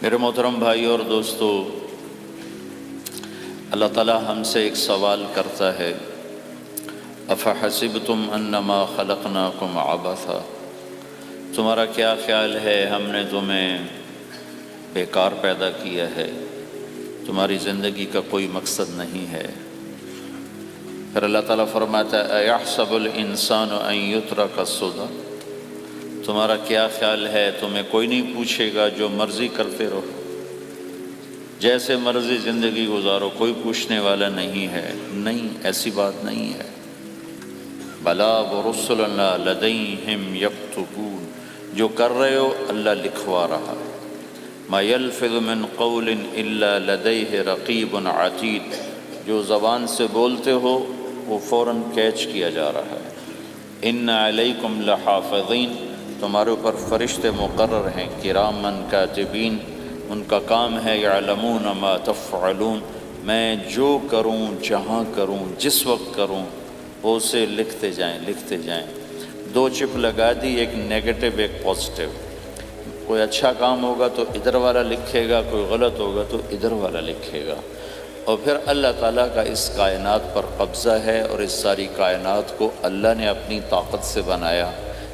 میرے محترم بھائی اور دوستو، اللہ تعالیٰ ہم سے ایک سوال کرتا ہے، افحسبتم انما خلقناکم عبثا، تمہارا کیا خیال ہے ہم نے تمہیں بیکار پیدا کیا ہے، تمہاری زندگی کا کوئی مقصد نہیں ہے؟ پھر اللہ تعالیٰ فرماتا ہے ایحسب الانسان ان یترک سدی، تمہارا کیا خیال ہے تمہیں کوئی نہیں پوچھے گا، جو مرضی کرتے رہو، جیسے مرضی زندگی گزارو، کوئی پوچھنے والا نہیں ہے؟ نہیں، ایسی بات نہیں ہے۔ بلا ورسلنا لدیہم یکتبون، جو کر رہے ہو اللہ لکھوا رہا ہے۔ ما یلفظ من قول الا لدیہ رقیب عتید، جو زبان سے بولتے ہو وہ فوراً کیچ کیا جا رہا ہے۔ ان علیکم لحافظین، تمہارے اوپر فرشتے مقرر ہیں، کرامن کاتبین، ان کا کام ہے یعلمون ما تفعلون، میں جو کروں، جہاں کروں، جس وقت کروں، وہ اسے لکھتے جائیں۔ دو چپ لگا دی، ایک نیگیٹو ایک پازیٹیو۔ کوئی اچھا کام ہوگا تو ادھر والا لکھے گا، کوئی غلط ہوگا تو ادھر والا لکھے گا۔ اور پھر اللہ تعالیٰ کا اس کائنات پر قبضہ ہے، اور اس ساری کائنات کو اللہ نے اپنی طاقت سے بنایا،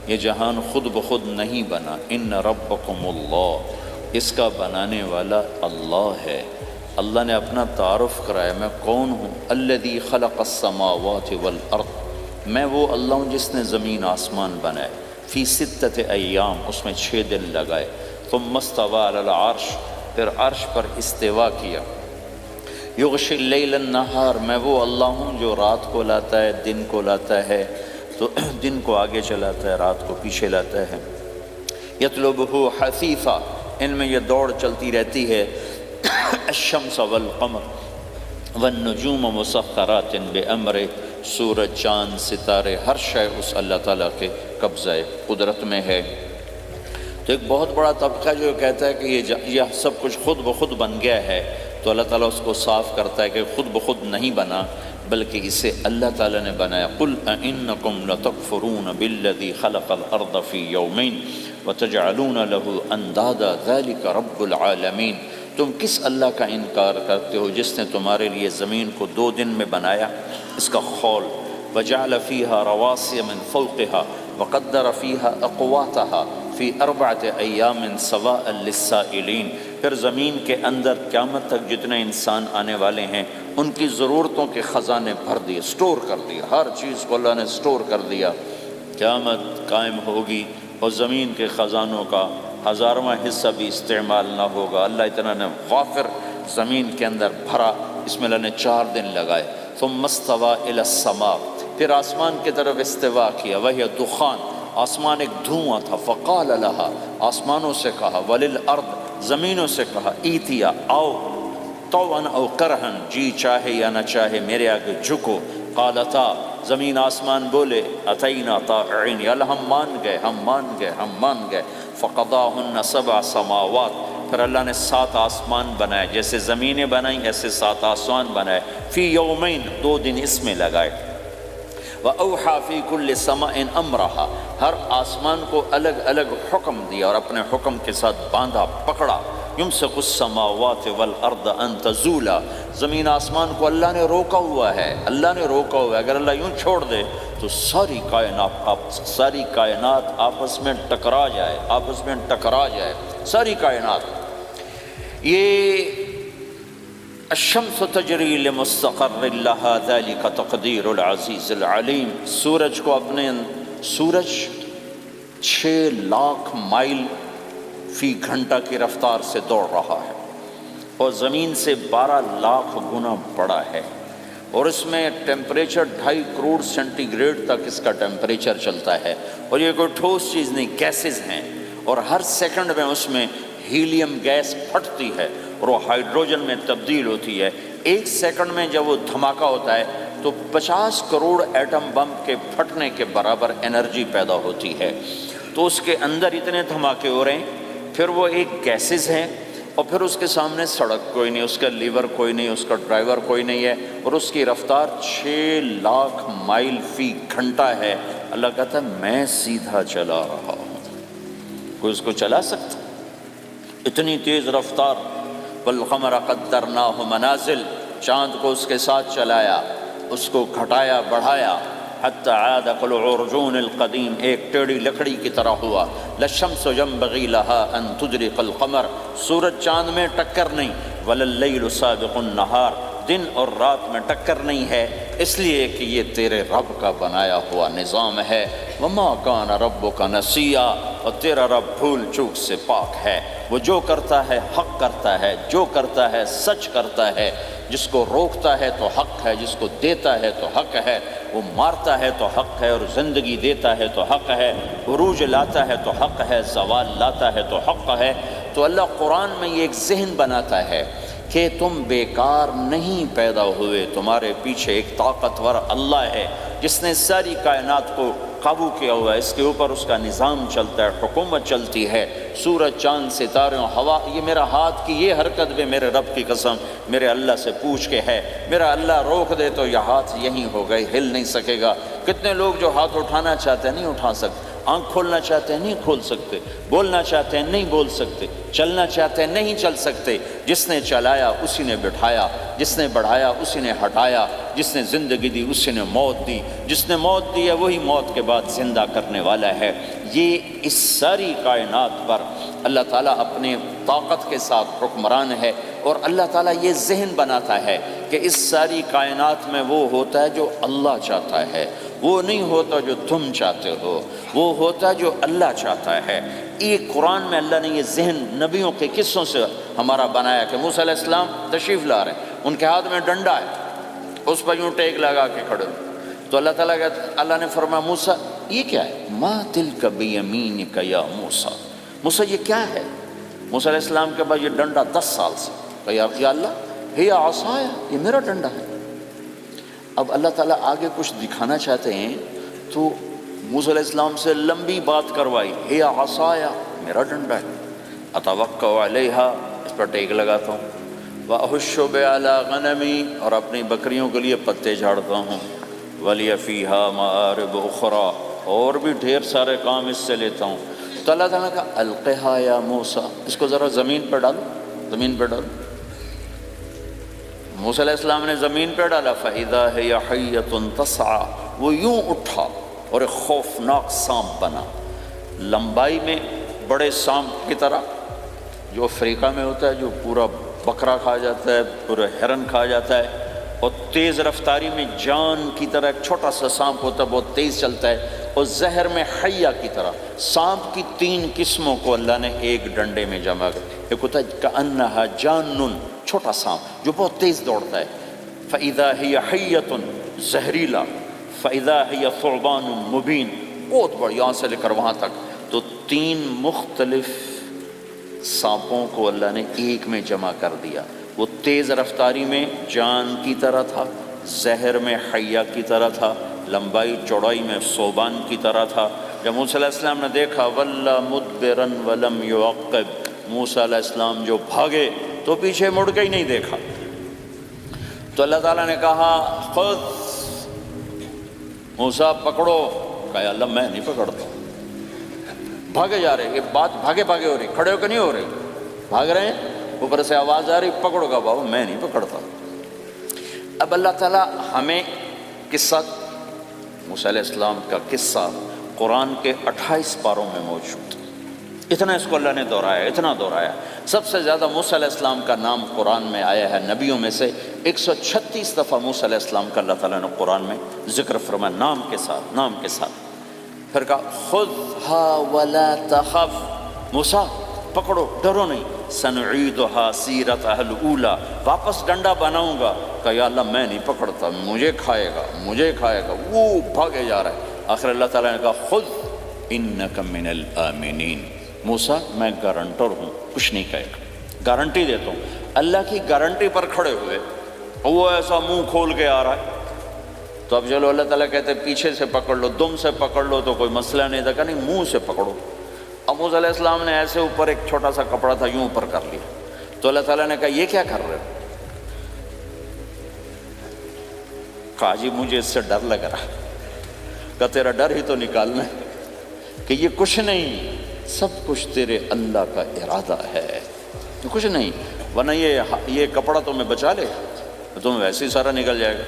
یہ جہان خود بخود نہیں بنا۔ ان ربکم اللہ، اس کا بنانے والا اللہ ہے۔ اللہ نے اپنا تعارف کرایا، میں کون ہوں؟ الذی خلق السماوات والارض، میں وہ اللہ ہوں جس نے زمین آسمان بنائے، فی ستۃ ایام، اس میں 6 دن لگائے، ثم استوی علی العرش، پھر عرش پر استوا کیا، یغشی اللیل النہار، میں وہ اللہ ہوں جو رات کو لاتا ہے، دن کو لاتا ہے، تو دن کو آگے چلاتا ہے، رات کو پیچھے لاتا ہے، یطلبہ حثیثا، ان میں یہ دوڑ چلتی رہتی ہے، الشمس والقمر والنجوم مسخرات بامرہ، سورج، چاند، ستارے، ہر شے اس اللہ تعالیٰ کے قبضہ قدرت میں ہے۔ تو ایک بہت بڑا طبقہ جو کہتا ہے کہ یہ سب کچھ خود بخود بن گیا ہے، تو اللہ تعالیٰ اس کو صاف کرتا ہے کہ خود بخود نہیں بنا، بلکہ اسے اللہ تعالیٰ نے بنایا۔ قل اانکم لتکفرون بالذی خلق الارض فی یومین وتجعلون له اندادا ذلک رب العالمین، تم کس اللہ کا انکار کرتے ہو جس نے تمہارے لیے زمین کو 2 دن میں بنایا، اس کا خول، وجعل فیہا رواسی من فوقہا وقدر فیہا اقواتہا فی 4 ایام سواء للسائلین، پھر زمین کے اندر قیامت تک جتنے انسان آنے والے ہیں ان کی ضرورتوں کے خزانے بھر دیے، سٹور کر دیا، ہر چیز کو اللہ نے سٹور کر دیا۔ قیامت قائم ہوگی اور زمین کے خزانوں کا 1000واں حصہ بھی استعمال نہ ہوگا۔ اللہ اتنا نے غافر زمین کے اندر بھرا، اس میں اللہ نے 4 دن لگائے۔ ثم استوى الى السماء، پھر آسمان کی طرف استوا کیا، وہی دخان، آسمان ایک دھواں تھا، فقال لها، آسمانوں سے کہا، وللارض، زمینوں سے کہا، ایتیا، آؤ، طوعا او کرہن، جی چاہے یا نہ چاہے میرے آگے جھکو، قالتا، زمین آسمان بولے، اتینا طائعین، یا اللہ ہم مان گئے، فقضاہن 7 سماوات، پھر اللہ نے 7 آسمان بنائے، جیسے زمینیں بنائیں ایسے 7 آسمان بنائے، فی یومین، 2 دن اس میں لگائے، وَأَوْحَى فِي كُلِّ سَمَاءٍ أَمْرَهَا، ہر آسمان کو الگ الگ حکم دیا اور اپنے حکم کے ساتھ باندھا، پکڑا، يُمْسِكُ السَّمَاوَاتِ وَالْأَرْضَ أَن تَزُولَا، زمین آسمان کو اللہ نے روکا ہوا ہے، اگر اللہ یوں چھوڑ دے تو ساری کائنات آپس میں ٹکرا جائے، ساری کائنات۔ یہ الشمس تجری لمستقر لها ذلك تقدیر العزیز العلیم، سورج 6 لاکھ مائل فی گھنٹہ کی رفتار سے دوڑ رہا ہے، اور زمین سے 12 لاکھ گنا بڑا ہے، اور اس میں ٹیمپریچر 2.5 کروڑ سینٹی گریڈ تک اس کا ٹیمپریچر چلتا ہے، اور یہ کوئی ٹھوس چیز نہیں، گیسز ہیں، اور ہر سیکنڈ میں اس میں ہیلیم گیس پھٹتی ہے اور وہ ہائیڈروجن میں تبدیل ہوتی ہے۔ 1 سیکنڈ میں جب وہ دھماکہ ہوتا ہے تو 50 کروڑ ایٹم بم کے پھٹنے کے برابر انرجی پیدا ہوتی ہے، تو اس کے اندر اتنے دھماکے ہو رہے ہیں، پھر وہ ایک گیسز ہیں، اور پھر اس کے سامنے سڑک کوئی نہیں، اس کا لیور کوئی نہیں، اس کا ڈرائیور کوئی نہیں ہے، اور اس کی رفتار 6 لاکھ مائل فی گھنٹہ ہے۔ اللہ کہتا ہے میں سیدھا چلا رہا ہوں، کوئی اس کو چلا سکتا؟ اتنی تیز رفتار، والقمر قدرناہ منازل، چاند کو اس کے ساتھ چلایا، اس کو گھٹایا بڑھایا، حتی عاد کالعرجون القدیم، ایک ٹیڑھی لکڑی کی طرح ہوا۔ للشمس ينبغي لها ان تدرك القمر، سورج چاند میں ٹکر نہیں، ولا اللیل سابق النہار، دن اور رات میں ٹکر نہیں ہے، اس لیے کہ یہ تیرے رب کا بنایا ہوا نظام ہے۔ وما کان ربک نسیا، اور تیرا رب بھول چوک سے پاک ہے۔ وہ جو کرتا ہے حق کرتا ہے، جو کرتا ہے سچ کرتا ہے، جس کو روکتا ہے تو حق ہے، جس کو دیتا ہے تو حق ہے، وہ مارتا ہے تو حق ہے، اور زندگی دیتا ہے تو حق ہے، عروج لاتا ہے تو حق ہے، زوال لاتا ہے تو حق ہے۔ تو اللہ قرآن میں یہ ایک ذہن بناتا ہے کہ تم بیکار نہیں پیدا ہوئے، تمہارے پیچھے ایک طاقتور اللہ ہے جس نے ساری کائنات کو قابو کیا ہوا ہے، اس کے اوپر اس کا نظام چلتا ہے، حکومت چلتی ہے، سورج چاند ستارے ہوا، یہ میرا ہاتھ کی یہ حرکت بھی میرے رب کی قسم میرے اللہ سے پوچھ کے ہے، میرا اللہ روک دے تو یہ ہاتھ یہیں ہو گئے، ہل نہیں سکے گا۔ کتنے لوگ جو ہاتھ اٹھانا چاہتے ہیں نہیں اٹھا سکتے، آنکھ کھولنا چاہتے ہیں نہیں کھول سکتے، بولنا چاہتے ہیں نہیں بول سکتے، چلنا چاہتے ہیں نہیں چل سکتے۔ جس نے چلایا اسی نے بٹھایا، جس نے بڑھایا اسی نے ہٹایا، جس نے زندگی دی اسی نے موت دی، جس نے موت دی ہے وہی موت کے بعد زندہ کرنے والا ہے۔ یہ اس ساری کائنات پر اللہ تعالیٰ اپنے طاقت کے ساتھ حکمران ہے، اور اللہ تعالیٰ یہ ذہن بناتا ہے کہ اس ساری کائنات میں وہ ہوتا ہے جو اللہ چاہتا ہے، وہ نہیں ہوتا جو تم چاہتے ہو، وہ ہوتا ہے جو اللہ چاہتا ہے۔ ایک قرآن میں اللہ نے یہ ذہن نبیوں کے قصوں سے ہمارا بنایا کہ موسیٰ علیہ السلام تشریف لا رہے ہیں، ان کے ہاتھ میں ڈنڈا ہے، اس پر یوں ٹیک لگا کے کھڑے ہو، تو اللہ نے فرمایا موسیٰ یہ کیا ہے؟ ما تلک بیمینک یا موسیٰ، موسیٰ یہ کیا ہے؟ موسیٰ علیہ السلام کے بعد یہ ڈنڈا 10 سال سے، کہ یا اللہ ہی عصایا، یہ میرا ڈنڈا ہے۔ اب اللہ تعالیٰ آگے کچھ دکھانا چاہتے ہیں تو موسیٰ علیہ السلام سے لمبی بات کروائی، ہی عصایا، میرا ڈنڈا ہے، اتوکل علیہا، اس پر ٹیک لگاتا ہوں، وأحش بها علی غنمی، اور اپنی بکریوں کے لیے پتے جھاڑتا ہوں، ولی فیہا مآرب اخرى، اور بھی ڈھیر سارے کام اس سے لیتا ہوں۔ تو اللہ تعالیٰ کا القہا یا موسیٰ، اس کو ذرا زمین پہ ڈالو، زمین پہ ڈالو۔ موسیٰ علیہ السلام نے زمین پہ ڈالا، فَإِذَا هِيَ حَيَّةٌ تَسْعَىٰ، وہ یوں اٹھا اور ایک خوفناک سانپ بنا، لمبائی میں بڑے سانپ کی طرح جو افریقہ میں ہوتا ہے، جو پورا بکرا کھا جاتا ہے، پورا ہرن کھا جاتا ہے، اور تیز رفتاری میں جان کی طرح ایک چھوٹا سا سانپ ہوتا ہے، بہت تیز چلتا ہے، اور زہر میں حیہ کی طرح۔ سانپ کی 3 قسموں کو اللہ نے ایک ڈنڈے میں جمع کر، ایک ہوتا ہے کأنہا جانن، چھوٹا سانپ جو بہت تیز دوڑتا ہے، فَإِذَا هِيَ حَيَّةٌ زہریلا، فَإِذَا هِيَ ثُعْبَانٌ مُبِينٌ، بہت بڑی، یہاں سے لے کر وہاں تک۔ تو 3 مختلف سانپوں کو اللہ نے ایک میں جمع کر دیا، وہ تیز رفتاری میں جان کی طرح تھا، زہر میں حیہ کی طرح تھا، لمبائی چوڑائی میں ثعبان کی طرح تھا۔ جب موسیٰ علیہ السلام نے دیکھا وَلَّا مُدْبِرًا وَلَمْ يُعَقِّبْ، موسیٰ علیہ السلام جو بھاگے تو پیچھے مڑ کے ہی نہیں دیکھا، تو اللہ تعالیٰ نے کہا خود موسیٰ پکڑو، کہا اللہ میں نہیں پکڑتا، بھاگے جا رہے، یہ بات بھاگے بھاگے ہو رہی، کھڑے ہو کے نہیں ہو رہی، بھاگ رہے ہیں، اوپر سے آواز آ رہی پکڑو گا، بابا میں نہیں پکڑتا۔ اب اللہ تعالیٰ ہمیں قصہ موسیٰ علیہ السلام کا قصہ قرآن کے 28 پاروں میں موجود، اتنا اس کو اللہ نے دہرایا، اتنا دہرایا۔ سب سے زیادہ موسیٰ علیہ السلام کا نام قرآن میں آیا ہے، نبیوں میں سے 136 دفعہ موسیٰ علیہ السلام کا اللہ تعالیٰ نے قرآن میں ذکر فرمایا، نام کے ساتھ، نام کے ساتھ۔ پھر کہا خُذْهَا وَلَا تَخَفْ، موسیٰ پکڑو ڈرو نہیں، سَنُعِيدُهَا سِيرَتَهَا الْأُولَىٰ، واپس ڈنڈا بناؤں گا، کہ یا اللہ میں نہیں پکڑتا، مجھے کھائے گا، مجھے کھائے گا، وہ بھاگے جا رہا ہے۔ آخر اللہ تعالیٰ نے کہا خُذْ إِنَّكَ مِنَ الْآمِنِينَ، موسیٰ میں گارنٹر ہوں، کچھ نہیں کہے گا، گارنٹی دیتا ہوں۔ اللہ کی گارنٹی پر کھڑے ہوئے، وہ ایسا منہ کھول کے آ رہا ہے، تو اب چلو اللہ تعالیٰ کہتے ہیں پیچھے سے پکڑ لو، دم سے پکڑ لو تو کوئی مسئلہ نہیں تھا، کہ نہیں منہ سے پکڑو۔ اب موسیٰ علیہ السلام نے ایسے اوپر ایک چھوٹا سا کپڑا تھا یوں اوپر کر لیا، تو اللہ تعالیٰ نے کہا یہ کیا کر رہے ہو؟ کہا جی مجھے اس سے ڈر لگ رہا، کہ تیرا ڈر ہی تو نکالنا ہے، کہ یہ کچھ نہیں، سب کچھ تیرے اللہ کا ارادہ ہے، کچھ نہیں، ورنہ یہ کپڑا تمہیں بچا لے تمہیں ویسے ہی سارا نکل جائے گا۔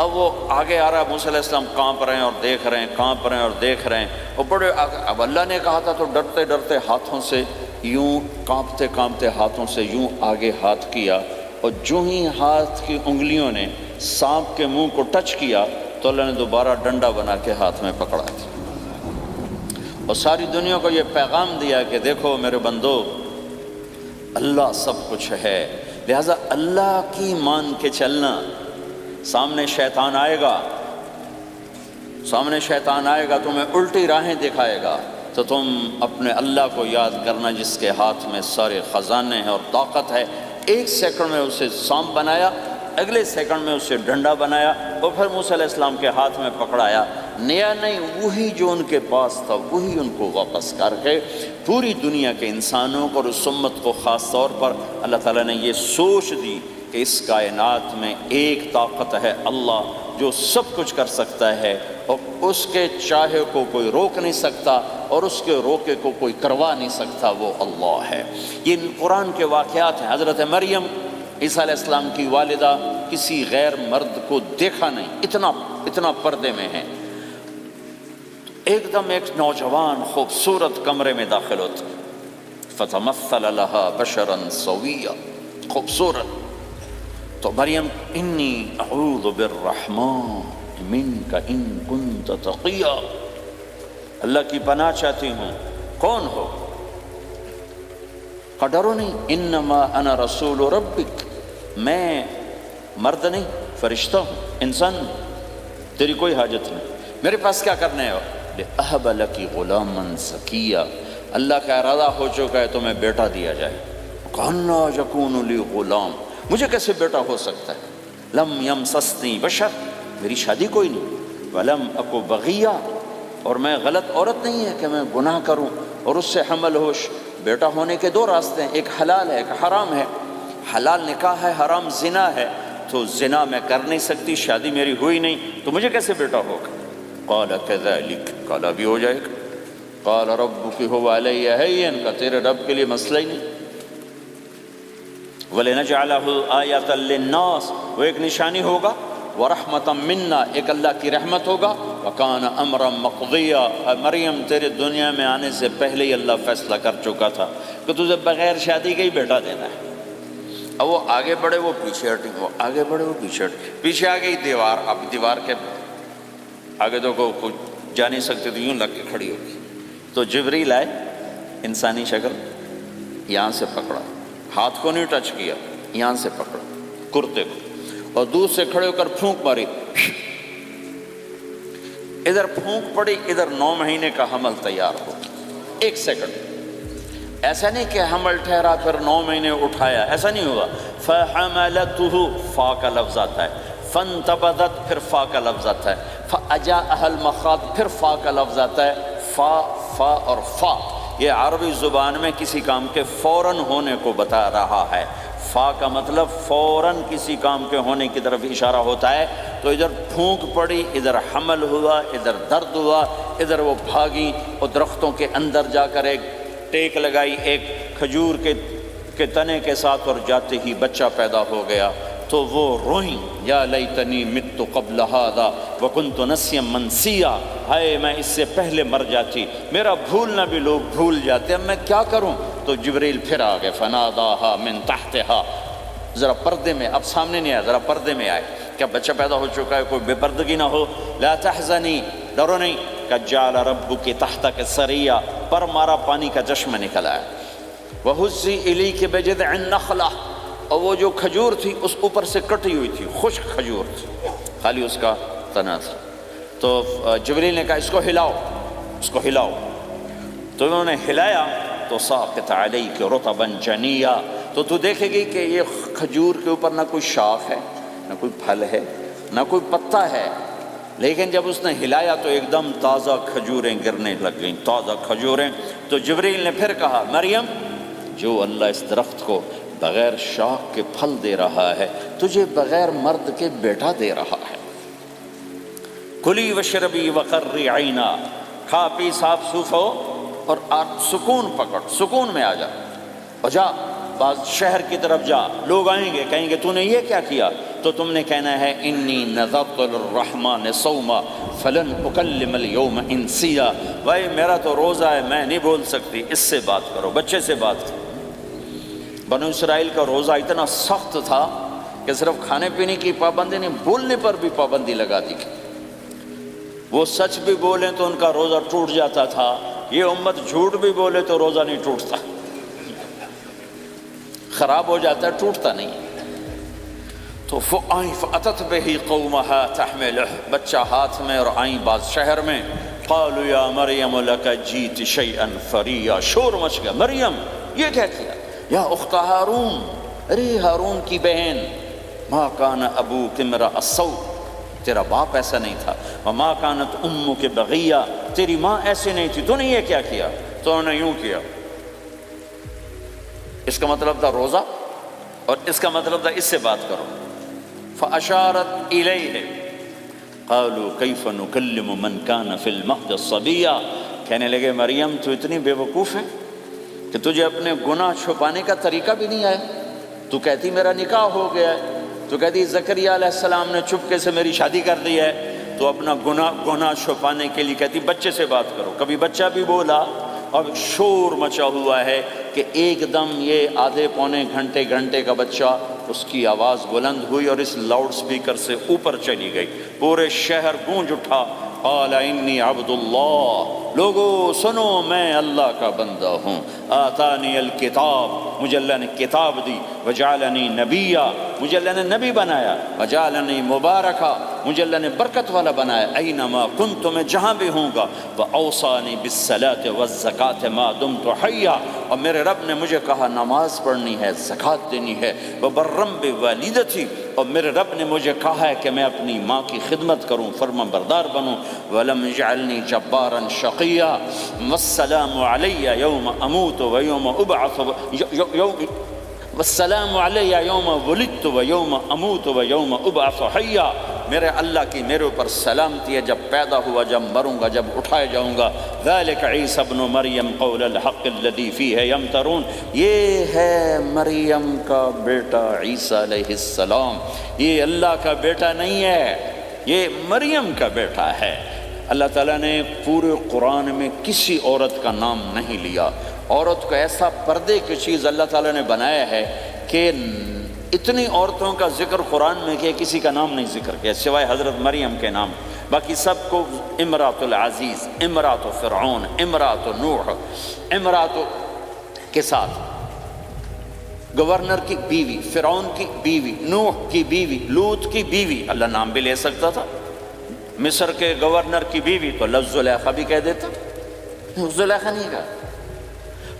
اب وہ آگے آ رہا ہے، موسیٰ علیہ السلام کانپ رہے ہیں اور دیکھ رہے ہیں، کانپ رہے ہیں اور دیکھ رہے ہیں، اور بڑے اب اللہ نے کہا تھا تو ڈرتے ڈرتے ہاتھوں سے یوں کانپتے کانپتے ہاتھوں سے یوں آگے ہاتھ کیا، اور جو ہی ہاتھ کی انگلیوں نے سانپ کے منہ کو ٹچ کیا تو اللہ نے دوبارہ ڈنڈا بنا کے ہاتھ میں پکڑا تھا، اور ساری دنیا کو یہ پیغام دیا کہ دیکھو میرے بندو، اللہ سب کچھ ہے، لہٰذا اللہ کی مان کے چلنا۔ سامنے شیطان آئے گا، تمہیں الٹی راہیں دکھائے گا، تو تم اپنے اللہ کو یاد کرنا جس کے ہاتھ میں سارے خزانے ہیں اور طاقت ہے۔ ایک سیکنڈ میں اسے سانپ بنایا، اگلے سیکنڈ میں اسے ڈنڈا بنایا، اور پھر موسیٰ علیہ السلام کے ہاتھ میں پکڑایا، نیا نہیں، وہی جو ان کے پاس تھا وہی ان کو واپس کر کے پوری دنیا کے انسانوں کو اور اس امت کو خاص طور پر اللہ تعالیٰ نے یہ سوچ دی کہ اس کائنات میں ایک طاقت ہے، اللہ جو سب کچھ کر سکتا ہے، اور اس کے چاہے کو کوئی روک نہیں سکتا اور اس کے روکے کو کوئی کروا نہیں سکتا، وہ اللہ ہے۔ یہ قرآن کے واقعات ہیں۔ حضرت مریم عیسیٰ علیہ السلام کی والدہ کسی غیر مرد کو دیکھا نہیں، اتنا پردے میں ہیں، ایک دم ایک نوجوان خوبصورت کمرے میں داخل ہوتا، فتمثل لها بشرا سویا، خوبصورت، تو مریم انی اعوذ بالرحمن منک ان کنت تقیا، اللہ کی پناہ چاہتی ہوں، کون ہو؟ کہ ڈرو نہیں، انما انا رسول ربک، میں مرد نہیں فرشتہ ہوں، انسان ہوں، تیری کوئی حاجت نہیں، میرے پاس کیا کرنے ہو؟ لأہب لکی غلاما زکیا، اللہ کا ارادہ ہو چکا ہے تمہیں بیٹا دیا جائے۔ کأنا یکون لی غلام، مجھے کیسے بیٹا ہو سکتا ہے؟ لم یمسسنی بشر، میری شادی کوئی نہیں، ولم اکو بغیہ، اور میں غلط عورت نہیں ہے کہ میں گناہ کروں اور اس سے حمل ہوش۔ بیٹا ہونے کے دو راستے ہیں، ایک حلال ہے ایک حرام ہے، حلال نکاح ہے، حرام زنا ہے، تو زنا میں کر نہیں سکتی، شادی میری ہوئی نہیں، تو مجھے کیسے بیٹا ہوگا؟ قال کذلک، قال بھی ہو جائے گا، قال ربک هو علی ہین، کا تیرے رب کے لیے مسئلہ ہی نہیں۔ وَلِنَجْعَلَهُ آیَةً لِلنَّاسِ، وہ ایک نشانی ہوگا، وَرَحْمَةً مِنَّا، ایک اللہ کی رحمت ہوگا، وَكَانَ أَمْرًا مَقْضِيًّا، مریم تیرے دنیا میں آنے سے پہلے ہی اللہ فیصلہ کر چکا تھا کہ تجھے بغیر شادی کے ہی بیٹا دینا ہے۔ اب وہ آگے بڑھے وہ پیچھے ہٹے، وہ آگے بڑھے وہ پیچھے ہٹے، پیچھے آ گئی دیوار، اب دیوار کے آگے تو کوئی جا نہیں سکتے، تو یوں لگ کے کھڑی ہوگی، تو جبریل آئے، انسانی شکل، یہاں سے پکڑا، ہاتھ کو نہیں ٹچ کیا، یہاں سے پکڑا کرتے کو، اور دور سے کھڑے ہو کر پھونک ماری، ادھر پھونک پڑی، ادھر 9 مہینے کا حمل تیار ہو، ایک سیکنڈ، ایسا نہیں کہ حمل ٹھہرا پھر 9 مہینے اٹھایا، ایسا نہیں ہوگا۔ فَحَمَلَتُهُ، فا کا لفظ آتا ہے، فَانْتَبَذَتْ، پھر فا کا لفظ آتا ہے، فَأَجَاءَهَا الْمَخَاضُ، پھر فا کا لفظ آتا ہے، فا اور فا، یہ عربی زبان میں کسی کام کے فوراً ہونے کو بتا رہا ہے۔ فا کا مطلب فوراً کسی کام کے ہونے کی طرف اشارہ ہوتا ہے، تو ادھر پھونک پڑی، ادھر حمل ہوا، ادھر درد ہوا، ادھر وہ بھاگی اور درختوں کے اندر جا کر ایک ٹیک لگائی ایک کھجور کے تنے کے ساتھ، اور جاتے ہی بچہ پیدا ہو گیا، تو وہ روئیں، یا لیتنی مت قبل ھذا وکنت نسیا منسیا، ہائے میں اس سے پہلے مر جاتی، میرا بھولنا بھی لوگ بھول جاتے، اب میں کیا کروں؟ تو جبریل پھر آ گئے، فناداھا من تحتھا، ذرا پردے میں، اب سامنے نہیں آیا، ذرا پردے میں آئے، کیا بچہ پیدا ہو چکا ہے، کوئی بے پردگی نہ ہو، لا تحزنی، ڈرو نہیں، کہ جعل ربک تحتک سریا، پر مارا پانی کا چشمہ نکل آیا، وہزی الیک بجذع النخلہ، اور وہ جو کھجور تھی اس اوپر سے کٹی ہوئی تھی، خشک کھجور تھی، خالی اس کا تنا تھا، تو جبریل نے کہا اس کو ہلاؤ، اس کو ہلاؤ، تو انہوں نے ہلایا، تو ساقط علیک رطبا جنیا، تو تو دیکھے گی کہ یہ کھجور کے اوپر نہ کوئی شاخ ہے، نہ کوئی پھل ہے، نہ کوئی پتا ہے، لیکن جب اس نے ہلایا تو ایک دم تازہ کھجوریں گرنے لگ گئیں، تازہ کھجوریں۔ تو جبریل نے پھر کہا، مریم، جو اللہ اس درخت کو بغیر شاخ کے پھل دے رہا ہے، تجھے بغیر مرد کے بیٹا دے رہا ہے، کلی وشربی وقری عینا، کھا پی صاف صوف ہو اور سکون پکڑ، سکون میں آ جا اور جا بعض شہر کی طرف جا، لوگ آئیں گے کہیں گے تو نے یہ کیا کیا، تو تم نے کہنا ہے انی نذرت للرحمن صوما فلن اکلم اليوم انسیا، بھائی میرا تو روزہ ہے، میں نہیں بول سکتی، اس سے بات کرو، بچے سے بات کرو۔ بنو اسرائیل کا روزہ اتنا سخت تھا کہ صرف کھانے پینے کی پابندی نہیں، بولنے پر بھی پابندی لگا دی گئی۔ وہ سچ بھی بولیں تو ان کا روزہ ٹوٹ جاتا تھا، یہ امت جھوٹ بھی بولے تو روزہ نہیں ٹوٹتا، خراب ہو جاتا ہے، ٹوٹتا نہیں۔ تو فَأَتَتْ بِهِ قَوْمَهَا تَحْمِلُهُ، بچہ ہاتھ میں اور آئیں بعض شہر میں، قَالُوا يَا مَرْيَمُ لَكَ جِئْتِ شَيْئًا فَرِيًّا، شور مچ گیا، مریم یہ کیا کیا، یا اخت ہارون، ارے ہارون کی بہن، مَا كَانَ أَبُوكِ امْرَأَ السَّوْءٍ، تیرا باپ ایسا نہیں تھا، وَمَا كَانَتْ أُمُّكِ بَغِيًّا، تیری ماں ایسے نہیں تھی، تو نے یہ کیا کیا، تو نے یوں کیا۔ اس کا مطلب تھا روزہ، اور اس کا مطلب تھا اس سے بات کرو۔ فَأَشَارَتْ إِلَيْهِ قَالُوا كَيْفَ نُكَلِّمُ مَنْ كَانَ فِي الْمَهْدِ صَبِيًّا، کہنے لگے مریم تو اتنی بے وقوف ہے کہ تجھے اپنے گناہ چھپانے کا طریقہ بھی نہیں آیا، تو کہتی میرا نکاح ہو گیا ہے، تو کہتی زکریہ علیہ السلام نے چپکے سے میری شادی کر دی ہے، تو اپنا گناہ چھپانے کے لیے کہتی بچے سے بات کرو۔ کبھی بچہ بھی بولا، اب شور مچا ہوا ہے کہ ایک دم یہ آدھے پونے گھنٹے کا بچہ، اس کی آواز بلند ہوئی اور اس لاؤڈ سپیکر سے اوپر چلی گئی، پورے شہر گونج اٹھا، قال انی عبد اللہ، لوگو سنو میں اللہ کا بندہ ہوں، آتانی الکتاب، مجھے اللہ نے کتاب دی، وجعلنی نبیا، مجھے اللہ نے نبی بنایا، وجعلنی مبارکا، مجھے اللہ نے برکت والا بنایا، اینما کنت، میں جہاں بھی ہوں گا، واوصانی بالصلاۃ والزکاۃ ما دمت حیا، اور میرے رب نے مجھے کہا نماز پڑھنی ہے، زکوٰۃ دینی ہے، وبرم بوالدتی، اور میرے رب نے مجھے کہا ہے کہ میں اپنی ماں کی خدمت کروں، فرما بردار بنوں، ولم یجعلنی جبارا شقیا، والسلام علی یوم اموت ویوم ابعث، والسلام علی یوم ولدت ویوم اموت ویوم ابعث حیا، میرے اللہ کی میرے اوپر سلامتی ہے جب پیدا ہوا، جب مروں گا، جب اٹھائے جاؤں گا۔ ذالک عیسی ابن مریم قول الحق الذی فیہ یمترون، یہ ہے مریم کا بیٹا عیسیٰ علیہ السلام، یہ اللہ کا بیٹا نہیں ہے، یہ مریم کا بیٹا ہے۔ اللہ تعالیٰ نے پورے قرآن میں کسی عورت کا نام نہیں لیا، عورت کو ایسا پردے کی چیز اللہ تعالیٰ نے بنایا ہے کہ اتنی عورتوں کا ذکر قرآن میں کیا، کسی کا نام نہیں ذکر کیا سوائے حضرت مریم کے نام، باقی سب کو امرات العزیز، امرات فرعون، امرات نوح، امرات کے ساتھ گورنر کی بیوی، فرعون کی بیوی، نوح کی بیوی، لوط کی بیوی، اللہ نام بھی لے سکتا تھا، مصر کے گورنر کی بیوی تو لفظ زلیخا بھی کہہ دیتا، زلیخا نہیں کہا،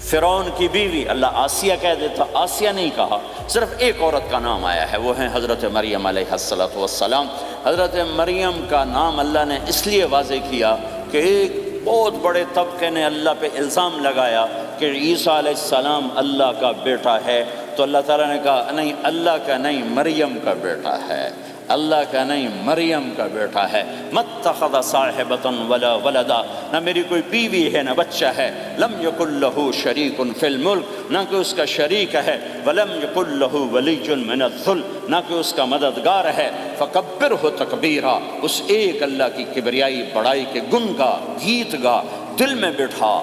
فرعون کی بیوی اللہ آسیہ کہہ دیتا، آسیہ نہیں کہا، صرف ایک عورت کا نام آیا ہے، وہ ہے حضرت مریم علیہ السلام۔ حضرت مریم کا نام اللہ نے اس لیے واضح کیا کہ ایک بہت بڑے طبقے نے اللہ پہ الزام لگایا کہ عیسیٰ علیہ السلام اللہ کا بیٹا ہے، تو اللہ تعالیٰ نے کہا نہیں، اللہ کا نہیں، مریم کا بیٹا ہے، اللہ کا نہیں، مریم کا بیٹا ہے۔ مَتَّخَذَ صَاحِبَةً وَلَا وَلَدًا، نہ میری کوئی بیوی ہے نہ بچہ ہے، لَمْ يَكُنْ لَهُ شَرِيكٌ فِي الْمُلْكِ، نہ کہ اس کا شریک ہے، وَلَمْ يَكُنْ لَهُ وَلِيٌّ مِّنَ الذُّلِّ، نہ کہ اس کا مددگار ہے، فَكَبِّرْهُ تَكْبِيرًا، اس ایک اللہ کی کبریائی بڑائی کے گن گا، گیت گا، دل میں بٹھا،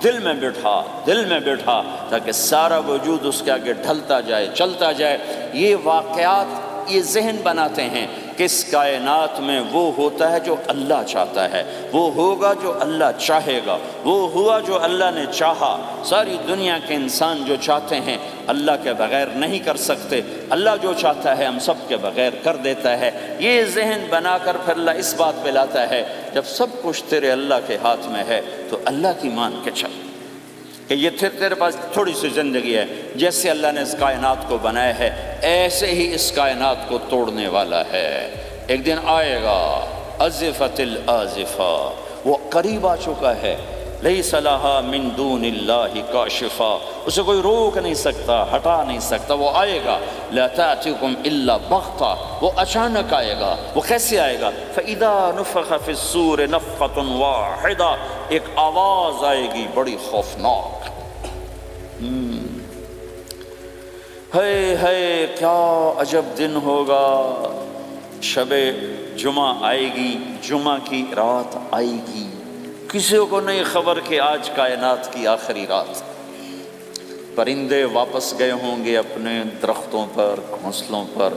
دل میں بٹھا، دل میں بٹھا، تاکہ سارا وجود اس کے آگے ڈھلتا جائے، چلتا جائے۔ یہ واقعات یہ ذہن بناتے ہیں کہ اس کائنات میں وہ ہوتا ہے جو اللہ چاہتا ہے، وہ ہوگا جو اللہ چاہے گا، وہ ہوا جو اللہ نے چاہا۔ ساری دنیا کے انسان جو چاہتے ہیں اللہ کے بغیر نہیں کر سکتے، اللہ جو چاہتا ہے ہم سب کے بغیر کر دیتا ہے۔ یہ ذہن بنا کر پھر اللہ اس بات پہ لاتا ہے جب سب کچھ تیرے اللہ کے ہاتھ میں ہے تو اللہ کی مان کے چل، کہ یہ تیرے پاس تھوڑی سی زندگی ہے، جیسے اللہ نے اس کائنات کو بنایا ہے ایسے ہی اس کائنات کو توڑنے والا ہے، ایک دن آئے گا۔ ازفت الازفہ، وہ قریب آ چکا ہے، لیس لہا من دون اللہ کاشفہ، اسے کوئی روک نہیں سکتا، ہٹا نہیں سکتا، وہ آئے گا۔ لا تأتیکم الا بغتہ، وہ اچانک آئے گا۔ وہ کیسے آئے گا؟ فإذا نفخ فی الصور نفخۃ واحدہ، ایک آواز آئے گی بڑی خوفناک۔ ہے کیا عجب دن ہوگا، شب جمعہ آئے گی، جمعہ کی رات آئے گی، کسی کو نہیں خبر کہ آج کائنات کی آخری رات۔ پرندے واپس گئے ہوں گے اپنے درختوں پر، گھونسلوں پر،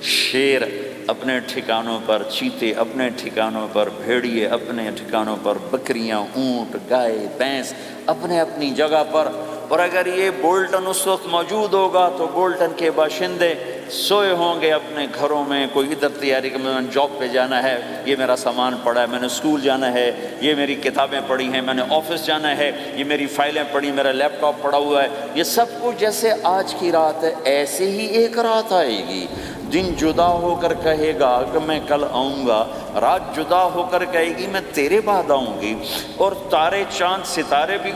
شیر اپنے ٹھکانوں پر، چیتے اپنے ٹھکانوں پر، بھیڑیے اپنے ٹھکانوں پر، بکریاں، اونٹ، گائے، بھینس اپنے اپنی جگہ پر۔ اور اگر یہ بولٹن اس وقت موجود ہوگا تو بولٹن کے باشندے سوئے ہوں گے اپنے گھروں میں، کوئی ادھر تیاری کہ میں نے جاب پہ جانا ہے، یہ میرا سامان پڑا ہے، میں نے اسکول جانا ہے، یہ میری کتابیں پڑھی ہیں، میں نے آفس جانا ہے، یہ میری فائلیں پڑھی، میرا لیپ ٹاپ پڑا ہوا ہے۔ یہ سب کچھ جیسے آج کی رات ہے ایسے ہی ایک رات آئے گی۔ دن جدا ہو کر کہے گا کہ میں کل آؤں گا، رات جدا ہو کر کہے گی میں تیرے بعد آؤں گی، اور تارے چاند ستارے بھی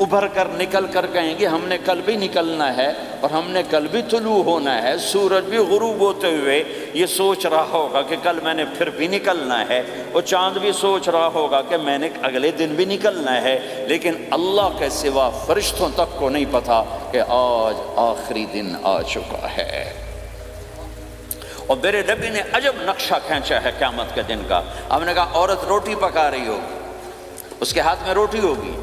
ابھر کر نکل کر کہیں گے ہم نے کل بھی نکلنا ہے اور ہم نے کل بھی طلوع ہونا ہے۔ سورج بھی غروب ہوتے ہوئے یہ سوچ رہا ہوگا کہ کل میں نے پھر بھی نکلنا ہے، اور چاند بھی سوچ رہا ہوگا کہ میں نے اگلے دن بھی نکلنا ہے، لیکن اللہ کے سوا فرشتوں تک کو نہیں پتا کہ آج آخری دن آ چکا ہے۔ اور میرے نبی نے عجب نقشہ کھینچا ہے قیامت کے دن کا۔ ہم نے کہا عورت روٹی پکا رہی ہوگی، اس کے ہاتھ میں روٹی ہوگی۔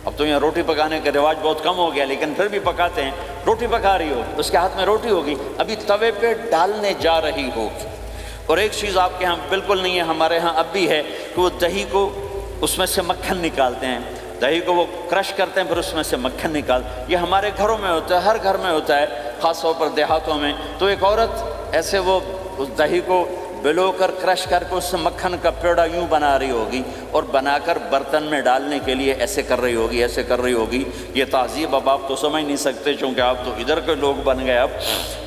اب تو یہاں روٹی پکانے کا رواج بہت کم ہو گیا، لیکن پھر بھی پکاتے ہیں۔ روٹی پکا رہی ہوگی، اس کے ہاتھ میں روٹی ہوگی، ابھی توے پہ ڈالنے جا رہی ہوگی۔ اور ایک چیز آپ کے ہاں بالکل نہیں ہے، ہمارے ہاں اب بھی ہے کہ وہ دہی کو اس میں سے مکھن نکالتے ہیں، دہی کو وہ کرش کرتے ہیں، پھر اس میں سے مکھن نکال۔ یہ ہمارے گھروں میں ہوتا ہے، ہر گھر میں ہوتا ہے، خاص طور پر دیہاتوں میں۔ تو ایک عورت ایسے وہ اس دہی کو بلو کر کرش کر کے اس سے مکھن کا پیڑا یوں بنا رہی ہوگی، اور بنا کر برتن میں ڈالنے کے لیے ایسے کر رہی ہوگی، ایسے کر رہی ہوگی۔ یہ تہذیب اب آپ تو سمجھ نہیں سکتے چونکہ آپ تو ادھر کے لوگ بن گئے اب،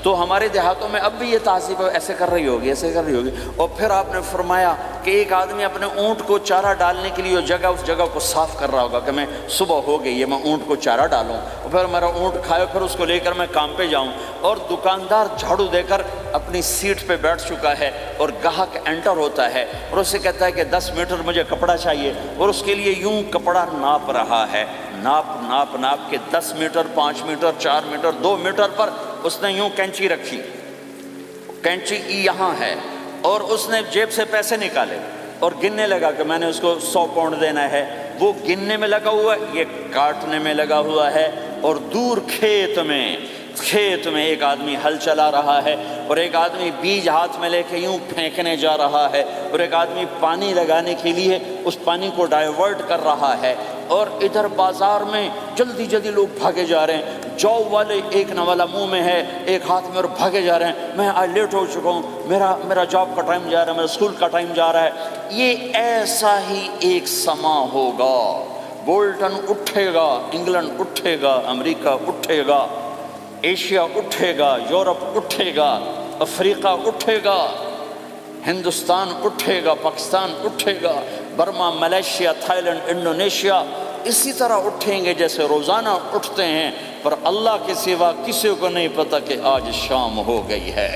تو ہمارے دیہاتوں میں اب بھی یہ تہذیب ہے، ایسے کر رہی ہوگی، ایسے کر رہی ہوگی۔ اور پھر آپ نے فرمایا کہ ایک آدمی اپنے اونٹ کو چارہ ڈالنے کے لیے اس جگہ کو صاف کر رہا ہوگا کہ میں صبح ہو گئی ہے، میں اونٹ کو چارہ ڈالوں، اور پھر میرا اونٹ کھائے، پھر اس کو لے کر میں کام پہ جاؤں۔ اور دکاندار جھاڑو دے کر اپنی سیٹ پہ بیٹھ چکا ہے، اور گاہک انٹر ہوتا ہے اور اسے کہتا ہے کہ 10 میٹر مجھے کپڑا چاہیے، اور اس کے لیے یوں کپڑا ناپ رہا ہے، ناپ کے 10 میٹر، 5 میٹر، 4 میٹر، 2 میٹر پر اس نے یوں کینچی رکھی، کینچی یہاں ہے، اور اس نے جیب سے پیسے نکالے اور گننے لگا کہ میں نے اس کو 100 پاؤنڈ دینا ہے۔ وہ گننے میں لگا ہوا ہے، یہ کاٹنے میں لگا ہوا ہے، اور دور کھیت میں ایک آدمی ہل چلا رہا ہے، اور ایک آدمی بیج ہاتھ میں لے کے یوں پھینکنے جا رہا ہے، اور ایک آدمی پانی لگانے کے لیے اس پانی کو ڈائیورٹ کر رہا ہے۔ اور ادھر بازار میں جلدی جلدی لوگ بھاگے جا رہے ہیں، جاب والے ایک نوالا منہ میں ہے، ایک ہاتھ میں، اور بھاگے جا رہے ہیں، میں آج لیٹ ہو چکا ہوں، میرا جاب کا ٹائم جا رہا ہے، میرا اسکول کا ٹائم جا رہا ہے۔ یہ ایسا ہی ایک سما ہوگا، بولٹن اٹھے گا، انگلینڈ اٹھے گا، امریکہ اٹھے گا، ایشیا اٹھے گا، یورپ اٹھے گا، افریقہ اٹھے گا، ہندوستان اٹھے گا، پاکستان اٹھے گا، Burma, Malaysia, Thailand, Indonesia اسی طرح اٹھیں گے جیسے روزانہ اٹھتے ہیں، پر اللہ کے سوا کسی کو نہیں پتہ کہ آج شام ہو گئی ہے۔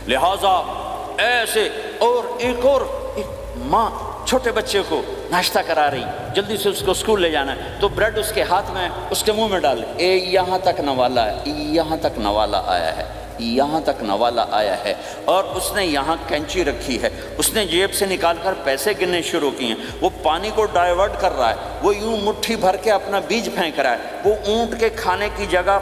لہٰذا ایسے، اور ایک ماں چھوٹے بچے کو ناشتہ کرا رہی، جلدی سے اس کو اسکول لے جانا ہے، تو بریڈ اس کے ہاتھ میں، اس کے منہ میں ڈال، یہاں تک نوالا ہے، یہاں تک نوالا آیا ہے، یہاں تک نوالا آیا ہے، اور اس نے یہاں کینچی رکھی ہے، اس نے جیب سے نکال کر پیسے گننے شروع کیے ہیں، وہ پانی کو ڈائیورٹ کر رہا ہے، وہ یوں مٹھی بھر کے اپنا بیج پھینک رہا ہے، وہ اونٹ کے کھانے کی جگہ،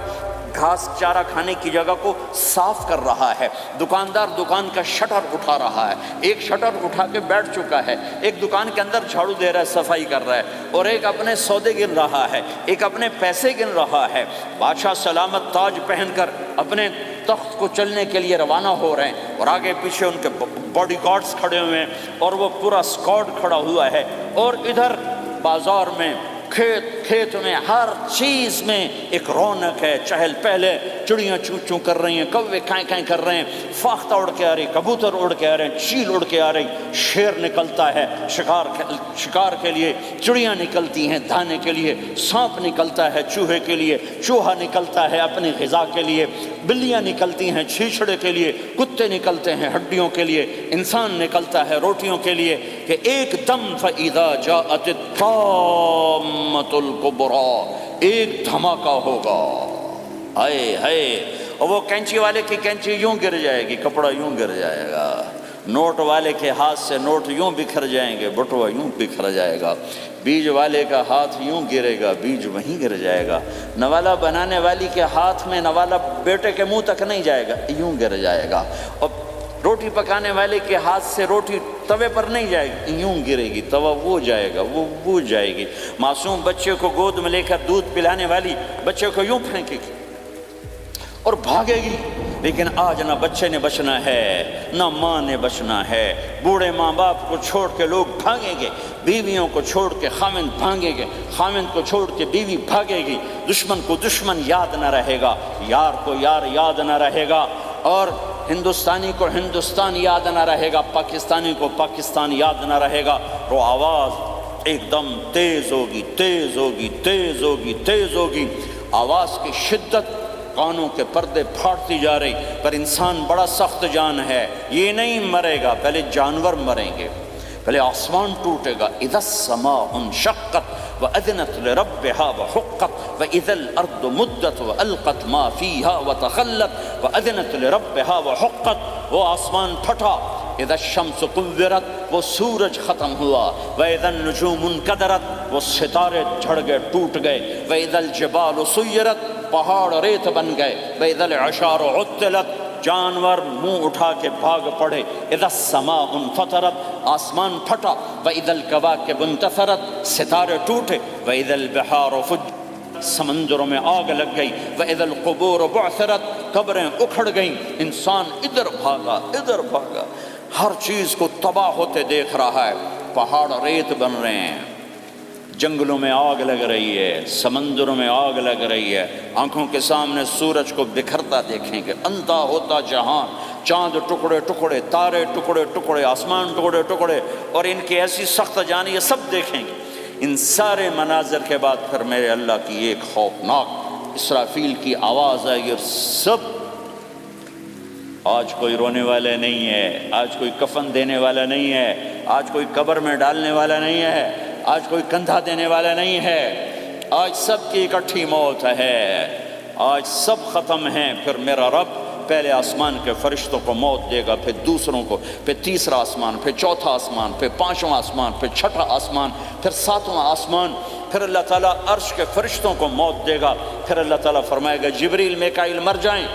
گھاس چارہ کھانے کی جگہ کو صاف کر رہا ہے، دکاندار دکان کا شٹر اٹھا رہا ہے، ایک شٹر اٹھا کے بیٹھ چکا ہے، ایک دکان کے اندر جھاڑو دے رہا ہے، صفائی کر رہا ہے، اور ایک اپنے سودے گن رہا ہے، ایک اپنے پیسے گن رہا ہے۔ بادشاہ سلامت تاج پہن کر اپنے تخت کو چلنے کے لیے روانہ ہو رہے ہیں، اور آگے پیچھے ان کے باڈی گارڈز کھڑے ہوئے ہیں، اور وہ پورا اسکواڈ کھڑا ہوا ہے، اور ادھر بازار میں کھیت کھیت میں ہر چیز میں ایک رونق ہے، چہل پہل ہے، چڑیاں چوں چوں کر رہی ہیں، کوے کائیں کائیں کر رہے ہیں، فاختہ اڑ کے آ رہی، کبوتر اڑ کے آ رہے ہیں، چیل اڑ کے آ رہی، شیر نکلتا ہے شکار کے لیے، چڑیاں نکلتی ہیں دانے کے لیے، سانپ نکلتا ہے چوہے کے لیے، چوہا نکلتا ہے اپنی غذا کے لیے، بلیاں نکلتی ہیں چھیچڑے کے لیے، کتے نکلتے ہیں ہڈیوں کے لیے، انسان نکلتا ہے روٹیوں کے لیے، کہ ایک دم فَإِذَا جَاءَتِ الطَّامَّةُ الْكُبْرَى، ایک دھماکہ ہوگا، ہائے ہائے، اور وہ کینچی والے کی کینچی یوں گر جائے گی، کپڑا یوں گر جائے گا، نوٹ والے کے ہاتھ سے نوٹ یوں بکھر جائیں گے، بٹوا یوں بکھر جائے گا، بیج والے کا ہاتھ یوں گرے گا، بیج وہیں گر جائے گا، نوالا بنانے والی کے ہاتھ میں نوالا بیٹے کے منہ تک نہیں جائے گا، یوں گر جائے گا، اور روٹی پکانے والے کے ہاتھ سے روٹی توے پر نہیں جائے گی، یوں گرے گی، توا وہ جائے گا، وہ بوجھ جائے گی، معصوم بچے کو گود میں لے کر دودھ پلانے والی بچے کو یوں پھینکے گی اور بھاگے گی، لیکن آج نہ بچے نے بچنا ہے، نہ ماں نے بچنا ہے، بوڑھے ماں باپ کو چھوڑ کے لوگ بھاگیں گے، بیویوں کو چھوڑ کے خامند بھاگیں گے، خامند کو چھوڑ کے بیوی بھاگے گی، دشمن کو دشمن یاد نہ رہے گا، یار کو یار یاد نہ رہے گا، اور ہندوستانی کو ہندوستان یاد نہ رہے گا، پاکستانی کو پاکستان یاد نہ رہے گا، وہ آواز ایک دم تیز ہوگی، تیز ہوگی، تیز ہوگی، تیز ہوگی، آواز کی شدت کانوں کے پردے پھاڑتی جا رہی، پر انسان بڑا سخت جان ہے، یہ نہیں مرے گا، پہلے جانور مریں گے، پہلے آسمان ٹوٹے گا، اذا السماء انشقت وَأَذِنَتْ لِرَبِّهَا وَحُقَّتْ وَإِذَا الْأَرْضُ مُدَّتْ وَأَلْقَتْ مَا فِيهَا وَتَخَلَّتْ وَأَذِنَتْ لِرَبِّهَا وَحُقَّتْ، وہ آسمان پھٹا، اذا الشمس قُوِّرَتْ، وہ سورج ختم ہوا، وَإِذَا النُّجُومُ انْكَدَرَتْ، وہ ستارے جھڑ گئے ٹوٹ گئے، وَإِذَا الْجِبَالُ سُيِّرَتْ، پہاڑ ریت بن گئے، وَإِذَا الْعِشَارُ عُطِّلَتْ، جانور منہ اٹھا کے بھاگ پڑے، اذا السماء انفطرت، آسمان پھٹا، وَإِذَا الْكَوَاكِبُ انتثرت، ستارے ٹوٹے، وَإِذَا الْبِحَارُ فُجِّرَتْ، سمندروں میں آگ لگ گئی، وَإِذَا الْقُبُورُ بُعْثِرَتْ، قبریں اکھڑ گئیں، انسان ادھر بھاگا ادھر بھاگا، ہر چیز کو تباہ ہوتے دیکھ رہا ہے، پہاڑ ریت بن رہے ہیں، جنگلوں میں آگ لگ رہی ہے، سمندروں میں آگ لگ رہی ہے، آنکھوں کے سامنے سورج کو بکھرتا دیکھیں گے، اندھا ہوتا جہان، چاند ٹکڑے ٹکڑے، تارے ٹکڑے ٹکڑے، آسمان ٹکڑے ٹکڑے، اور ان کی ایسی سخت جانی، یہ سب دیکھیں گے۔ ان سارے مناظر کے بعد پھر میرے اللہ کی ایک خوفناک اسرافیل کی آواز آئی، اور سب، آج کوئی رونے والا نہیں ہے، آج کوئی کفن دینے والا نہیں ہے، آج کوئی قبر میں ڈالنے والا نہیں ہے، آج کوئی کندھا دینے والا نہیں ہے، آج سب کی اکٹھی موت ہے، آج سب ختم ہیں، پھر میرا رب پہلے آسمان کے فرشتوں کو موت دے گا، پھر دوسروں کو، پھر تیسرا آسمان، پھر چوتھا آسمان، پھر پانچواں آسمان، پھر چھٹا آسمان، پھر ساتواں آسمان، پھر اللہ تعالیٰ عرش کے فرشتوں کو موت دے گا، پھر اللہ تعالیٰ فرمائے گا جبریل میکائیل مر جائیں،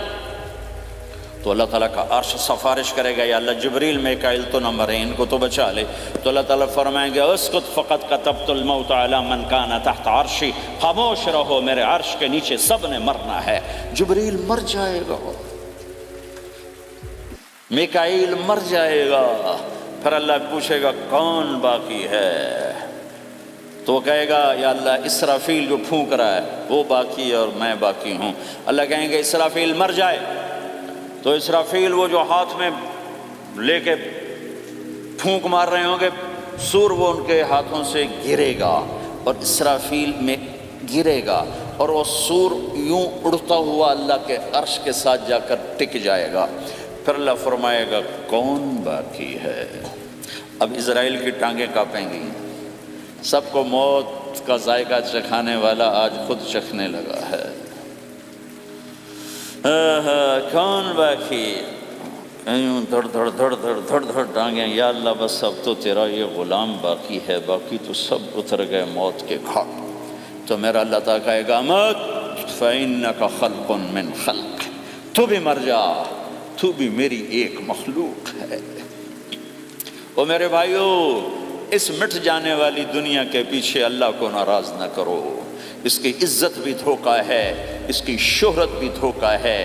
تو اللہ تعالیٰ کا عرش سفارش کرے گا، یا اللہ جبریل میکائیل تو نہ مرے، ان کو تو بچا لے، تو اللہ تعالیٰ فرمائیں گے اسکت فقط کتبت الموت علی من کان تحت عرشی، خاموش رہو، میرے عرش کے نیچے سب نے مرنا ہے، جبریل مر جائے گا، میکائیل مر جائے گا، پھر اللہ پوچھے گا کون باقی ہے، تو وہ کہے گا یا اللہ اسرافیل جو پھونک رہا ہے وہ باقی ہے اور میں باقی ہوں، اللہ کہیں گے اسرافیل مر جائے، تو اسرافیل وہ جو ہاتھ میں لے کے پھونک مار رہے ہوں گے، سور وہ ان کے ہاتھوں سے گرے گا اور اسرافیل میں گرے گا، اور وہ سور یوں اڑتا ہوا اللہ کے عرش کے ساتھ جا کر ٹک جائے گا، پھر اللہ فرمائے گا کون باقی ہے، اب اسرائیل کی ٹانگیں کانپیں گی، سب کو موت کا ذائقہ چکھانے والا آج خود چکھنے لگا ہے، کون باقی، یوں دھڑ دھڑ دھڑ دھڑ دھڑ دھڑ ٹانگیں، یا اللہ بس اب تو تیرا یہ غلام باقی ہے، باقی تو سب اتر گئے موت کے گھاٹ، تو میرا اللہ تعالیٰ کہے گا مت فَإِنَّكَ خَلْقٌ مِّن خَلْقِ، تو بھی مر جا، تو بھی میری ایک مخلوق ہے۔ او میرے بھائیو، اس مٹ جانے والی دنیا کے پیچھے اللہ کو ناراض نہ کرو، اس کی عزت بھی دھوکہ ہے، اس کی شہرت بھی دھوکہ ہے،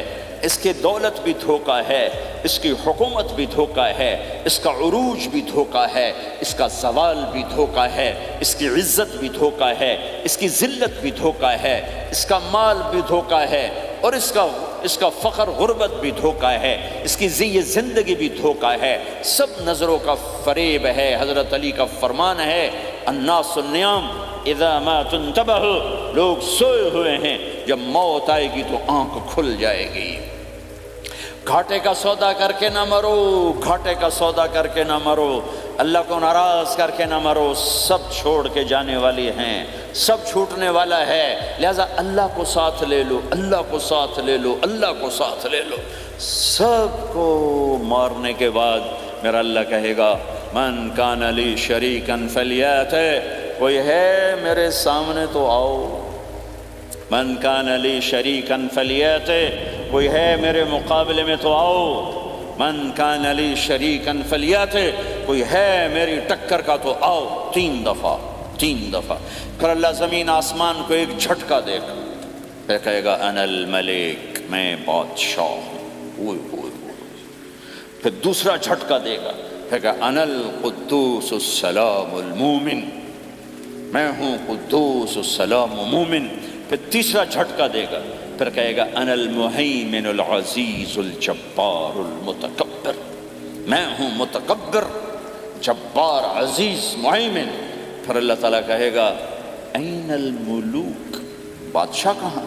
اس کی دولت بھی دھوکہ ہے، اس کی حکومت بھی دھوکہ ہے، اس کا عروج بھی دھوکہ ہے، اس کا زوال بھی دھوکہ ہے، اس کی عزت بھی دھوکہ ہے، اس کی ذلت بھی دھوکہ ہے، اس کا مال بھی دھوکہ ہے، اور اس کا فخر غربت بھی دھوکہ ہے، اس کی زندگی بھی دھوکہ ہے، سب نظروں کا فریب ہے۔ حضرت علی کا فرمان ہے الناس النیام اذا ما تنتبہ، لوگ سوئے ہوئے ہیں، جب موت آئے گی تو آنکھ کھل جائے گی۔ گھاٹے کا سودا کر کے نہ مرو، گھاٹے کا سودا کر کے نہ مرو، اللہ کو ناراض کر کے نہ مرو، سب چھوڑ کے جانے والی ہیں، سب چھوٹنے والا ہے، لہذا اللہ کو ساتھ لے لو، اللہ کو ساتھ لے لو، اللہ کو ساتھ لے لو۔ سب کو مارنے کے بعد میرا اللہ کہے گا من کان لی شریکن فلیات، کوئی ہے میرے سامنے تو آؤ، من کان لی شریکن فلیات، کوئی ہے میرے مقابلے میں تو آؤ، من کان لی شریکن فلیات، کوئی ہے میری ٹکر کا تو آؤ، تین دفعہ۔ پھر اللہ زمین آسمان کو ایک جھٹکا دے گا، پھر کہے گا انا الملک، میں بادشاہ ہوں، پھر دوسرا جھٹکا دے گا، پھر کہا انا القدوس السلام المومن، میں ہوں قدوس السلام مومن، پھر تیسرا جھٹکا دے گا، پھر کہے گا انا المہیمن العزیز الجبار المتکبر، میں ہوں متکبر، جبار، عزیز، مہیمن۔ پھر اللہ تعالیٰ کہے گا این الملوک، بادشاہ کہاں؟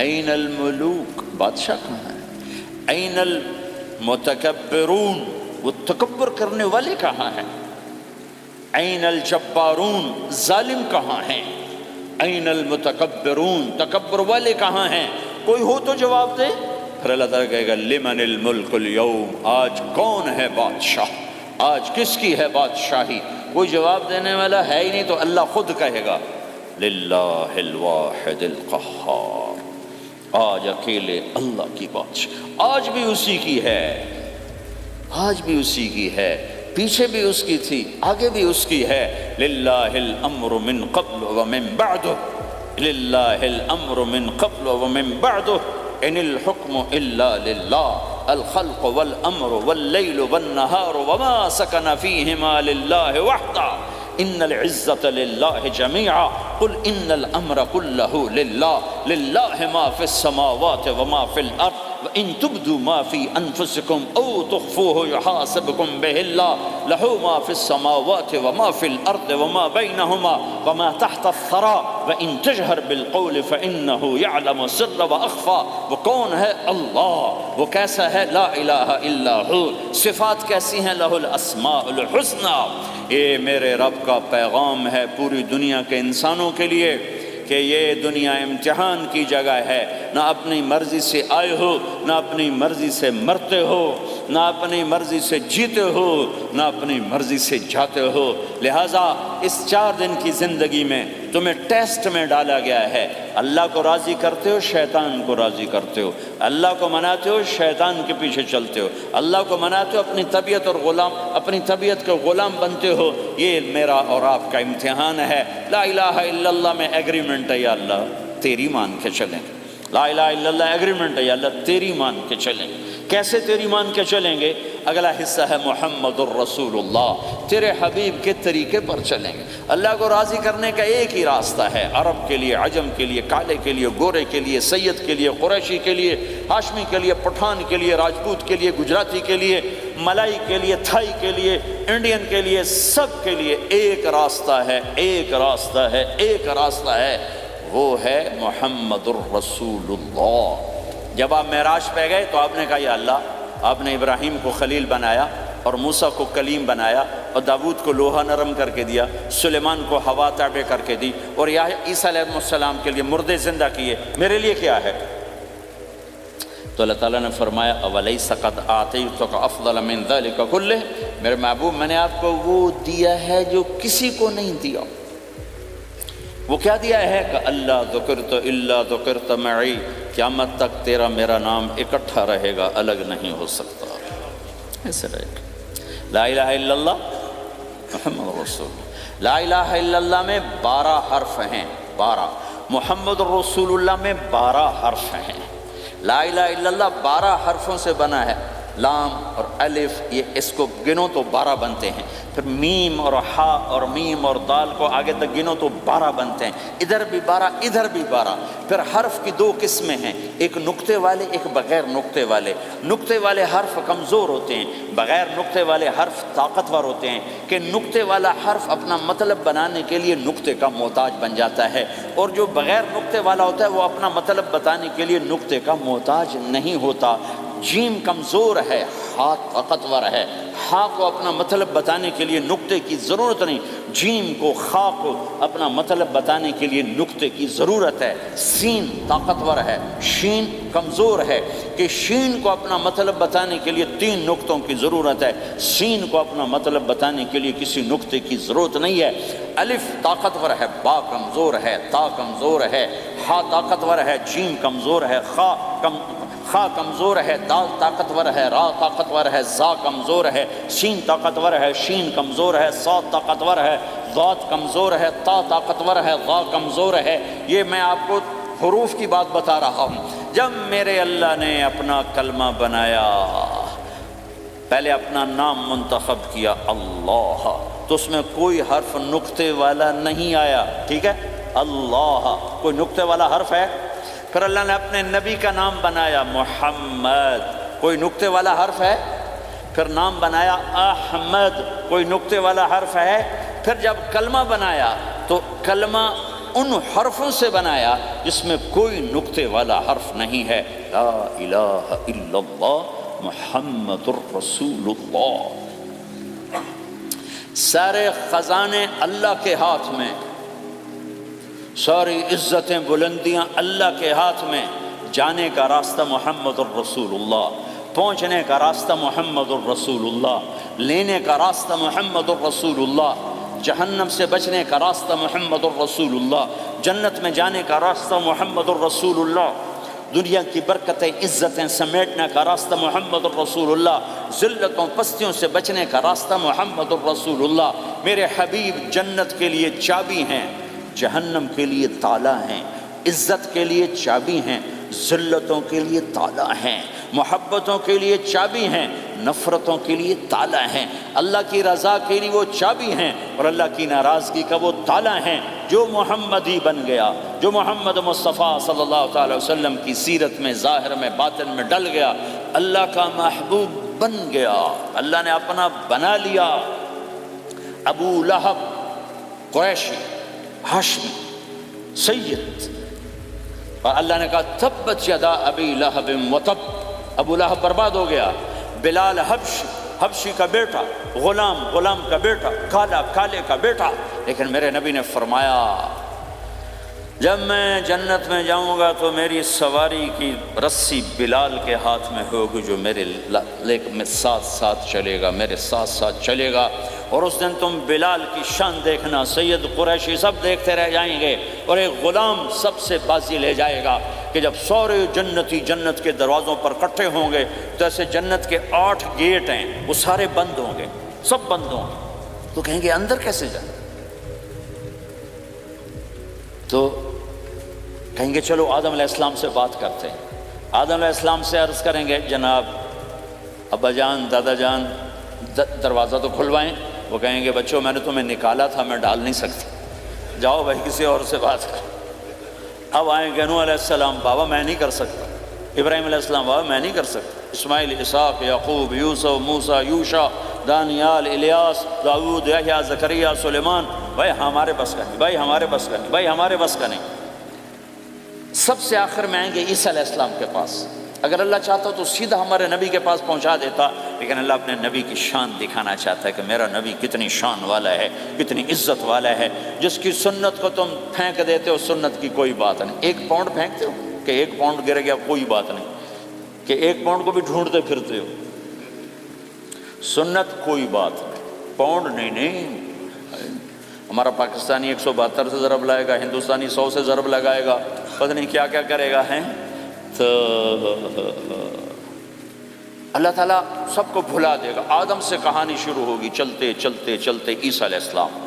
این الملوک، بادشاہ کہاں ہے؟ این المتکبرون، وہ تکبر کرنے والے کہاں ہیں؟ این الجبارون، ظالم کہاں ہیں؟ این المتکبرون، تکبر والے کہاں ہیں؟ کوئی ہو تو جواب دے۔ پھر اللہ تعالیٰ کہے گا لمن الملک اليوم، آج کون ہے بادشاہ، آج کس کی ہے بادشاہی؟ کوئی جواب دینے والا ہے ہی نہیں، تو اللہ خود کہے گا للہ الواحد القہار، آج اکیلے اللہ کی بادشاہ، آج بھی اسی کی ہے، آج بھی اسی کی ہے، پیچھے بھی اس کی تھی، آگے بھی اس کی ہے۔ للہ الامر من قبل ومن بعد، للہ الامر من قبل ومن بعد، ان الحکم الا للہ، الخلق والامر واللیل والنہار وما سکن فیہما للہ وحدہ، ان العزة للہ جميعا، قل ان الامر كله للہ، للہ ما فی السماوات وما فی الارض، وَإِن تُبْدُوا مَا فِي أَنفُسِكُمْ أَوْ تُخْفُوهُ يُحَاسِبْكُمْ بِهِ اللَّهُ لَهُ مَا فِي السَّمَاوَاتِ وَمَا فِي الْأَرْضِ وَمَا بَيْنَهُمَا وَمَا تَحْتَ الثَّرَى وَإِن تَجْهَرْ بِالْقَوْلِ فَإِنَّهُ يَعْلَمُ السِّرَّ وَأَخْفَى۔ وہ کون ہے؟ اللہ۔ وہ کیسا ہے؟ لا الہ الا ہو۔ صفات کیسی ہیں؟ لہ الاسماء الحسنی۔ یہ میرے رب کا پیغام ہے پوری دنیا کے انسانوں کے لیے کہ یہ دنیا امتحان کی جگہ ہے، نہ اپنی مرضی سے آئے ہو، نہ اپنی مرضی سے مرتے ہو، نہ اپنی مرضی سے جیتے ہو، نہ اپنی مرضی سے جاتے ہو۔ لہٰذا اس 4 دن کی زندگی میں تمہیں ٹیسٹ میں ڈالا گیا ہے، اللہ کو راضی کرتے ہو، شیطان کو راضی کرتے ہو، اللہ کو مناتے ہو، شیطان کے پیچھے چلتے ہو، اللہ کو مناتے ہو، اپنی طبیعت اور اپنی طبیعت کے غلام بنتے ہو۔ یہ میرا اور آپ کا امتحان ہے۔ لا الہ الا اللہ میں ایگریمنٹ ہے، یا اللہ تیری مان کے چلیں۔ لا الہ الا اللہ ایگریمنٹ ہے، یا اللہ تیری مان کے چلیں۔ کیسے تیری مان کے چلیں گے؟ اگلا حصہ ہے محمد الرسول اللہ، تیرے حبیب کے طریقے پر چلیں گے۔ اللہ کو راضی کرنے کا ایک ہی راستہ ہے، عرب کے لیے، عجم کے لیے، کالے کے لیے، گورے کے لیے، سید کے لیے، قریشی کے لیے، ہاشمی کے لیے، پٹھان کے لیے، راجپوت کے لیے، گجراتی کے لیے، ملائی کے لیے، تھائی کے لیے، انڈین کے لیے، سب کے لیے ایک راستہ ہے، ایک راستہ ہے، ایک راستہ ہے، وہ ہے محمد الرسول اللہ۔ جب آپ معراج پہ گئے تو آپ نے کہا یا اللہ، آپ نے ابراہیم کو خلیل بنایا اور موسیٰ کو کلیم بنایا اور داود کو لوہا نرم کر کے دیا، سلیمان کو ہوا تابع کر کے دی، اور عیسیٰ علیہ السلام کے لیے مردے زندہ کیے، میرے لیے کیا ہے؟ تو اللہ تعالیٰ نے فرمایا اولیس قد آتیتک افضل من ذلک کلہ، میرے محبوب میں نے آپ کو وہ دیا ہے جو کسی کو نہیں دیا۔ وہ کیا دیا ہے کہ اللہ ذکرت الا ذکرت معی، قیامت تک تیرا میرا نام اکٹھا رہے گا، الگ نہیں ہو سکتا، ایسے رہے گا۔ لا الہ الا اللہ محمد رسول اللہ۔ لا الہ الا اللہ میں 12 حرف ہیں، 12۔ محمد رسول اللہ میں 12 حرف ہیں۔ لا الہ الا اللہ 12 حرفوں سے بنا ہے، لام اور الف، یہ اس کو گنو تو 12 بنتے ہیں، پھر میم اور ہا اور میم اور دال کو آگے تک گنو تو 12 بنتے ہیں، ادھر بھی 12 ادھر بھی 12۔ پھر حرف کی 2 قسمیں ہیں، ایک نقطے والے ایک بغیر نقطے والے۔ نقطے والے حرف کمزور ہوتے ہیں، بغیر نقطے والے حرف طاقتور ہوتے ہیں، کہ نقطے والا حرف اپنا مطلب بنانے کے لیے نقطے کا محتاج بن جاتا ہے، اور جو بغیر نقطے والا ہوتا ہے وہ اپنا مطلب بتانے کے لیے نقطے کا محتاج نہیں ہوتا۔ جیم کمزور ہے، ہا طاقتور ہے، ہا کو اپنا مطلب بتانے کے لیے نقطے کی ضرورت نہیں، جیم کو خا کو اپنا مطلب بتانے کے لیے نقطے کی ضرورت ہے۔ سین طاقتور ہے، شین کمزور ہے، کہ شین کو اپنا مطلب بتانے کے لیے 3 نقطوں کی ضرورت ہے، سین کو اپنا مطلب بتانے کے لیے کسی نقطے کی ضرورت نہیں ہے۔ الف طاقتور ہے، با کمزور ہے، تا کمزور ہے، ہا طاقتور ہے، جیم کمزور ہے، خا کمزور ہے، دال طاقتور ہے، را طاقتور ہے، زا کمزور ہے، سین طاقتور ہے، شین کمزور ہے، صاد طاقتور ہے، ضاد کمزور ہے، تا طاقتور ہے، ضا کمزور ہے۔ یہ میں آپ کو حروف کی بات بتا رہا ہوں۔ جب میرے اللہ نے اپنا کلمہ بنایا، پہلے اپنا نام منتخب کیا اللہ، تو اس میں کوئی حرف نقطے والا نہیں آیا، ٹھیک ہے؟ اللہ کوئی نقطے والا حرف ہے؟ پھر اللہ نے اپنے نبی کا نام بنایا محمد، کوئی نقطے والا حرف ہے؟ پھر نام بنایا احمد، کوئی نقطے والا حرف ہے؟ پھر جب کلمہ بنایا تو کلمہ ان حرفوں سے بنایا جس میں کوئی نقطے والا حرف نہیں ہے، لا الہ الا اللہ محمد الرسول اللہ۔ سارے خزانے اللہ کے ہاتھ میں، ساری عزتیں بلندیاں اللہ کے ہاتھ میں، جانے کا راستہ محمد الرسول اللہ، پہنچنے کا راستہ محمد الرسول اللہ، لینے کا راستہ محمد الرسول اللہ، جہنم سے بچنے کا راستہ محمد الرسول اللہ، جنت میں جانے کا راستہ محمد الرسول اللہ، دنیا کی برکتیں عزتیں سمیٹنے کا راستہ محمد الرسول اللہ، ذلتوں پستیوں سے بچنے کا راستہ محمد الرسول اللہ۔ میرے حبیب جنت کے لیے چابی ہیں، جہنم کے لیے تالا ہیں، عزت کے لیے چابی ہیں، ذلتوں کے لیے تالا ہیں، محبتوں کے لیے چابی ہیں، نفرتوں کے لیے تالا ہیں، اللہ کی رضا کے لیے وہ چابی ہیں، اور اللہ کی ناراضگی کا وہ تالا ہیں۔ جو محمدی بن گیا، جو محمد مصطفیٰ صلی اللہ تعالی وسلم کی سیرت میں ظاہر میں باطن میں ڈل گیا، اللہ کا محبوب بن گیا، اللہ نے اپنا بنا لیا۔ ابو لہب قریشی ہاشمی سید، اور اللہ نے کہا تبت یدا ابی لہب وتب، ابو لہب برباد ہو گیا۔ بلال حبشی کا بیٹا، غلام کا بیٹا، کالے کا بیٹا، لیکن میرے نبی نے فرمایا جب میں جنت میں جاؤں گا تو میری سواری کی رسی بلال کے ہاتھ میں ہوگی، جو میرے میں ساتھ چلے گا، میرے ساتھ چلے گا، اور اس دن تم بلال کی شان دیکھنا، سید قریشی سب دیکھتے رہ جائیں گے، اور ایک غلام سب سے بازی لے جائے گا، کہ جب سارے جنتی جنت کے دروازوں پر اکٹھے ہوں گے تو ایسے جنت کے 8 گیٹ ہیں، وہ سارے بند ہوں گے، سب بند ہوں گے، تو کہیں گے اندر کیسے جائیں؟ تو کہیں گے چلو آدم علیہ السلام سے بات کرتے ہیں، آدم علیہ السلام سے عرض کریں گے جناب ابا جان دادا جان دروازہ تو کھلوائیں، وہ کہیں گے بچوں میں نے تمہیں نکالا تھا، میں ڈال نہیں سکتی، جاؤ بھائی کسی اور سے بات کر۔ اب آئیں گے نوح علیہ السلام، بابا میں نہیں کر سکتا، ابراہیم علیہ السلام بابا میں نہیں کر سکتا، اسماعیل، اسحاق، یعقوب، یوسف، موسیٰ، یوشع، دانیال، الیاس، داؤد، یحییٰ، زکریا، سلیمان، بھائی ہمارے بس کا نہیں، بھائی ہمارے بس کا نہیں، بھائی ہمارے بس کا نہیں۔ سب سے آخر میں آئیں گے عیسیٰ علیہ السلام کے پاس، اگر اللہ چاہتا تو سیدھا ہمارے نبی کے پاس پہنچا دیتا، لیکن اللہ اپنے نبی کی شان دکھانا چاہتا ہے کہ میرا نبی کتنی شان والا ہے، کتنی عزت والا ہے، جس کی سنت کو تم پھینک دیتے ہو، سنت کی کوئی بات نہیں۔ 1 پاؤنڈ پھینکتے ہو کہ 1 پاؤنڈ گر گیا، کوئی بات نہیں، کہ 1 پاؤنڈ کو بھی ڈھونڈتے پھرتے ہو، سنت کوئی بات نہیں، پاؤنڈ نہیں۔ ہمارا پاکستانی 172 سے ضرب لائے گا، ہندوستانی 100 سے ضرب لگائے گا، پتہ نہیں کیا کیا کرے گا، ہیں تو اللہ تعالیٰ سب کو بھلا دے گا۔ آدم سے کہانی شروع ہوگی، چلتے چلتے چلتے عیسیٰ علیہ السلام،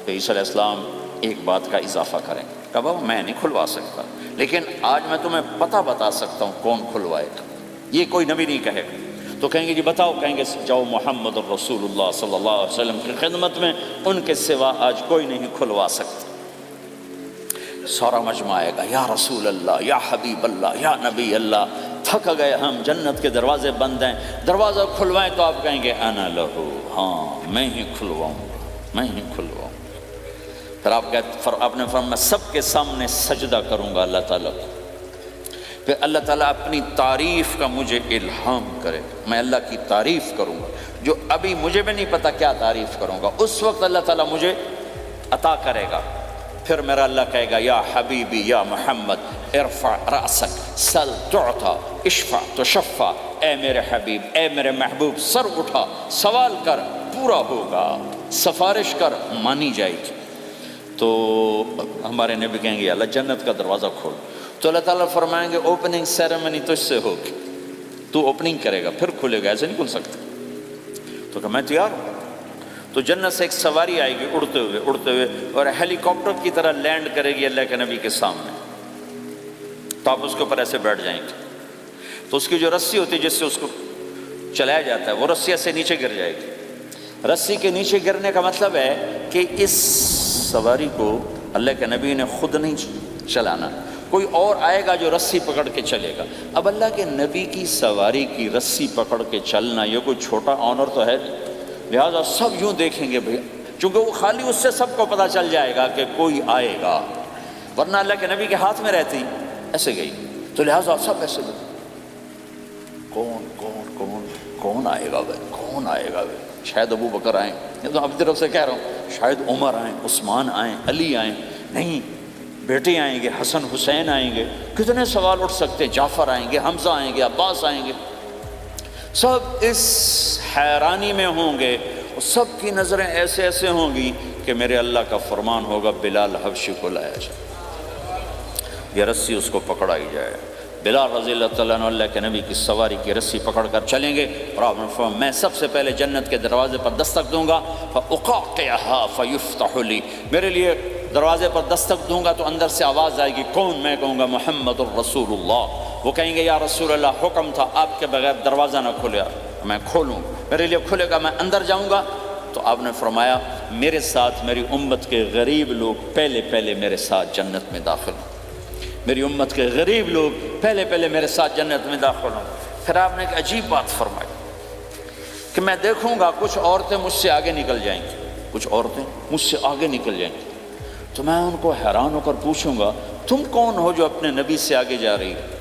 کہ عیسیٰ علیہ السلام ایک بات کا اضافہ کریں گے۔ کہا بابا میں نہیں کھلوا سکتا، لیکن آج میں تمہیں پتہ بتا سکتا ہوں کون کھلوائے گا، یہ کوئی نبی نہیں کہے گا۔ تو کہیں گے جی بتاؤ، کہیں گے جاؤ محمد الرسول اللہ صلی اللہ علیہ وسلم کی خدمت میں، ان کے سوا آج کوئی نہیں کھلوا سکتا۔ سارا مجمع آئے گا، یا رسول اللہ، یا حبیب اللہ، یا نبی اللہ، تھک گئے ہم، جنت کے دروازے بند ہیں، دروازہ کھلوائیں تو آپ کہیں گے انا لہو، ہاں میں ہی کھلواؤں گا، میں ہی کھلواؤں گا۔ پھر آپ نے فرمایا میں سب کے سامنے سجدہ کروں گا اللہ تعالیٰ کو، پھر اللہ تعالیٰ اپنی تعریف کا مجھے الہام کرے، میں اللہ کی تعریف کروں گا، جو ابھی مجھے بھی نہیں پتا کیا تعریف کروں گا، اس وقت اللہ تعالیٰ مجھے عطا کرے گا۔ پھر میرا اللہ کہے گا یا حبیبی یا محمد ارفع رأسک سل تعطا اشفع تشفع، اے میرے حبیب، اے میرے محبوب، سر اٹھا، سوال کر پورا ہوگا، سفارش کر مانی جائے گی۔ تو ہمارے نبی کہیں گے اللہ جنت کا دروازہ کھول، تو اللہ تعالیٰ فرمائیں گے اوپننگ سیریمنی تجھ سے ہوگی، تو اوپننگ کرے گا پھر کھلے گا، ایسے نہیں کھل سکتا۔ تو کہ میں تیار ہوں۔ تو جنت سے ایک سواری آئے گی اڑتے ہوئے اور ہیلی کاپٹر کی طرح لینڈ کرے گی اللہ کے نبی کے سامنے، تو آپ اس کے اوپر ایسے بیٹھ جائیں گے، تو اس کی جو رسی ہوتی ہے جس سے اس کو چلایا جاتا ہے وہ رسی سے نیچے گر جائے گی۔ رسی کے نیچے گرنے کا مطلب ہے کہ اس سواری کو اللہ کے نبی نے خود نہیں چلانا، کوئی اور آئے گا جو رسی پکڑ کے چلے گا۔ اب اللہ کے نبی کی سواری کی رسی پکڑ کے چلنا یہ کوئی چھوٹا آنر تو ہے نہیں، لہٰذا سب یوں دیکھیں گے بھیا، چونکہ وہ خالی اس سے سب کو پتہ چل جائے گا کہ کوئی آئے گا، ورنہ اللہ کے نبی کے ہاتھ میں رہتی ایسے گئی، تو لہٰذا سب ایسے گئے، کون کون کون کون آئے گا بھائی، کون آئے گا بھائی؟ شاید ابو بکر آئیں، یہ تو اپنی طرف سے کہہ رہا ہوں، شاید عمر آئیں، عثمان آئیں، علی آئیں، نہیں بیٹے آئیں گے، حسن حسین آئیں گے، کتنے سوال اٹھ سکتے، جعفر آئیں گے، حمزہ آئیں گے، عباس آئیں گے، سب اس حیرانی میں ہوں گے، سب کی نظریں ایسے ایسے ہوں گی کہ میرے اللہ کا فرمان ہوگا بلال حبشی کو لایا جائے، یہ رسی اس کو پکڑائی جائے۔ بلال رضی اللہ تعالیٰ عنہ اللہ کے نبی کی سواری کی رسی پکڑ کر چلیں گے، اور آپ نے فرمایا میں سب سے پہلے جنت کے دروازے پر دستک دوں گا، فَأُقَاقِعَهَا فَيُفْتَحُ لِي، میرے لیے دروازے پر دستک دوں گا تو اندر سے آواز آئے گی، کون؟ میں کہوں گا محمد الرسول اللہ۔ وہ کہیں گے یا رسول اللہ حکم تھا آپ کے بغیر دروازہ نہ کھلے، میں کھولوں، میرے لیے کھلے گا، میں اندر جاؤں گا۔ تو آپ نے فرمایا میرے ساتھ میری امت کے غریب لوگ پہلے میرے ساتھ جنت میں داخل ہوں، میری امت کے غریب لوگ پہلے میرے ساتھ جنت میں داخل ہوں۔ پھر آپ نے ایک عجیب بات فرمائی کہ میں دیکھوں گا کچھ عورتیں مجھ سے آگے نکل جائیں گی، کچھ عورتیں مجھ سے آگے نکل جائیں گی، تو میں ان کو حیران ہو کر پوچھوں گا تم کون ہو جو اپنے نبی سے آگے جا رہی ہو؟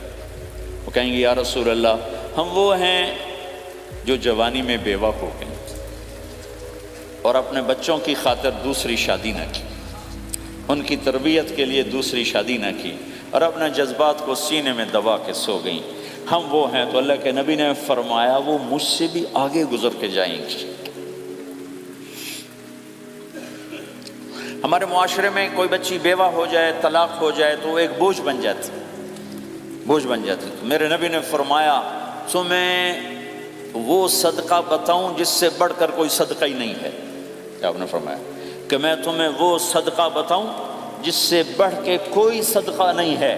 وہ کہیں گے یا رسول اللہ ہم وہ ہیں جو جوانی میں بیوہ ہو گئے اور اپنے بچوں کی خاطر دوسری شادی نہ کی، ان کی تربیت کے لیے دوسری شادی نہ کی، اور اپنے جذبات کو سینے میں دبا کے سو گئیں، ہم وہ ہیں۔ تو اللہ کے نبی نے فرمایا وہ مجھ سے بھی آگے گزر کے جائیں گی۔ ہمارے معاشرے میں کوئی بچی بیوہ ہو جائے، طلاق ہو جائے تو وہ ایک بوجھ بن جاتی، تو میرے نبی نے فرمایا تمہیں وہ صدقہ بتاؤں جس سے بڑھ کر کوئی صدقہ ہی نہیں ہے؟ آپ نے فرمایا کہ میں تمہیں وہ صدقہ بتاؤں جس سے بڑھ کے کوئی صدقہ نہیں ہے؟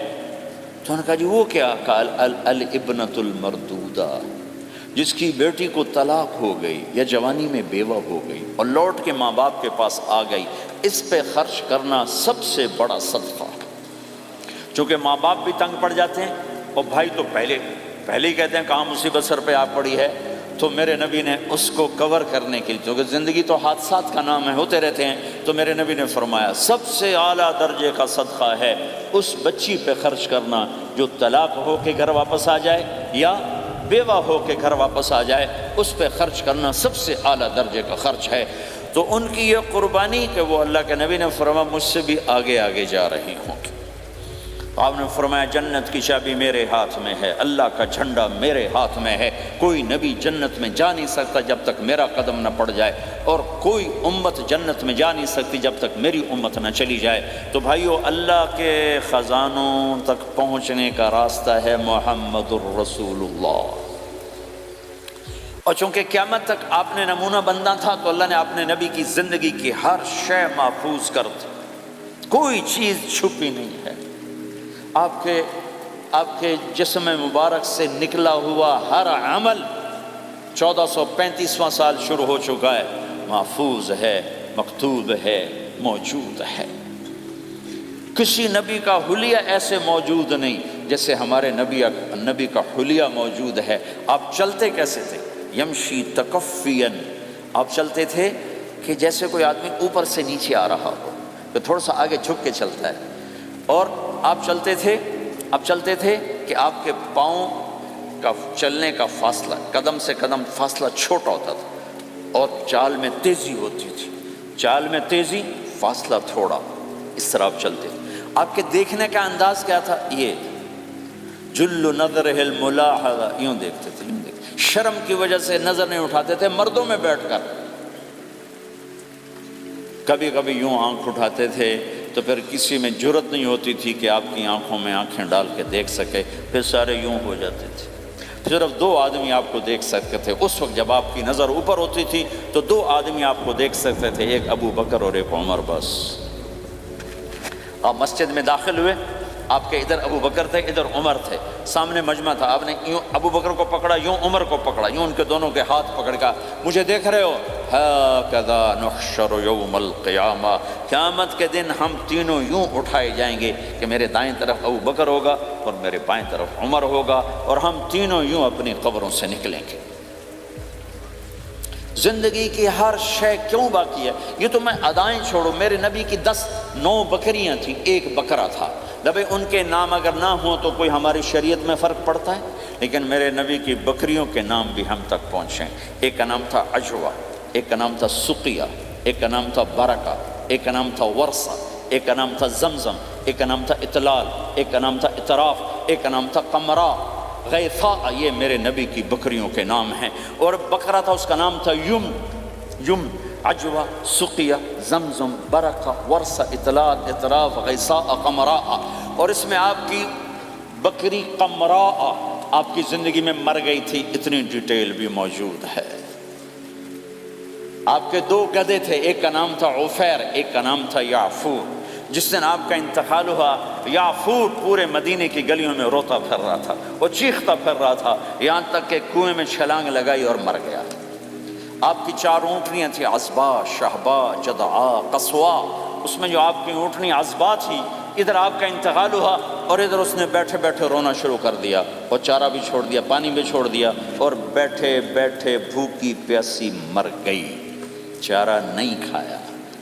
تو انہوں نے کہا جی وہ کیا؟ قال الابنۃ المردودہ، جس کی بیٹی کو طلاق ہو گئی یا جوانی میں بیوہ ہو گئی اور لوٹ کے ماں باپ کے پاس آ گئی، اس پہ خرچ کرنا سب سے بڑا صدقہ۔ چونکہ ماں باپ بھی تنگ پڑ جاتے ہیں اور بھائی تو پہلے ہی کہتے ہیں کہاں مصیبت سر پہ آ پڑی ہے، تو میرے نبی نے اس کو کور کرنے کے لیے، کیونکہ زندگی تو حادثات کا نام ہے، ہوتے رہتے ہیں، تو میرے نبی نے فرمایا سب سے اعلیٰ درجے کا صدقہ ہے اس بچی پہ خرچ کرنا جو طلاق ہو کے گھر واپس آ جائے یا بیوہ ہو کے گھر واپس آ جائے، اس پہ خرچ کرنا سب سے اعلیٰ درجے کا خرچ ہے۔ تو ان کی یہ قربانی کہ وہ اللہ کے نبی نے فرمایا مجھ سے بھی آگے جا رہی ہوں۔ آپ نے فرمایا جنت کی چابی میرے ہاتھ میں ہے، اللہ کا جھنڈا میرے ہاتھ میں ہے، کوئی نبی جنت میں جا نہیں سکتا جب تک میرا قدم نہ پڑ جائے، اور کوئی امت جنت میں جا نہیں سکتی جب تک میری امت نہ چلی جائے۔ تو بھائیو اللہ کے خزانوں تک پہنچنے کا راستہ ہے محمد الرسول اللہ، اور چونکہ قیامت تک آپ نے نمونہ بندہ تھا تو اللہ نے اپنے نبی کی زندگی کی ہر شے محفوظ کر دی، کوئی چیز چھپی نہیں ہے۔ آپ کے جسم مبارک سے نکلا ہوا ہر عمل 1435واں سال شروع ہو چکا ہے، محفوظ ہے، مکتوب ہے، موجود ہے۔ کسی نبی کا حلیہ ایسے موجود نہیں جیسے ہمارے نبی کا حلیہ موجود ہے۔ آپ چلتے کیسے تھے؟ یمشی تکفین، آپ چلتے تھے کہ جیسے کوئی آدمی اوپر سے نیچے آ رہا ہو، تو تھوڑا سا آگے جھک کے چلتا ہے۔ اور آپ چلتے تھے کہ آپ کے پاؤں کا چلنے کا فاصلہ، قدم سے قدم فاصلہ چھوٹا ہوتا تھا، اور چال میں تیزی ہوتی تھی، چال میں تیزی، فاصلہ تھوڑا، اس طرح آپ چلتے تھے۔ آپ کے دیکھنے کا انداز کیا تھا؟ یہ جل نظرہ الملاحظہ، یوں دیکھتے تھے، یوں دیکھتے، شرم کی وجہ سے نظر نہیں اٹھاتے تھے مردوں میں بیٹھ کر، کبھی کبھی یوں آنکھ اٹھاتے تھے تو پھر کسی میں جرت نہیں ہوتی تھی کہ آپ کی آنکھوں میں آنکھیں ڈال کے دیکھ سکے، پھر سارے یوں ہو جاتے تھے۔ صرف 2 آدمی آپ کو دیکھ سکتے تھے اس وقت، جب آپ کی نظر اوپر ہوتی تھی تو 2 آدمی آپ کو دیکھ سکتے تھے، ایک ابو بکر اور ایک عمر، بس۔ آپ مسجد میں داخل ہوئے، آپ کے ادھر ابو بکر تھے، ادھر عمر تھے، سامنے مجمع تھا، آپ نے یوں ابو بکر کو پکڑا، یوں عمر کو پکڑا، یوں ان کے دونوں کے ہاتھ پکڑ کر، مجھے دیکھ رہے ہو؟ ہَكَذَا نُحْشَرُ يَوْمَ الْقِيَامَةِ، قیامت کے دن ہم تینوں یوں اٹھائے جائیں گے کہ میرے دائیں طرف ابو بکر ہوگا اور میرے بائیں طرف عمر ہوگا، اور ہم تینوں یوں اپنی قبروں سے نکلیں گے۔ زندگی کی ہر شے کیوں باقی ہے؟ یہ تو میں ادائیں چھوڑو، میرے نبی کی 9 بکریاں تھیں، 1 بکرا تھا، بھئی ان کے نام اگر نہ ہوں تو کوئی ہماری شریعت میں فرق پڑتا ہے؟ لیکن میرے نبی کی بکریوں کے نام بھی ہم تک پہنچیں۔ ایک کا نام تھا عجوہ، ایک کا نام تھا سقیہ، ایک کا نام تھا برکہ، ایک کا نام تھا ورثہ، ایک کا نام تھا زمزم، ایک کا نام تھا اطلال، ایک کا نام تھا اطراف، ایک کا نام تھا قمرا، غیثاء، یہ میرے نبی کی بکریوں کے نام ہیں۔ اور بکرا تھا، اس کا نام تھا یم، عجوہ، سقیہ، زمزم، برکہ، ورثہ، اطلال، اطراف، غیثاء، قمراء۔ اور اس میں آپ کی بکری قمراء آپ کی زندگی میں مر گئی تھی، اتنی ڈیٹیل بھی موجود ہے۔ آپ کے 2 گدھے تھے، ایک کا نام تھا عفیر، ایک کا نام تھا یعفور۔ جس دن آپ کا انتقال ہوا، یعفور پورے مدینے کی گلیوں میں روتا پھر رہا تھا، وہ چیختا پھر رہا تھا، یہاں تک کہ کنویں میں چھلانگ لگائی اور مر گیا۔ آپ کی 4 اونٹنیاں تھیں، عصبہ، شہبہ، جدعا، قصوا۔ اس میں جو آپ کی اونٹنی عصبہ تھی، ادھر آپ کا انتقال ہوا اور ادھر اس نے بیٹھے بیٹھے رونا شروع کر دیا، اور چارہ بھی چھوڑ دیا، پانی بھی چھوڑ دیا، اور بیٹھے بیٹھے بھوکی پیاسی مر گئی۔ چارہ نہیں کھایا،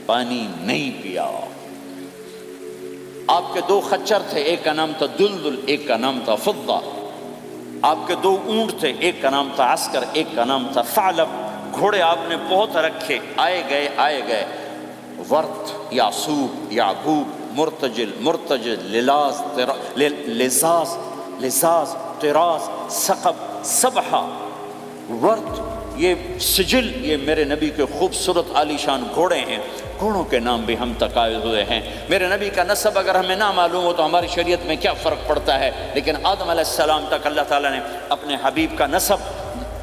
پانی نہیں پیا۔ آپ کے 2 خچر تھے، ایک کا نام تھا دلدل، ایک کا نام تھا فضہ۔ آپ کے 2 اونٹ تھے، ایک کا نام تھا عسکر، ایک کا نام تھا ثعلب۔ گھوڑے آپ نے بہت رکھے، آئے گئے، ورت، یعصوب، یعقوب، مرتجل، لزاز، طراز، ثقب، سبحہ، ورت، یہ سجل، یہ میرے نبی کے خوبصورت عالی شان گھوڑے ہیں۔ گھوڑوں کے نام بھی ہم تک آئے ہوئے ہیں۔ میرے نبی کا نسب اگر ہمیں نہ معلوم ہو تو ہماری شریعت میں کیا فرق پڑتا ہے؟ لیکن آدم علیہ السلام تک اللہ تعالیٰ نے اپنے حبیب کا نسب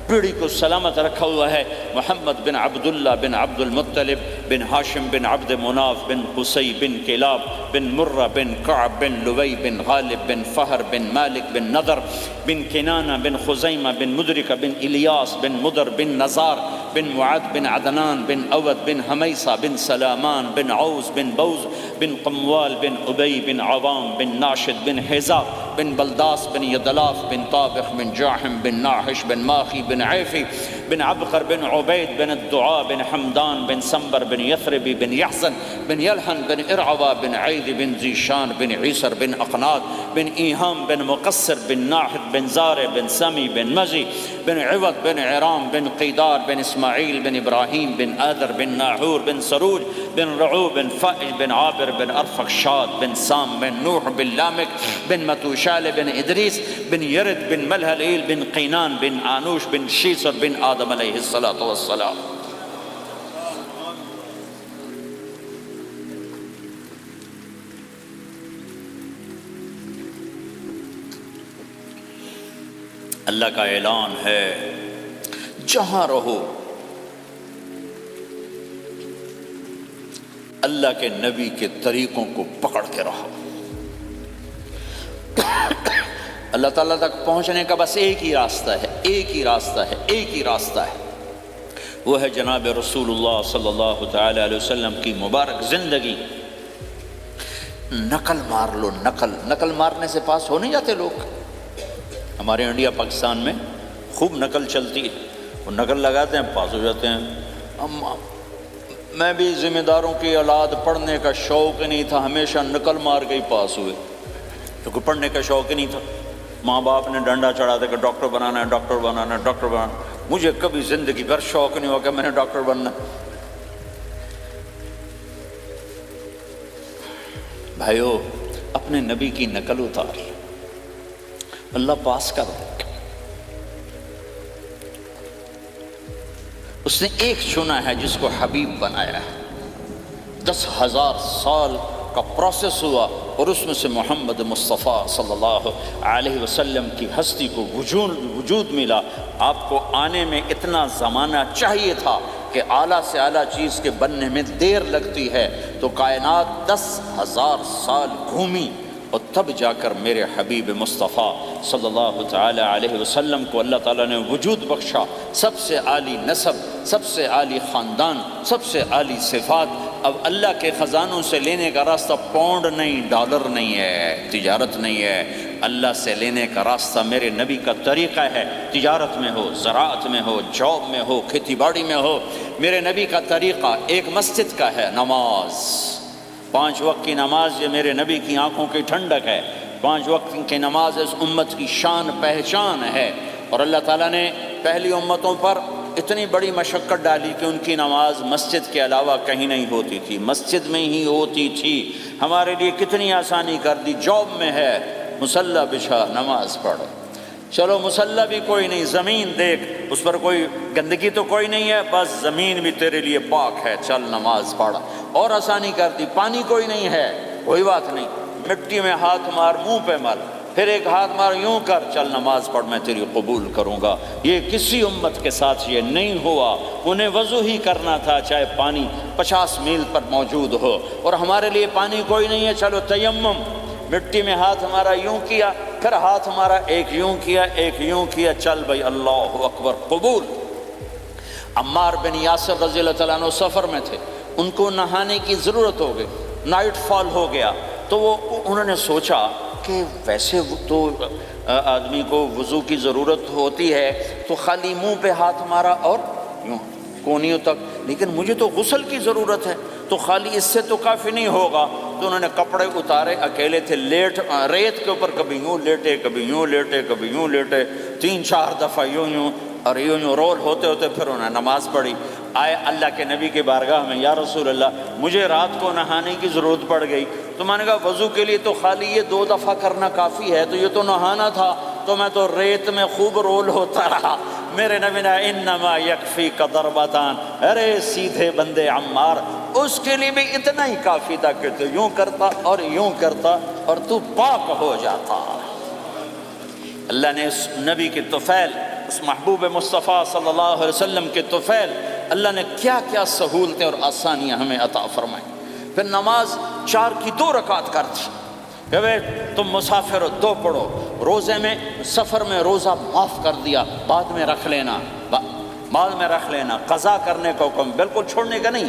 پیڑھی کو سلامت رکھا ہوا ہے۔ محمد بن عبداللہ بن عبد المطلب بن ہاشم بن عبد مناف بن قصی بن کلاب بن مرہ بن کعب بن لوی بن غالب بن فہر بن مالک بن نضر بن کنانہ بن خزیمہ بن مدرکہ بن الیاس بن مدر بن نزار بن معد بن عدنان بن اود بن حمیصہ بن سلامان بن عوز بن بوز بن قموال بن ابی بن عوام بن ناشد بن حزا بن بلداس بن یدلاف بن طابخ بن جاحم بن ناحش بن ماخی بن عیفی بن عبقر بن عبید بن الدعاء بن حمدان بن سنبر بن یثربی بن یحزن بن یلحن بن ارعوا بن عید بن زیشان بن عیسر بن اقناد بن ایہام بن مقصر بن ناحد بن زارع بن سمی بن مزی بن عوض بن عرام بن قیدار بن اسماعیل بن ابراہیم بن آدر بن ناحور بن سروج بن رعو بن فائج بن عابر بن ارفخشاد بن سام بن نوح بن لامک بن متوشال بن ادریس بن یرد بن ملہلیل بن قینان بن آنوش بن شیسر بن آدم علیہ السلام۔ اللہ کا اعلان ہے، جہاں رہو اللہ کے نبی کے طریقوں کو پکڑ کے رہو۔ اللہ تعالیٰ تک پہنچنے کا بس ایک ہی راستہ ہے، ایک ہی راستہ ہے، ایک ہی راستہ ہے، وہ ہے جناب رسول اللہ صلی اللہ تعالی علیہ وسلم کی مبارک زندگی۔ نقل مار لو، نقل مارنے سے پاس ہو نہیں جاتے لوگ۔ ہمارے انڈیا پاکستان میں خوب نقل چلتی ہے، وہ نقل لگاتے ہیں پاس ہو جاتے ہیں۔ میں بھی ذمہ داروں کی اولاد، پڑھنے کا شوق نہیں تھا، ہمیشہ نقل مار کے ہی پاس ہوئے، کیونکہ پڑھنے کا شوق ہی نہیں تھا۔ ماں باپ نے ڈنڈا چڑھا دیا کہ ڈاکٹر بنانا ہے، ڈاکٹر بنانا ہے، ڈاکٹر بنانا۔ مجھے کبھی زندگی بھر شوق نہیں ہوا کہ میں نے ڈاکٹر بننا۔ بھائیو، اپنے نبی کی نقل اتار، اللہ پاس کر دے۔ اس نے ایک چنا ہے جس کو حبیب بنایا ہے، 10,000 سال کا پروسیس ہوا اور اس میں سے محمد مصطفیٰ صلی اللہ علیہ وسلم کی ہستی کو وجود ملا۔ آپ کو آنے میں اتنا زمانہ چاہیے تھا کہ اعلیٰ سے اعلیٰ چیز کے بننے میں دیر لگتی ہے، تو کائنات 10,000 سال گھومی اور تب جا کر میرے حبیب مصطفیٰ صلی اللہ تعالی علیہ وسلم کو اللہ تعالیٰ نے وجود بخشا۔ سب سے عالی نسب، سب سے عالی خاندان، سب سے عالی صفات۔ اب اللہ کے خزانوں سے لینے کا راستہ پاؤنڈ نہیں، ڈالر نہیں ہے، تجارت نہیں ہے، اللہ سے لینے کا راستہ میرے نبی کا طریقہ ہے۔ تجارت میں ہو، زراعت میں ہو، جاب میں ہو، کھیتی باڑی میں ہو، میرے نبی کا طریقہ ایک مسجد کا ہے، نماز۔ 5 وقت کی نماز یہ میرے نبی کی آنکھوں کی ٹھنڈک ہے۔ 5 وقت کی نماز اس امت کی شان پہچان ہے۔ اور اللہ تعالیٰ نے پہلی امتوں پر اتنی بڑی مشقت ڈالی کہ ان کی نماز مسجد کے علاوہ کہیں نہیں ہوتی تھی، مسجد میں ہی ہوتی تھی۔ ہمارے لیے کتنی آسانی کر دی، جاب میں ہے مصلی بچھا نماز پڑھ، چلو مصلی بھی کوئی نہیں، زمین دیکھ اس پر کوئی گندگی تو کوئی نہیں ہے، بس زمین بھی تیرے لیے پاک ہے، چل نماز پڑھ۔ اور آسانی کر دی، پانی کوئی نہیں ہے، کوئی بات نہیں، مٹی میں ہاتھ مار، منہ پہ مل، پھر ایک ہاتھ مار، یوں کر، چل نماز پڑھ، میں تیری قبول کروں گا۔ یہ کسی امت کے ساتھ یہ نہیں ہوا، انہیں وضو ہی کرنا تھا چاہے پانی 50 میل پر موجود ہو۔ اور ہمارے لیے پانی کوئی نہیں ہے، چلو تیمم، مٹی میں ہاتھ ہمارا یوں کیا، پھر ہاتھ ہمارا ایک یوں کیا، ایک یوں کیا، چل بھائی اللہ اکبر، قبول۔ عمار بن یاسر رضی اللہ تعالیٰ عنہ سفر میں تھے، ان کو نہانے کی ضرورت ہو گئی، نائٹ فال ہو گیا، تو انہوں نے سوچا کہ ویسے تو آدمی کو وضو کی ضرورت ہوتی ہے تو خالی منہ پہ ہاتھ مارا اور یوں کونیوں تک، لیکن مجھے تو غسل کی ضرورت ہے، تو خالی اس سے تو کافی نہیں ہوگا۔ تو انہوں نے کپڑے اتارے، اکیلے تھے، ریت کے اوپر کبھی یوں لیٹے، کبھی یوں لیٹے، کبھی یوں لیٹے، 3-4 دفعہ یوں اور یوں رول ہوتے ہوتے پھر انہوں نے نماز پڑھی۔ آئے اللہ کے نبی کی بارگاہ میں، یا رسول اللہ مجھے رات کو نہانے کی ضرورت پڑ گئی، تو میں نے کہا وضو کے لیے تو خالی یہ 2 دفعہ کرنا کافی ہے، تو یہ تو نہانا تھا، تو میں تو ریت میں خوب رول ہوتا رہا۔ میرے نبی نے انما یکفیک ضربتان، ارے سیدھے بندے عمار، اس کے لیے بھی اتنا ہی کافی تھا کہ تو یوں کرتا اور یوں کرتا اور تو پاک ہو جاتا۔ اللہ نے اس نبی کے طفیل، اس محبوب مصطفیٰ صلی اللہ علیہ وسلم کے طفیل، اللہ نے کیا کیا سہولتیں اور آسانیاں ہمیں عطا فرمائیں۔ پھر نماز 4 کی 2 رکعت کر دی کہ بھئی تم مسافر ہو 2 پڑھو، روزے میں سفر میں روزہ معاف کر دیا، بعد میں رکھ لینا، بعد میں رکھ لینا، قضا کرنے کا حکم، بالکل چھوڑنے کا نہیں۔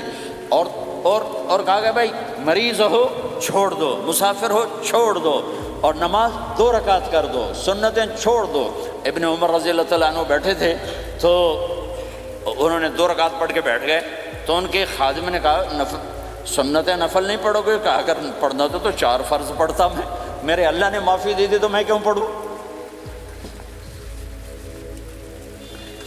اور کہا کہ بھائی مریض ہو چھوڑ دو، مسافر ہو چھوڑ دو، اور نماز 2 رکعت کر دو، سنتیں چھوڑ دو۔ ابن عمر رضی اللہ تعالیٰ عنہ بیٹھے تھے تو انہوں نے 2 رکعت پڑھ کے بیٹھ گئے، تو ان کے خادم نے کہا سنت نفل نہیں پڑھو گے؟ کہا اگر پڑھنا تو 4 فرض پڑھتا میں، میرے اللہ نے معافی دے دی تو میں کیوں پڑھوں؟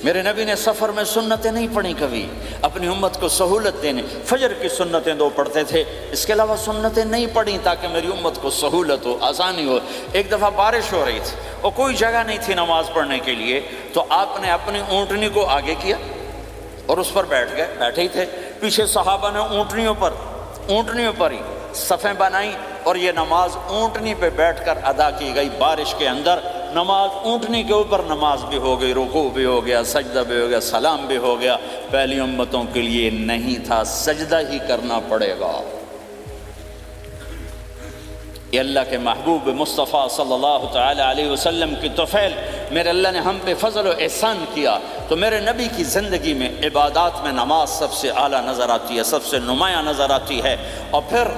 میرے نبی نے سفر میں سنتیں نہیں پڑھی کبھی، اپنی امت کو سہولت دینے، فجر کی سنتیں 2 پڑھتے تھے، اس کے علاوہ سنتیں نہیں پڑھی تاکہ میری امت کو سہولت ہو، آسانی ہو۔ ایک دفعہ بارش ہو رہی تھی اور کوئی جگہ نہیں تھی نماز پڑھنے کے لیے، تو آپ نے اپنی اونٹنی کو آگے کیا اور اس پر بیٹھ گئے، بیٹھے ہی تھے، پیچھے صحابہ نے اونٹنیوں پر ہی صفیں بنائیں، اور یہ نماز اونٹنی پہ بیٹھ کر ادا کی گئی۔ بارش کے اندر نماز اونٹنی کے اوپر نماز بھی ہو گئی، رکوع بھی ہو گیا، سجدہ بھی ہو گیا، سلام بھی ہو گیا۔ پہلی امتوں کے لیے نہیں تھا، سجدہ ہی کرنا پڑے گا۔ یہ اللہ کے محبوب مصطفیٰ صلی اللہ تعالی علیہ وسلم کی طفیل، میرے اللہ نے ہم پہ فضل و احسان کیا، تو میرے نبی کی زندگی میں عبادات میں نماز سب سے اعلیٰ نظر آتی ہے، سب سے نمایاں نظر آتی ہے، اور پھر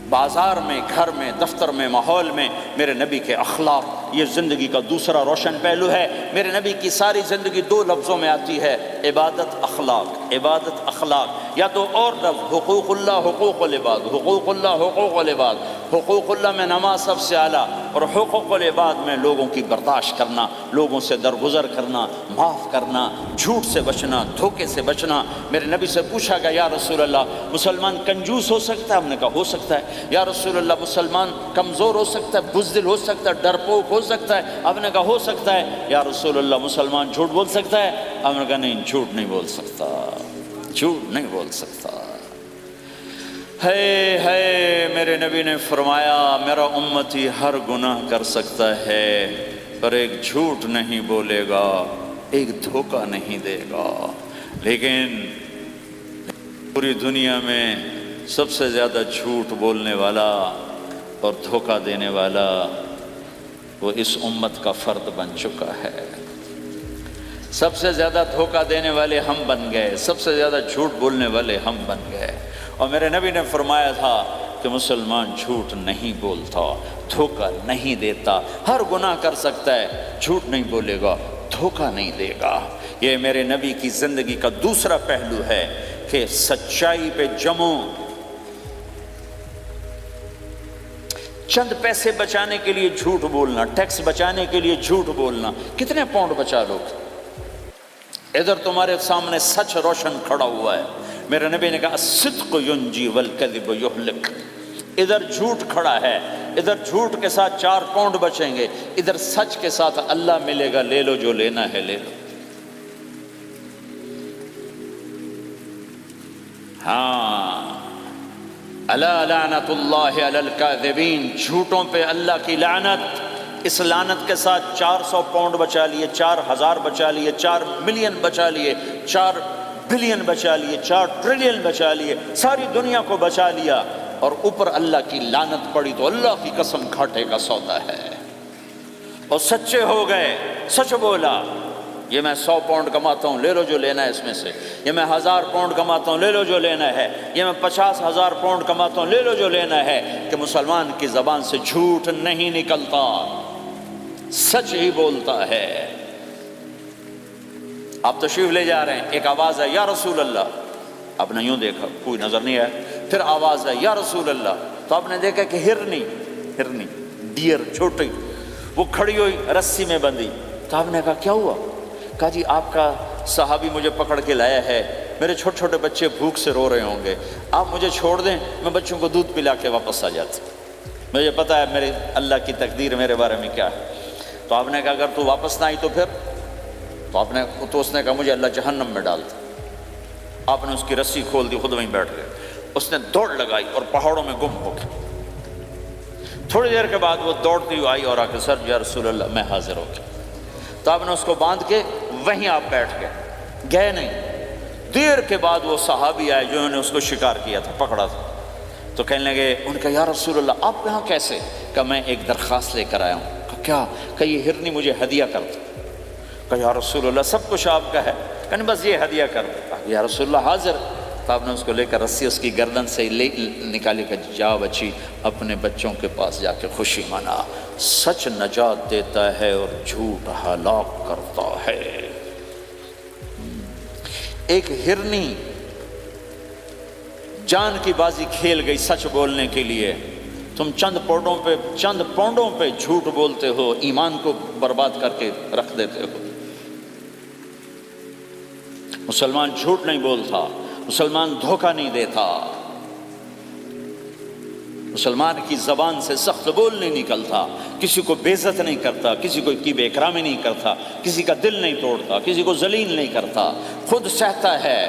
بازار میں، گھر میں، دفتر میں، ماحول میں میرے نبی کے اخلاق، یہ زندگی کا دوسرا روشن پہلو ہے۔ میرے نبی کی ساری زندگی دو لفظوں میں آتی ہے، عبادت اخلاق، عبادت اخلاق، یا تو اور لفظ حقوق اللہ حقوق العباد، حقوق اللہ حقوق العباد۔ حقوق اللہ میں نماز سب سے اعلیٰ، اور حقوق العباد میں لوگوں کی برداشت کرنا، لوگوں سے درگزر کرنا، معاف کرنا، جھوٹ سے بچنا، دھوکے سے بچنا۔ میرے نبی سے پوچھا گیا یا رسول اللہ مسلمان کنجوس ہو سکتا ہے؟ ہم نے کہا ہو سکتا ہے۔ یا رسول اللہ مسلمان کمزور ہو سکتا ہے، بزدل ہو سکتا ہے، ڈرپوک ہو سکتا ہے؟ آپ نے کہا ہو سکتا ہے۔ یا رسول اللہ مسلمان جھوٹ بول سکتا ہے؟ آپ نے کہا نہیں، جھوٹ نہیں بول سکتا، جھوٹ نہیں بول سکتا۔ ہے میرے نبی نے فرمایا میرا امتی ہر گناہ کر سکتا ہے پر ایک جھوٹ نہیں بولے گا، ایک دھوکہ نہیں دے گا، لیکن پوری دنیا میں سب سے زیادہ جھوٹ بولنے والا اور دھوکہ دینے والا وہ اس امت کا فرد بن چکا ہے۔ سب سے زیادہ دھوکہ دینے والے ہم بن گئے، سب سے زیادہ جھوٹ بولنے والے ہم بن گئے۔ اور میرے نبی نے فرمایا تھا کہ مسلمان جھوٹ نہیں بولتا، دھوکہ نہیں دیتا، ہر گناہ کر سکتا ہے، جھوٹ نہیں بولے گا، دھوکہ نہیں دے گا۔ یہ میرے نبی کی زندگی کا دوسرا پہلو ہے کہ سچائی پہ جمو۔ چند پیسے بچانے کے لیے جھوٹ بولنا، ٹیکس بچانے کے لیے جھوٹ بولنا، کتنے پاؤنڈ بچا لو گے؟ ادھر تمہارے سامنے سچ روشن کھڑا ہوا ہے۔ میرے نبی نے کہا الصدق ینجی والکذب یہلک۔ ادھر جھوٹ کھڑا ہے، ادھر جھوٹ کے ساتھ 4 پاؤنڈ بچیں گے، ادھر سچ کے ساتھ اللہ ملے گا، لے لو جو لینا ہے لے لو۔ ہاں، الا لعنت اللہ علی الکاذبین، جھوٹوں پہ اللہ کی لعنت۔ اس لعنت کے ساتھ 400 پاؤنڈ بچا لیے، 4000 بچا لیے، 4 ملین بچا لیے، 4 بلین بچا لیے، 4 ٹریلین بچا لیے، ساری دنیا کو بچا لیا، اور اوپر اللہ کی لعنت پڑی تو اللہ کی قسم گھاٹے کا سودا ہے۔ اور سچے ہو گئے، سچ بولا، یہ میں 100 پاؤنڈ کماتا ہوں، لے لو جو لینا ہے اس میں سے، یہ میں 1000 پاؤنڈ کماتا ہوں، لے لو جو لینا ہے، یہ میں 50,000 پاؤنڈ کماتا ہوں، لے لو جو لینا ہے، کہ مسلمان کی زبان سے جھوٹ نہیں نکلتا، سچ ہی بولتا ہے۔ آپ تشریف لے جا رہے ہیں، ایک آواز ہے یا رسول اللہ، آپ نے یوں دیکھا کوئی نظر نہیں آیا، پھر آواز ہے یا رسول اللہ، تو آپ نے دیکھا کہ ہرنی ڈیر چھوٹی وہ کھڑی ہوئی رسی میں بندھی، تو آپ نے کہا کیا ہوا؟ کہا جی آپ کا صحابی مجھے پکڑ کے لایا ہے، میرے چھوٹے چھوٹے بچے بھوک سے رو رہے ہوں گے، آپ مجھے چھوڑ دیں، میں بچوں کو دودھ پلا کے واپس آ جاتا، مجھے پتہ ہے میرے اللہ کی تقدیر میرے بارے میں کیا ہے۔ تو آپ نے کہا اگر تو واپس نہ آئی تو پھر؟ تو اس نے کہا مجھے اللہ جہنم میں ڈال دے۔ آپ نے اس کی رسی کھول دی، خود وہیں بیٹھ گئے، اس نے دوڑ لگائی اور پہاڑوں میں گم ہو گئی۔ تھوڑی دیر کے بعد وہ دوڑتی ہوئی آئی اور آ کے سر یا رسول اللہ میں حاضر ہو گیا۔ تو آپ نے اس کو باندھ کے وہیں آپ بیٹھ گئے نہیں۔ دیر کے بعد وہ صحابی آئے جنہوں نے اس کو شکار کیا تھا، پکڑا تھا، تو کہنے لگے، ان کا یا رسول اللہ آپ یہاں کیسے؟ کہ میں ایک درخواست لے کر آیا ہوں۔ کیا؟ کہ یہ ہرنی مجھے ہدیہ کر دو۔ کہ یا رسول اللہ سب کچھ آپ کا ہے، کہ بس یہ ہدیہ کر دو۔ یا رسول اللہ حاضر۔ تو آپ نے اس کو لے کر رسی اس کی گردن سے نکالی کہ جا بچی اپنے بچوں کے پاس جا کے خوشی منا۔ سچ نجات دیتا ہے اور جھوٹ ہلاک کرتا ہے۔ ایک ہرنی جان کی بازی کھیل گئی سچ بولنے کے لیے، تم چند پونڈوں پہ جھوٹ بولتے ہو، ایمان کو برباد کر کے رکھ دیتے ہو۔ مسلمان جھوٹ نہیں بولتا، مسلمان دھوکہ نہیں دیتا، مسلمان کی زبان سے سخت بول نہیں نکلتا، کسی کو بے عزت نہیں کرتا، کسی کو کی بے اکرامی نہیں کرتا، کسی کا دل نہیں توڑتا، کسی کو ذلیل نہیں کرتا، خود سہتا ہے،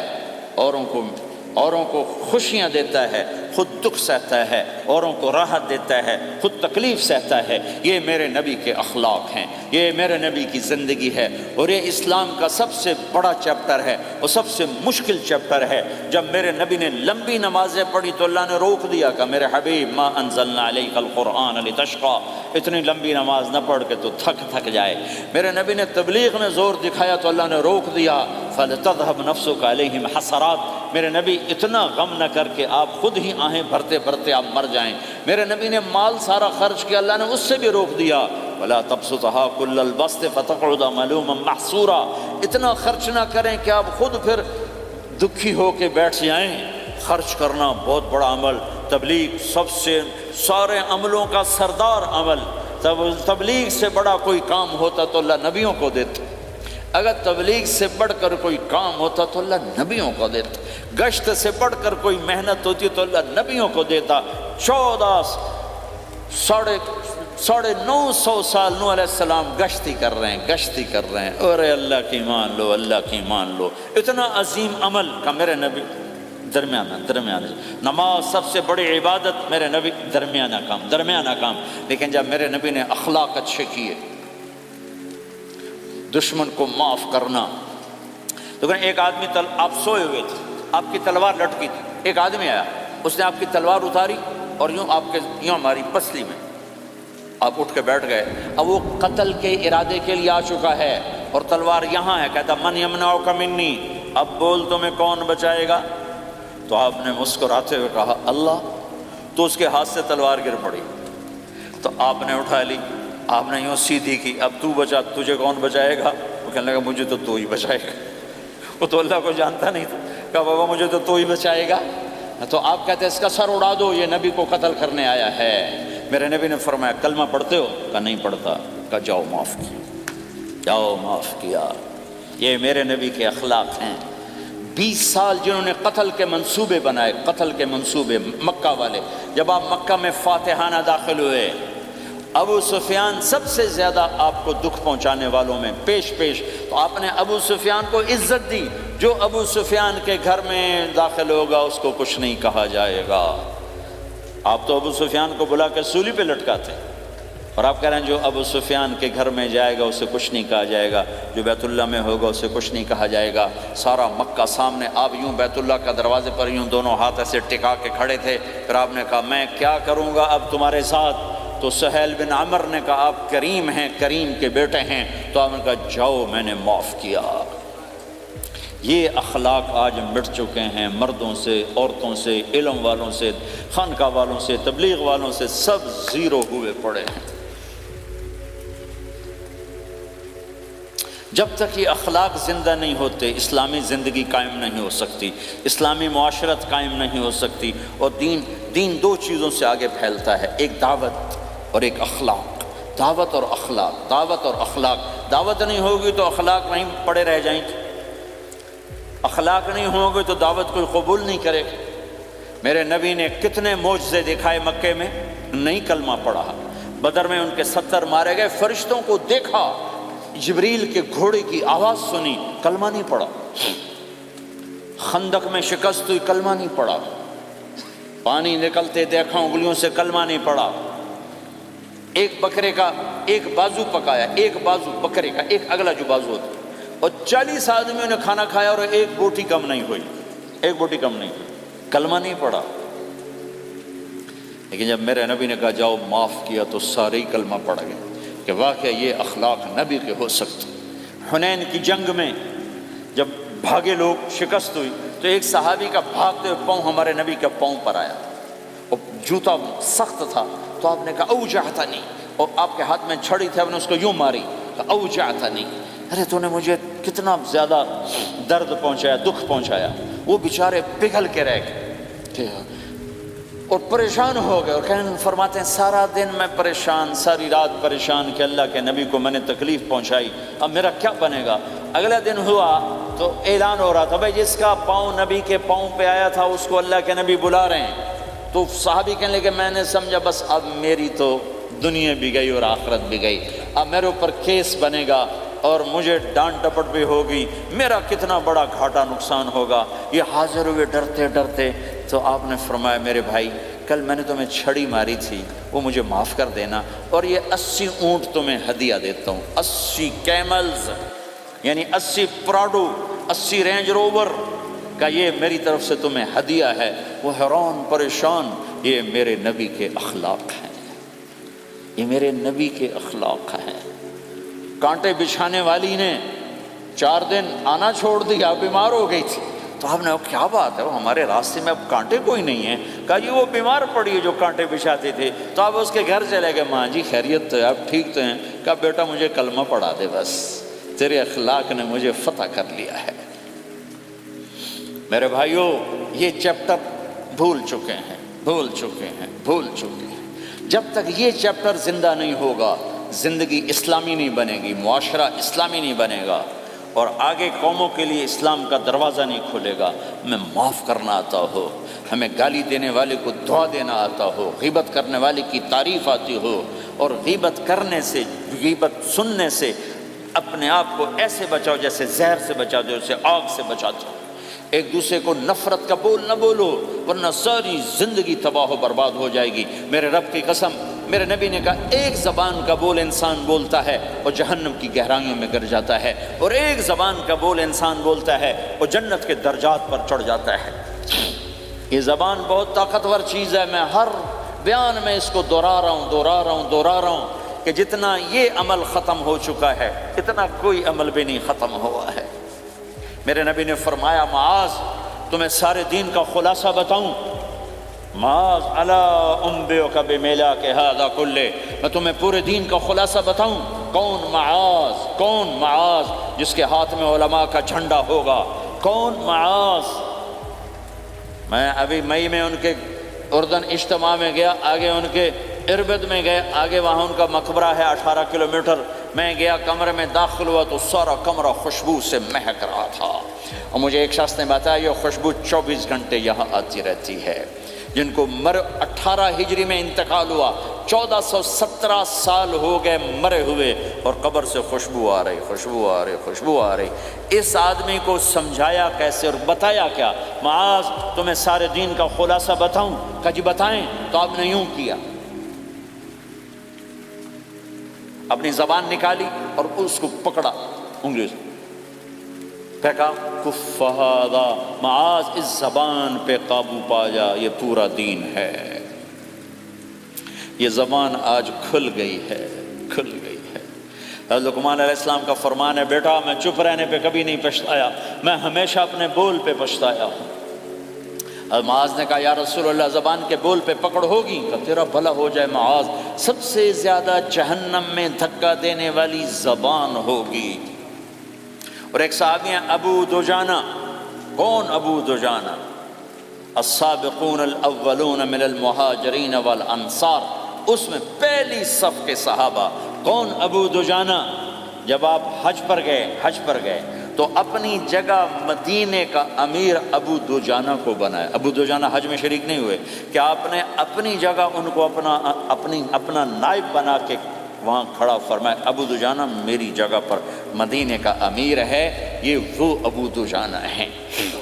اوروں کو خوشیاں دیتا ہے، خود دکھ سہتا ہے، اوروں کو راحت دیتا ہے، خود تکلیف سہتا ہے۔ یہ میرے نبی کے اخلاق ہیں، یہ میرے نبی کی زندگی ہے، اور یہ اسلام کا سب سے بڑا چیپٹر ہے اور سب سے مشکل چیپٹر ہے۔ جب میرے نبی نے لمبی نمازیں پڑھی تو اللہ نے روک دیا کہ میرے حبیب ما انزلنا علیک القرآن لتشقی، اتنی لمبی نماز نہ پڑھ کے تو تھک جائے۔ میرے نبی نے تبلیغ میں زور دکھایا تو اللہ نے روک دیا، فَلْتَذْهَبْ نَفْسُكَ عَلَيْهِمْ حَسَرَاتٍ، میرے نبی اتنا غم نہ کر کے آپ خود ہی آہیں بھرتے بھرتے آپ مر جائیں۔ میرے نبی نے مال سارا خرچ کیا، اللہ نے اس سے بھی روک دیا، وَلَا تَبْسُطْهَا كُلَّ الْبَسْطِ فَتَقْعُدَ مَلُومًا مَحْسُورًا، اتنا خرچ نہ کریں کہ آپ خود پھر دکھی ہو کے بیٹھ جائیں۔ خرچ کرنا بہت بڑا عمل، تبلیغ سب سے سارے عملوں کا سردار عمل۔ تبلیغ سے بڑا کوئی کام ہوتا تو اللہ نبیوں کو دیتا، اگر تبلیغ سے بڑھ کر کوئی کام ہوتا تو اللہ نبیوں کو دیتا، گشت سے بڑھ کر کوئی محنت ہوتی تو اللہ نبیوں کو دیتا۔ 950 سال نوح علیہ السلام گشتی کر رہے ہیں، اور اللہ کی مان لو، اللہ کی مان لو، اتنا عظیم عمل کا میرے نبی درمیانہ نماز سب سے بڑی عبادت، میرے نبی درمیانہ کام۔ لیکن جب میرے نبی نے اخلاق اچھے کیے، دشمن کو معاف کرنا، لیکن ایک آدمی آپ سوئے ہوئے تھے، آپ کی تلوار لٹکی تھی، ایک آدمی آیا، اس نے آپ کی تلوار اتاری اور یوں ہماری پسلی میں، آپ اٹھ کے بیٹھ گئے۔ اب وہ قتل کے ارادے کے لیے آ چکا ہے اور تلوار یہاں ہے، کہتا من یمنعک منی، اب بول تمہیں کون بچائے گا؟ تو آپ نے مسکراتے ہوئے کہا اللہ، تو اس کے ہاتھ سے تلوار گر پڑی، تو آپ نے اٹھا لی، آپ نے یوں سیدھی کی، اب تو بچا، تجھے کون بچائے گا؟ وہ کہنے لگا مجھے تو ہی بچائے گا، وہ تو اللہ کو جانتا نہیں تھا، کہا بابا مجھے تو ہی بچائے گا۔ تو آپ کہتے ہیں اس کا سر اڑا دو، یہ نبی کو قتل کرنے آیا ہے۔ میرے نبی نے فرمایا کلمہ پڑھتے ہو؟ کہا نہیں پڑھتا۔ کہا جاؤ معاف کیا۔ یہ میرے نبی کے اخلاق ہیں۔ 20 سال جنہوں نے قتل کے منصوبے بنائے، قتل کے منصوبے، مکہ والے، جب آپ مکہ میں فاتحانہ داخل ہوئے، ابو سفیان سب سے زیادہ آپ کو دکھ پہنچانے والوں میں پیش، تو آپ نے ابو سفیان کو عزت دی۔ جو ابو سفیان کے گھر میں داخل ہوگا اس کو کچھ نہیں کہا جائے گا۔ آپ تو ابو سفیان کو بلا کے سولی پہ لٹکاتے، اور آپ کہہ رہے ہیں جو ابو سفیان کے گھر میں جائے گا اسے کچھ نہیں کہا جائے گا، جو بیت اللہ میں ہوگا اسے کچھ نہیں کہا جائے گا۔ سارا مکہ سامنے، آپ یوں بیت اللہ کا دروازے پر یوں دونوں ہاتھ ایسے ٹکا کے کھڑے تھے۔ پھر آپ نے کہا میں کیا کروں گا اب تمہارے ساتھ؟ تو سہیل بن عمر نے کہا آپ کریم ہیں، کریم کے بیٹے ہیں، تو آپ نے کہا جاؤ میں نے معاف کیا۔ یہ اخلاق آج مٹ چکے ہیں، مردوں سے، عورتوں سے، علم والوں سے، خانقاہ والوں سے، تبلیغ والوں سے، سب زیرو ہوئے پڑے ہیں۔ جب تک یہ اخلاق زندہ نہیں ہوتے اسلامی زندگی قائم نہیں ہو سکتی، اسلامی معاشرت قائم نہیں ہو سکتی، اور دین دو چیزوں سے آگے پھیلتا ہے، ایک دعوت اور ایک اخلاق۔ دعوت اور اخلاق، دعوت نہیں ہوگی تو اخلاق نہیں پڑے رہ جائیں گے، اخلاق نہیں ہوں گے تو دعوت کوئی قبول نہیں کرے گا۔ میرے نبی نے کتنے معجزے دکھائے مکے میں، نہیں کلمہ پڑھا۔ بدر میں ان کے 70 مارے گئے، فرشتوں کو دیکھا، جبریل کے گھوڑے کی آواز سنی، کلمہ نہیں پڑھا۔ خندق میں شکست ہوئی، کلمہ نہیں پڑھا۔ پانی نکلتے دیکھا انگلیوں سے، کلمہ نہیں پڑھا۔ ایک بکرے کا ایک بازو پکایا، ایک بازو بکرے کا، ایک اگلا جو بازو ہوتا، اور 40 آدمیوں نے کھانا کھایا اور ایک بوٹی کم نہیں ہوئی، کلمہ نہیں پڑھا۔ لیکن جب میرے نبی نے کہا جاؤ معاف کیا تو سارے ہی کلمہ پڑھ گئے کہ واقعہ یہ اخلاق نبی کے ہو سکتے۔ حنین کی جنگ میں جب بھاگے لوگ، شکست ہوئی، تو ایک صحابی کا بھاگتے ہوئے پاؤں ہمارے نبی کے پاؤں پر آیا، اور جوتا سخت تھا، تو آپ نے کہا اوجعتنی، اور آپ کے ہاتھ میں چھڑی تھی، آپ نے اس کو یوں ماری، اوجعتنی، ارے تو نے مجھے کتنا زیادہ درد پہنچایا، دکھ پہنچایا۔ وہ بیچارے پگھل کے رہ گئے اور پریشان ہو گئے، اور فرماتے ہیں سارا دن میں پریشان، ساری رات پریشان کہ اللہ کے نبی کو میں نے تکلیف پہنچائی، اب میرا کیا بنے گا؟ اگلا دن ہوا تو اعلان ہو رہا تھا بھائی جس کا پاؤں نبی کے پاؤں پہ آیا تھا اس کو اللہ کے نبی بلا رہے ہیں۔ تو صحابی کہنے لگے میں نے سمجھا بس اب میری تو دنیا بھی گئی اور آخرت بھی گئی، اب میرے اوپر کیس بنے گا، اور مجھے ڈانٹ ڈپٹ بھی ہوگی، میرا کتنا بڑا گھاٹا نقصان ہوگا۔ یہ حاضر ہوئے ڈرتے ڈرتے، تو آپ نے فرمایا میرے بھائی کل میں نے تمہیں چھڑی ماری تھی، وہ مجھے معاف کر دینا، اور یہ 80 اونٹ تمہیں ہدیہ دیتا ہوں، 80 کیملز یعنی 80 پراڈو، 80 رینج روور کا یہ میری طرف سے تمہیں ہدیہ ہے۔ وہ حیران پریشان، یہ میرے نبی کے اخلاق ہیں، یہ میرے نبی کے اخلاق ہیں۔ کانٹے بچھانے والی نے 4 دن آنا چھوڑ دیا، بیمار ہو گئی تھی، تو آپ نے کہا کیا بات ہے، وہ ہمارے راستے میں اب کانٹے کوئی نہیں ہیں؟ کہا جی وہ بیمار پڑی ہے جو کانٹے بچھاتی تھی۔ تو آپ اس کے گھر چلے گئے، ماں جی خیریت تو ہے، آپ ٹھیک تو ہیں؟ کہا بیٹا مجھے کلمہ پڑھا دے، بس تیرے اخلاق نے مجھے فتح کر لیا ہے۔ میرے بھائیوں یہ چیپٹر بھول چکے ہیں، بھول چکے ہیں، بھول چکے ہیں۔ جب تک یہ چیپٹر زندہ نہیں ہوگا، زندگی اسلامی نہیں بنے گی، معاشرہ اسلامی نہیں بنے گا، اور آگے قوموں کے لیے اسلام کا دروازہ نہیں کھلے گا۔ ہمیں معاف کرنا آتا ہو، ہمیں گالی دینے والے کو دعا دینا آتا ہو، غیبت کرنے والے کی تعریف آتی ہو، اور غیبت کرنے سے، غیبت سننے سے اپنے آپ کو ایسے بچاؤ جیسے زہر سے بچا دو، جیسے آگ سے بچاتے ہو۔ ایک دوسرے کو نفرت کا بول نہ بولو، ورنہ ساری زندگی تباہ و برباد ہو جائے گی۔ میرے رب کی قسم، میرے نبی نے کہا ایک زبان کا بول انسان بولتا ہے اور جہنم کی گہرائیوں میں گر جاتا ہے، اور ایک زبان کا بول انسان بولتا ہے اور جنت کے درجات پر چڑھ جاتا ہے۔ یہ زبان بہت طاقتور چیز ہے، میں ہر بیان میں اس کو دہرا رہا ہوں کہ جتنا یہ عمل ختم ہو چکا ہے اتنا کوئی عمل بھی نہیں ختم ہوا ہے۔ میرے نبی نے فرمایا معاذ تمہیں سارے دین کا خلاصہ بتاؤں؟ معاذ الا انبئک بمیلاک ھذا کلہ، میں تمہیں پورے دین کا خلاصہ بتاؤں؟ کون معاذ؟ کون معاذ جس کے ہاتھ میں علماء کا جھنڈا ہوگا؟ کون معاذ؟ میں ابھی مئی میں ان کے اردن اجتماع میں گیا، آگے ان کے اربد میں گئے، آگے وہاں ان کا مقبرہ ہے 18 کلومیٹر۔ میں گیا کمرے میں داخل ہوا تو سارا کمرہ خوشبو سے مہک رہا تھا، اور مجھے ایک شخص نے بتایا یہ خوشبو 24 گھنٹے یہاں آتی رہتی ہے۔ جن کو 18 ہجری میں انتقال ہوا، 1417 سال ہو گئے مرے ہوئے، اور قبر سے خوشبو آ رہی، خوشبو آ رہی، خوشبو آ رہی۔ اس آدمی کو سمجھایا کیسے اور بتایا کیا؟ معاذ تمہیں سارے دین کا خلاصہ بتاؤں؟ کہا جی بتائیں۔ تو آپ نے یوں کیا، اپنی زبان نکالی اور اس کو پکڑا انگلی سے، کہا کف ھذا، معاذ اس زبان پہ قابو پا جا، یہ پورا دین ہے۔ یہ زبان آج کھل گئی ہے، کھل گئی ہے۔ حضرت لقمان علیہ السلام کا فرمان ہے بیٹا میں چپ رہنے پہ کبھی نہیں پچھتایا، میں ہمیشہ اپنے بول پہ پچھتایا ہوں۔ معاذ نے کہا یا رسول اللہ زبان کے بول پہ پکڑ ہوگی؟ کہ تیرا بھلا ہو جائے معاذ، سب سے زیادہ جہنم میں دھکا دینے والی زبان ہوگی۔ اور ایک صحابی ہیں ابو دجانہ۔ کون ابو دجانہ؟ السابقون الاولون من المہاجرین والانصار، اس میں پہلی صف کے صحابہ۔ کون ابو دجانہ؟ جب آپ حج پر گئے تو اپنی جگہ مدینے کا امیر ابو دجانہ کو بنایا۔ ابو دجانہ حج میں شریک نہیں ہوئے، کہ آپ نے اپنی جگہ ان کو اپنا نائب بنا کے وہاں کھڑا فرمایا ابو دجانہ میری جگہ پر مدینے کا امیر ہے، یہ وہ ابو دجانہ ہیں۔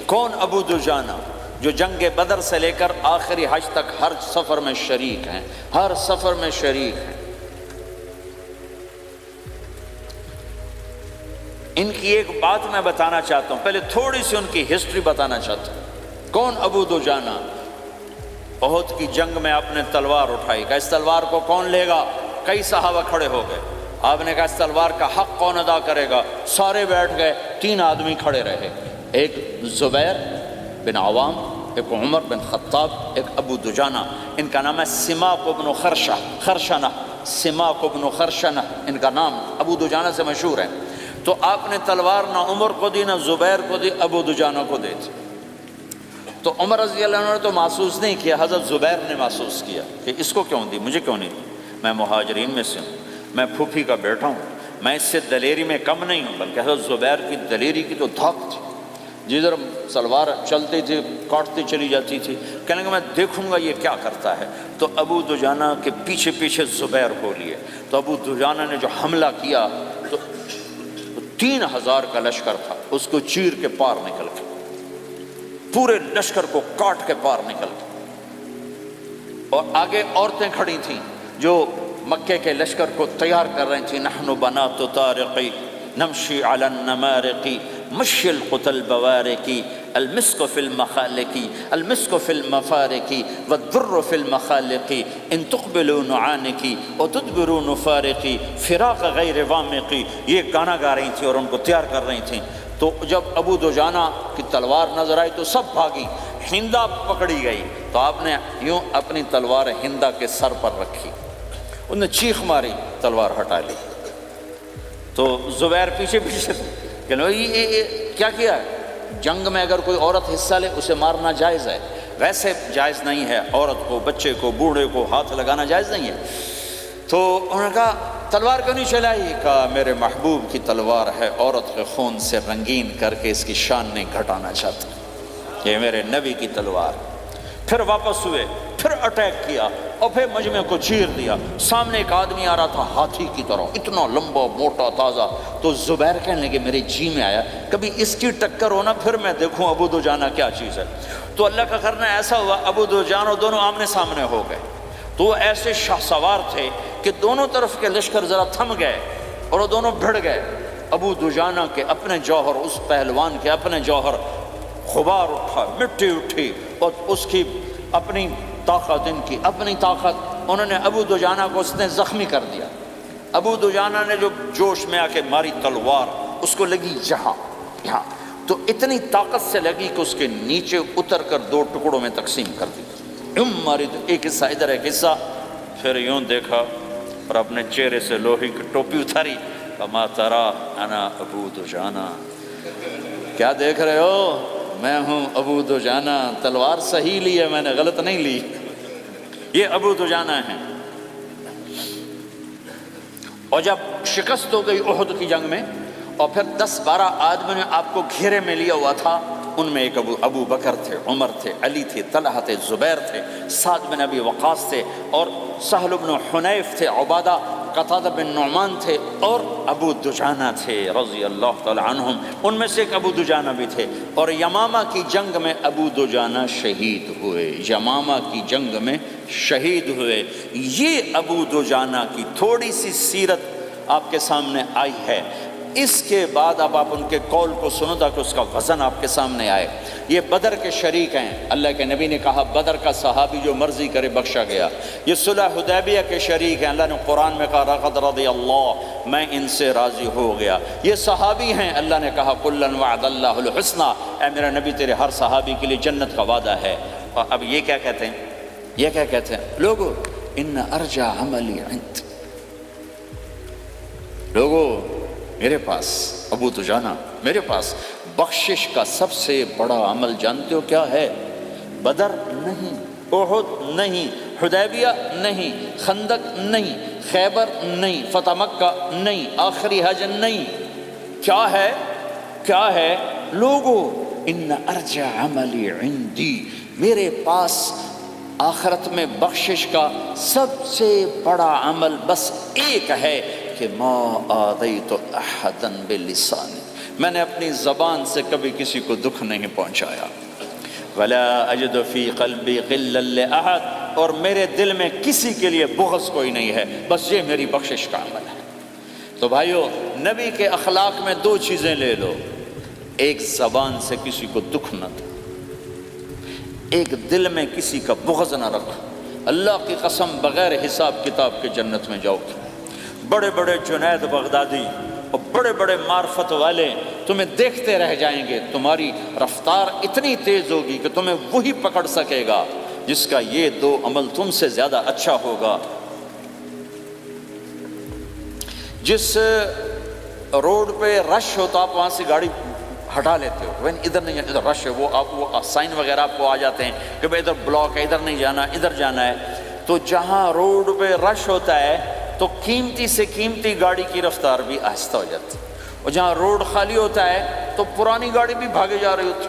کون ابو دجانہ؟ جو جنگ بدر سے لے کر آخری حج تک ہر سفر میں شریک ہیں، ہر سفر میں شریک ہیں۔ ان کی ایک بات میں بتانا چاہتا ہوں، پہلے تھوڑی سی ان کی ہسٹری بتانا چاہتا ہوں۔ کون ابو دجانہ؟ احد کی جنگ میں آپ نے تلوار اٹھائی، کہ اس تلوار کو کون لے گا؟ کئی صحابہ کھڑے ہو گئے۔ آپ نے کہا اس تلوار کا حق کون ادا کرے گا؟ سارے بیٹھ گئے، 3 آدمی کھڑے رہے، ایک زبیر بن عوام، ایک عمر بن خطاب، ایک ابو دجانہ۔ ان کا نام ہے سماک بن خرشنہ، سماک بن خرشنہ ان کا نام، ابو دجانہ سے مشہور ہے۔ تو آپ نے تلوار نہ عمر کو دی، نہ زبیر کو دی، ابو دجانہ کو دی تھی۔ تو عمر رضی اللہ عنہ نے تو محسوس نہیں کیا، حضرت زبیر نے محسوس کیا کہ اس کو کیوں دی، مجھے کیوں نہیں دی؟ میں مہاجرین میں سے ہوں، میں پھوپھی کا بیٹا ہوں، میں اس سے دلیری میں کم نہیں ہوں۔ بلکہ حضرت زبیر کی دلیری کی تو دھاک تھی، جدھر سلوار چلتی تھی کاٹتی چلی جاتی تھی، کہنے کہ میں دیکھوں گا یہ کیا کرتا ہے۔ تو ابو دجانہ کے پیچھے پیچھے زبیر ہو لیے۔ تو ابو دجانہ نے جو حملہ کیا تو 3,000 کا لشکر تھا، اس کو چیر کے پار نکل گئے، پورے لشکر کو کاٹ کے پار نکل گئے۔ اور آگے عورتیں کھڑی تھیں جو مکے کے لشکر کو تیار کر رہی تھیں، نحن بنات طارقی نمشی علی النمارق مشی القتل بوارقی المسک فی المخالق المسک فی المفارق والدر فی المخالق ان تقبلوا نعانقی وتدبروا نفارقی فراق غیر وامقی، یہ گانا گا رہی تھیں اور ان کو تیار کر رہی تھیں۔ تو جب ابو دجانہ کی تلوار نظر آئی تو سب بھاگی، ہندا پکڑی گئی تو آپ نے یوں اپنی تلوار ہندا کے سر پر رکھی، انہوں نے چیخ ماری، تلوار ہٹا لی۔ تو زبیر پیچھے پیچھے کہ یہ کیا کیا ہے؟ جنگ میں اگر کوئی عورت حصہ لے اسے مارنا جائز ہے، ویسے جائز نہیں ہے عورت کو، بچے کو، بوڑھے کو ہاتھ لگانا جائز نہیں ہے۔ تو انہوں نے کہا تلوار کیوں نہیں چلائی؟ کہا میرے محبوب کی تلوار ہے، عورت کے خون سے رنگین کر کے اس کی شان نہیں گھٹانا چاہتا، یہ میرے نبی کی تلوار۔ پھر واپس ہوئے، پھر اٹیک کیا اور پھر مجمع کو چیر دیا۔ سامنے ایک آدمی آ رہا تھا ہاتھی کی طرح، اتنا لمبا موٹا تازہ۔ تو زبیر کہنے لگے میرے جی میں آیا کبھی اس کی ٹکر ہونا پھر میں دیکھوں ابو دجانہ کیا چیز ہے۔ تو اللہ کا کرنا ایسا ہوا ابو دجانہ دونوں آمنے سامنے ہو گئے۔ تو وہ ایسے شاہ سوار تھے کہ دونوں طرف کے لشکر ذرا تھم گئے اور وہ دونوں بھڑ گئے۔ ابو دجانہ کے اپنے جوہر، اس پہلوان کے اپنے جوہر، غبار اٹھا، مٹی اٹھی، اور اس کی اپنی طاقت، ان کی اپنی طاقت، انہوں نے ابو دجانہ کو اس نے زخمی کر دیا۔ ابو دجانہ نے جو جوش میں آ کے ماری تلوار، اس کو لگی یہاں، تو اتنی طاقت سے لگی کہ اس کے نیچے اتر کر 2 ٹکڑوں میں تقسیم کر دی۔ ماری تو ایک حصہ ادھر، ایک حصہ، پھر یوں دیکھا اور اپنے چہرے سے لوہی کی ٹوپی اتاری، کما ترا انا ابو دجانہ، کیا دیکھ رہے ہو؟ میں ہوں ابو دجانہ، تلوار صحیح لی ہے میں نے، غلط نہیں لی۔ یہ ابو دجانہ ہیں۔ اور جب شکست ہو گئی احد کی جنگ میں، اور پھر 10-12 آدمی نے آپ کو گھیرے میں لیا ہوا تھا، ان میں ایک ابو بکر تھے، عمر تھے، علی تھے، طلحہ تھے، زبیر تھے، سعد بن ابی وقاص تھے، اور سہل بن حنیف تھے، عبادہ قتادہ بن نعمان تھے، اور ابو دجانہ تھے رضی اللہ تعالی عنہم۔ ان میں سے ایک ابو دجانہ بھی تھے، اور یمامہ کی جنگ میں ابو دجانہ شہید ہوئے، یمامہ کی جنگ میں شہید ہوئے۔ یہ ابو دجانہ کی تھوڑی سی سیرت آپ کے سامنے آئی ہے۔ اس کے بعد اب آپ ان کے قول کو سنو تاکہ اس کا وزن آپ کے سامنے آئے۔ یہ بدر کے شریک ہیں، اللہ کے نبی نے کہا بدر کا صحابی جو مرضی کرے بخشا گیا۔ یہ صلح حدیبیہ کے شریک ہیں، اللہ نے قرآن میں کہا لقد رضی اللہ، میں ان سے راضی ہو گیا۔ یہ صحابی ہیں، اللہ نے کہا کلا وعد اللہ الحسنی، اے میرا نبی تیرے ہر صحابی کے لیے جنت کا وعدہ ہے۔ اور اب یہ کیا کہتے ہیں؟ یہ کیا کہتے ہیں لوگو؟ ان ارجع عملی عند، لوگو میرے پاس، ابو دجانہ میرے پاس بخشش کا سب سے بڑا عمل جانتے ہو کیا ہے؟ بدر نہیں، احد نہیں، حدیبیہ نہیں، خندق نہیں، خیبر نہیں، فتح مکہ نہیں، آخری حج نہیں۔ کیا ہے؟ کیا ہے لوگو؟ ان ارجع عملی عندی، میرے پاس آخرت میں بخشش کا سب سے بڑا عمل بس ایک ہے کہ ما آذیت احدا بلسانی، میں نے اپنی زبان سے کبھی کسی کو دکھ نہیں پہنچایا۔ ولا اجد فی قلبی غلا لاحد، اور میرے دل میں کسی کے لیے بغض کوئی نہیں ہے، بس یہ میری بخشش کا عمل ہے۔ تو بھائیو، نبی کے اخلاق میں 2 چیزیں لے لو، ایک زبان سے کسی کو دکھ نہ دو، ایک دل میں کسی کا بغض نہ رکھو۔ اللہ کی قسم بغیر حساب کتاب کے جنت میں جاؤ گے۔ بڑے بڑے جنید بغدادی اور بڑے بڑے معرفت والے تمہیں دیکھتے رہ جائیں گے، تمہاری رفتار اتنی تیز ہوگی کہ تمہیں وہی پکڑ سکے گا جس کا یہ 2 عمل تم سے زیادہ اچھا ہوگا۔ جس روڈ پہ رش ہوتا آپ وہاں سے گاڑی ہٹا لیتے ہو، ادھر نہیں جانا، ادھر رش ہے، وہ سائن وغیرہ آپ کو آ جاتے ہیں کہ بھائی ادھر بلاک ہے، ادھر نہیں جانا، ادھر جانا ہے۔ تو جہاں روڈ پہ رش ہوتا ہے تو قیمتی سے قیمتی گاڑی کی رفتار بھی آہستہ ہو جاتی ہے، اور جہاں روڈ خالی ہوتا ہے تو پرانی گاڑی بھی بھاگے جا رہی ہوتی۔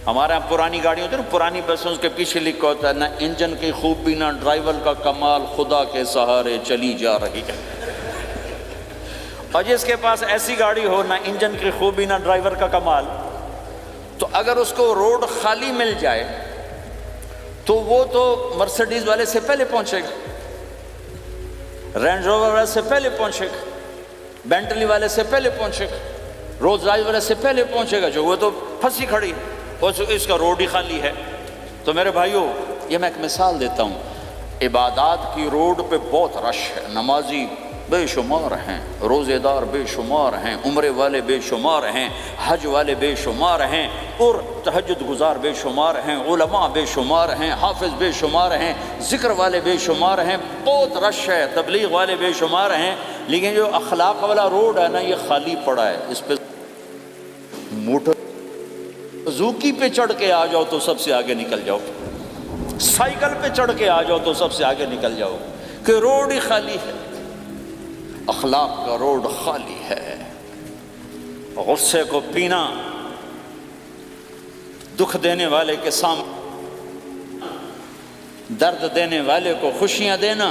ہمارے یہاں پرانی گاڑی ہوتی ہے نا، پرانی بسوں کے پیچھے لکھا ہوتا ہے نہ انجن کی خوبی نہ ڈرائیور کا کمال، خدا کے سہارے چلی جا رہی ہے۔ اور جس کے پاس ایسی گاڑی ہو، نہ انجن کی خوبی نہ ڈرائیور کا کمال، تو اگر اس کو روڈ خالی مل جائے تو وہ تو مرسیڈیز والے سے پہلے پہنچے گا، رینج روور والے سے پہلے پہنچے گا، بینٹلی والے سے پہلے پہنچے گا، رولز رائس والے سے پہلے پہنچے گا، جو وہ تو پھنسی کھڑی اور اس کا روڈ ہی خالی ہے۔ تو میرے بھائیوں، یہ میں ایک مثال دیتا ہوں، عبادات کی روڈ پہ بہت رش ہے، نمازی بے شمار ہیں، روزے دار بے شمار ہیں، عمرے والے بے شمار ہیں، حج والے بے شمار ہیں، اور تہجد گزار بے شمار ہیں، علماء بے شمار ہیں، حافظ بے شمار ہیں، ذکر والے بے شمار ہیں، بہت رش ہے، تبلیغ والے بے شمار ہیں، لیکن جو اخلاق والا روڈ ہے نا، یہ خالی پڑا ہے۔ اس پہ موٹر زوکی پہ چڑھ کے آ جاؤ تو سب سے آگے نکل جاؤ، سائیکل پہ چڑھ کے آ جاؤ تو سب سے آگے نکل جاؤ، کہ روڈ ہی خالی ہے۔ اخلاق کا روڈ خالی ہے۔ غصے کو پینا، دکھ دینے والے کے سامنے، درد دینے والے کو خوشیاں دینا،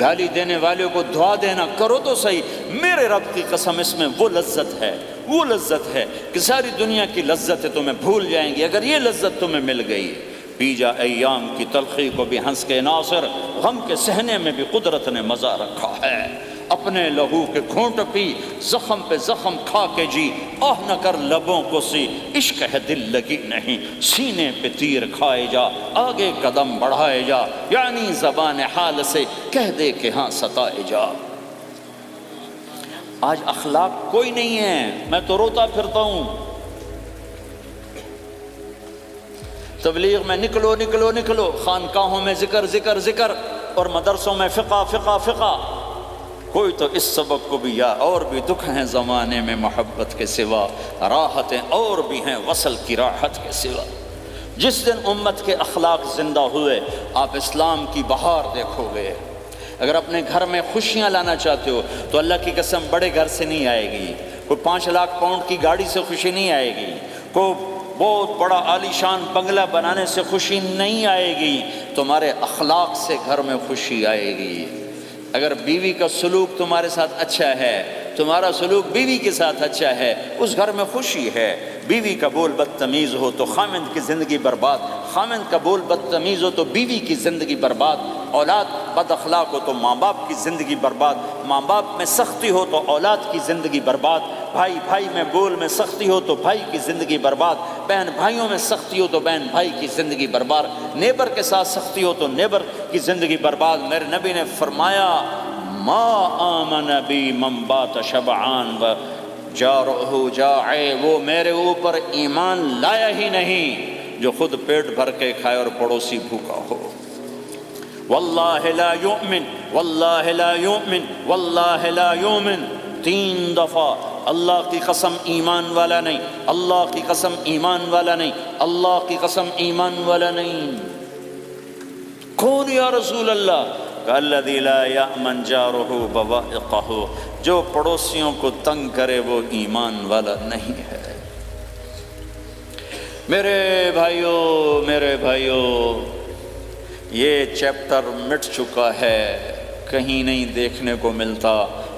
گالی دینے والے کو دعا دینا، کرو تو صحیح۔ میرے رب کی قسم، اس میں وہ لذت ہے، وہ لذت ہے کہ ساری دنیا کی لذتیں تمہیں بھول جائیں گی اگر یہ لذت تمہیں مل گئی۔ پی جا ایام کی تلخی کو بھی ہنس کے ناصر، غم کے سہنے میں بھی قدرت نے مزہ رکھا ہے۔ اپنے لہو کے گھونٹ پی، زخم پہ زخم کھا کے جی، آہ نہ کر لبوں کو سی، عشق ہے دل لگی نہیں، سینے پہ تیر کھائے جا، آگے قدم بڑھائے جا، یعنی زبان حال سے کہہ دے کہ ہاں ستائے جا۔ آج اخلاق کوئی نہیں ہے، میں تو روتا پھرتا ہوں۔ تبلیغ میں نکلو نکلو نکلو، خانقاہوں میں ذکر ذکر ذکر، اور مدرسوں میں فقہ فقہ فقہ، کوئی تو اس سبق کو بھی، یا اور بھی دکھ ہیں زمانے میں محبت کے سوا، راحتیں اور بھی ہیں وصل کی راحت کے سوا۔ جس دن امت کے اخلاق زندہ ہوئے، آپ اسلام کی بہار دیکھو گے۔ اگر اپنے گھر میں خوشیاں لانا چاہتے ہو تو اللہ کی قسم بڑے گھر سے نہیں آئے گی، کوئی 5 لاکھ پاؤنڈ کی گاڑی سے خوشی نہیں آئے گی، کوئی بہت بڑا عالی شان بنگلہ بنانے سے خوشی نہیں آئے گی، تمہارے اخلاق سے گھر میں خوشی آئے گی۔ اگر بیوی کا سلوک تمہارے ساتھ اچھا ہے، تمہارا سلوک بیوی کے ساتھ اچھا ہے، اس گھر میں خوشی ہے۔ بیوی کا بول بدتمیز ہو تو خامند کی زندگی برباد، خامند کا بول بدتمیز ہو تو بیوی کی زندگی برباد، اولاد بد اخلاق ہو تو ماں باپ کی زندگی برباد، ماں باپ میں سختی ہو تو اولاد کی زندگی برباد، بھائی بھائی میں بول میں سختی ہو تو بھائی کی زندگی برباد، بہن بھائیوں میں سختی ہو تو بہن بھائی کی زندگی برباد، نیبر کے ساتھ سختی ہو تو نیبر کی زندگی برباد۔ میرے نبی نے فرمایا، ما آمن بی من بات شبعان و جارہ جائع، وہ میرے اوپر ایمان لایا ہی نہیں جو خود پیٹ بھر کے کھائے اور پڑوسی بھوکا ہو۔ واللہ لا یؤمن، واللہ لا یؤمن، واللہ لا یؤمن، 3 دفعہ اللہ کی قسم ایمان والا نہیں، اللہ کی قسم ایمان والا نہیں، اللہ کی قسم ایمان والا نہیں۔ کون یا رسول اللہ؟ الذی لا یأمن جارہ بوائقہ، جو پڑوسیوں کو تنگ کرے وہ ایمان والا نہیں ہے۔ میرے بھائیوں، یہ چیپٹر مٹ چکا ہے، کہیں نہیں دیکھنے کو ملتا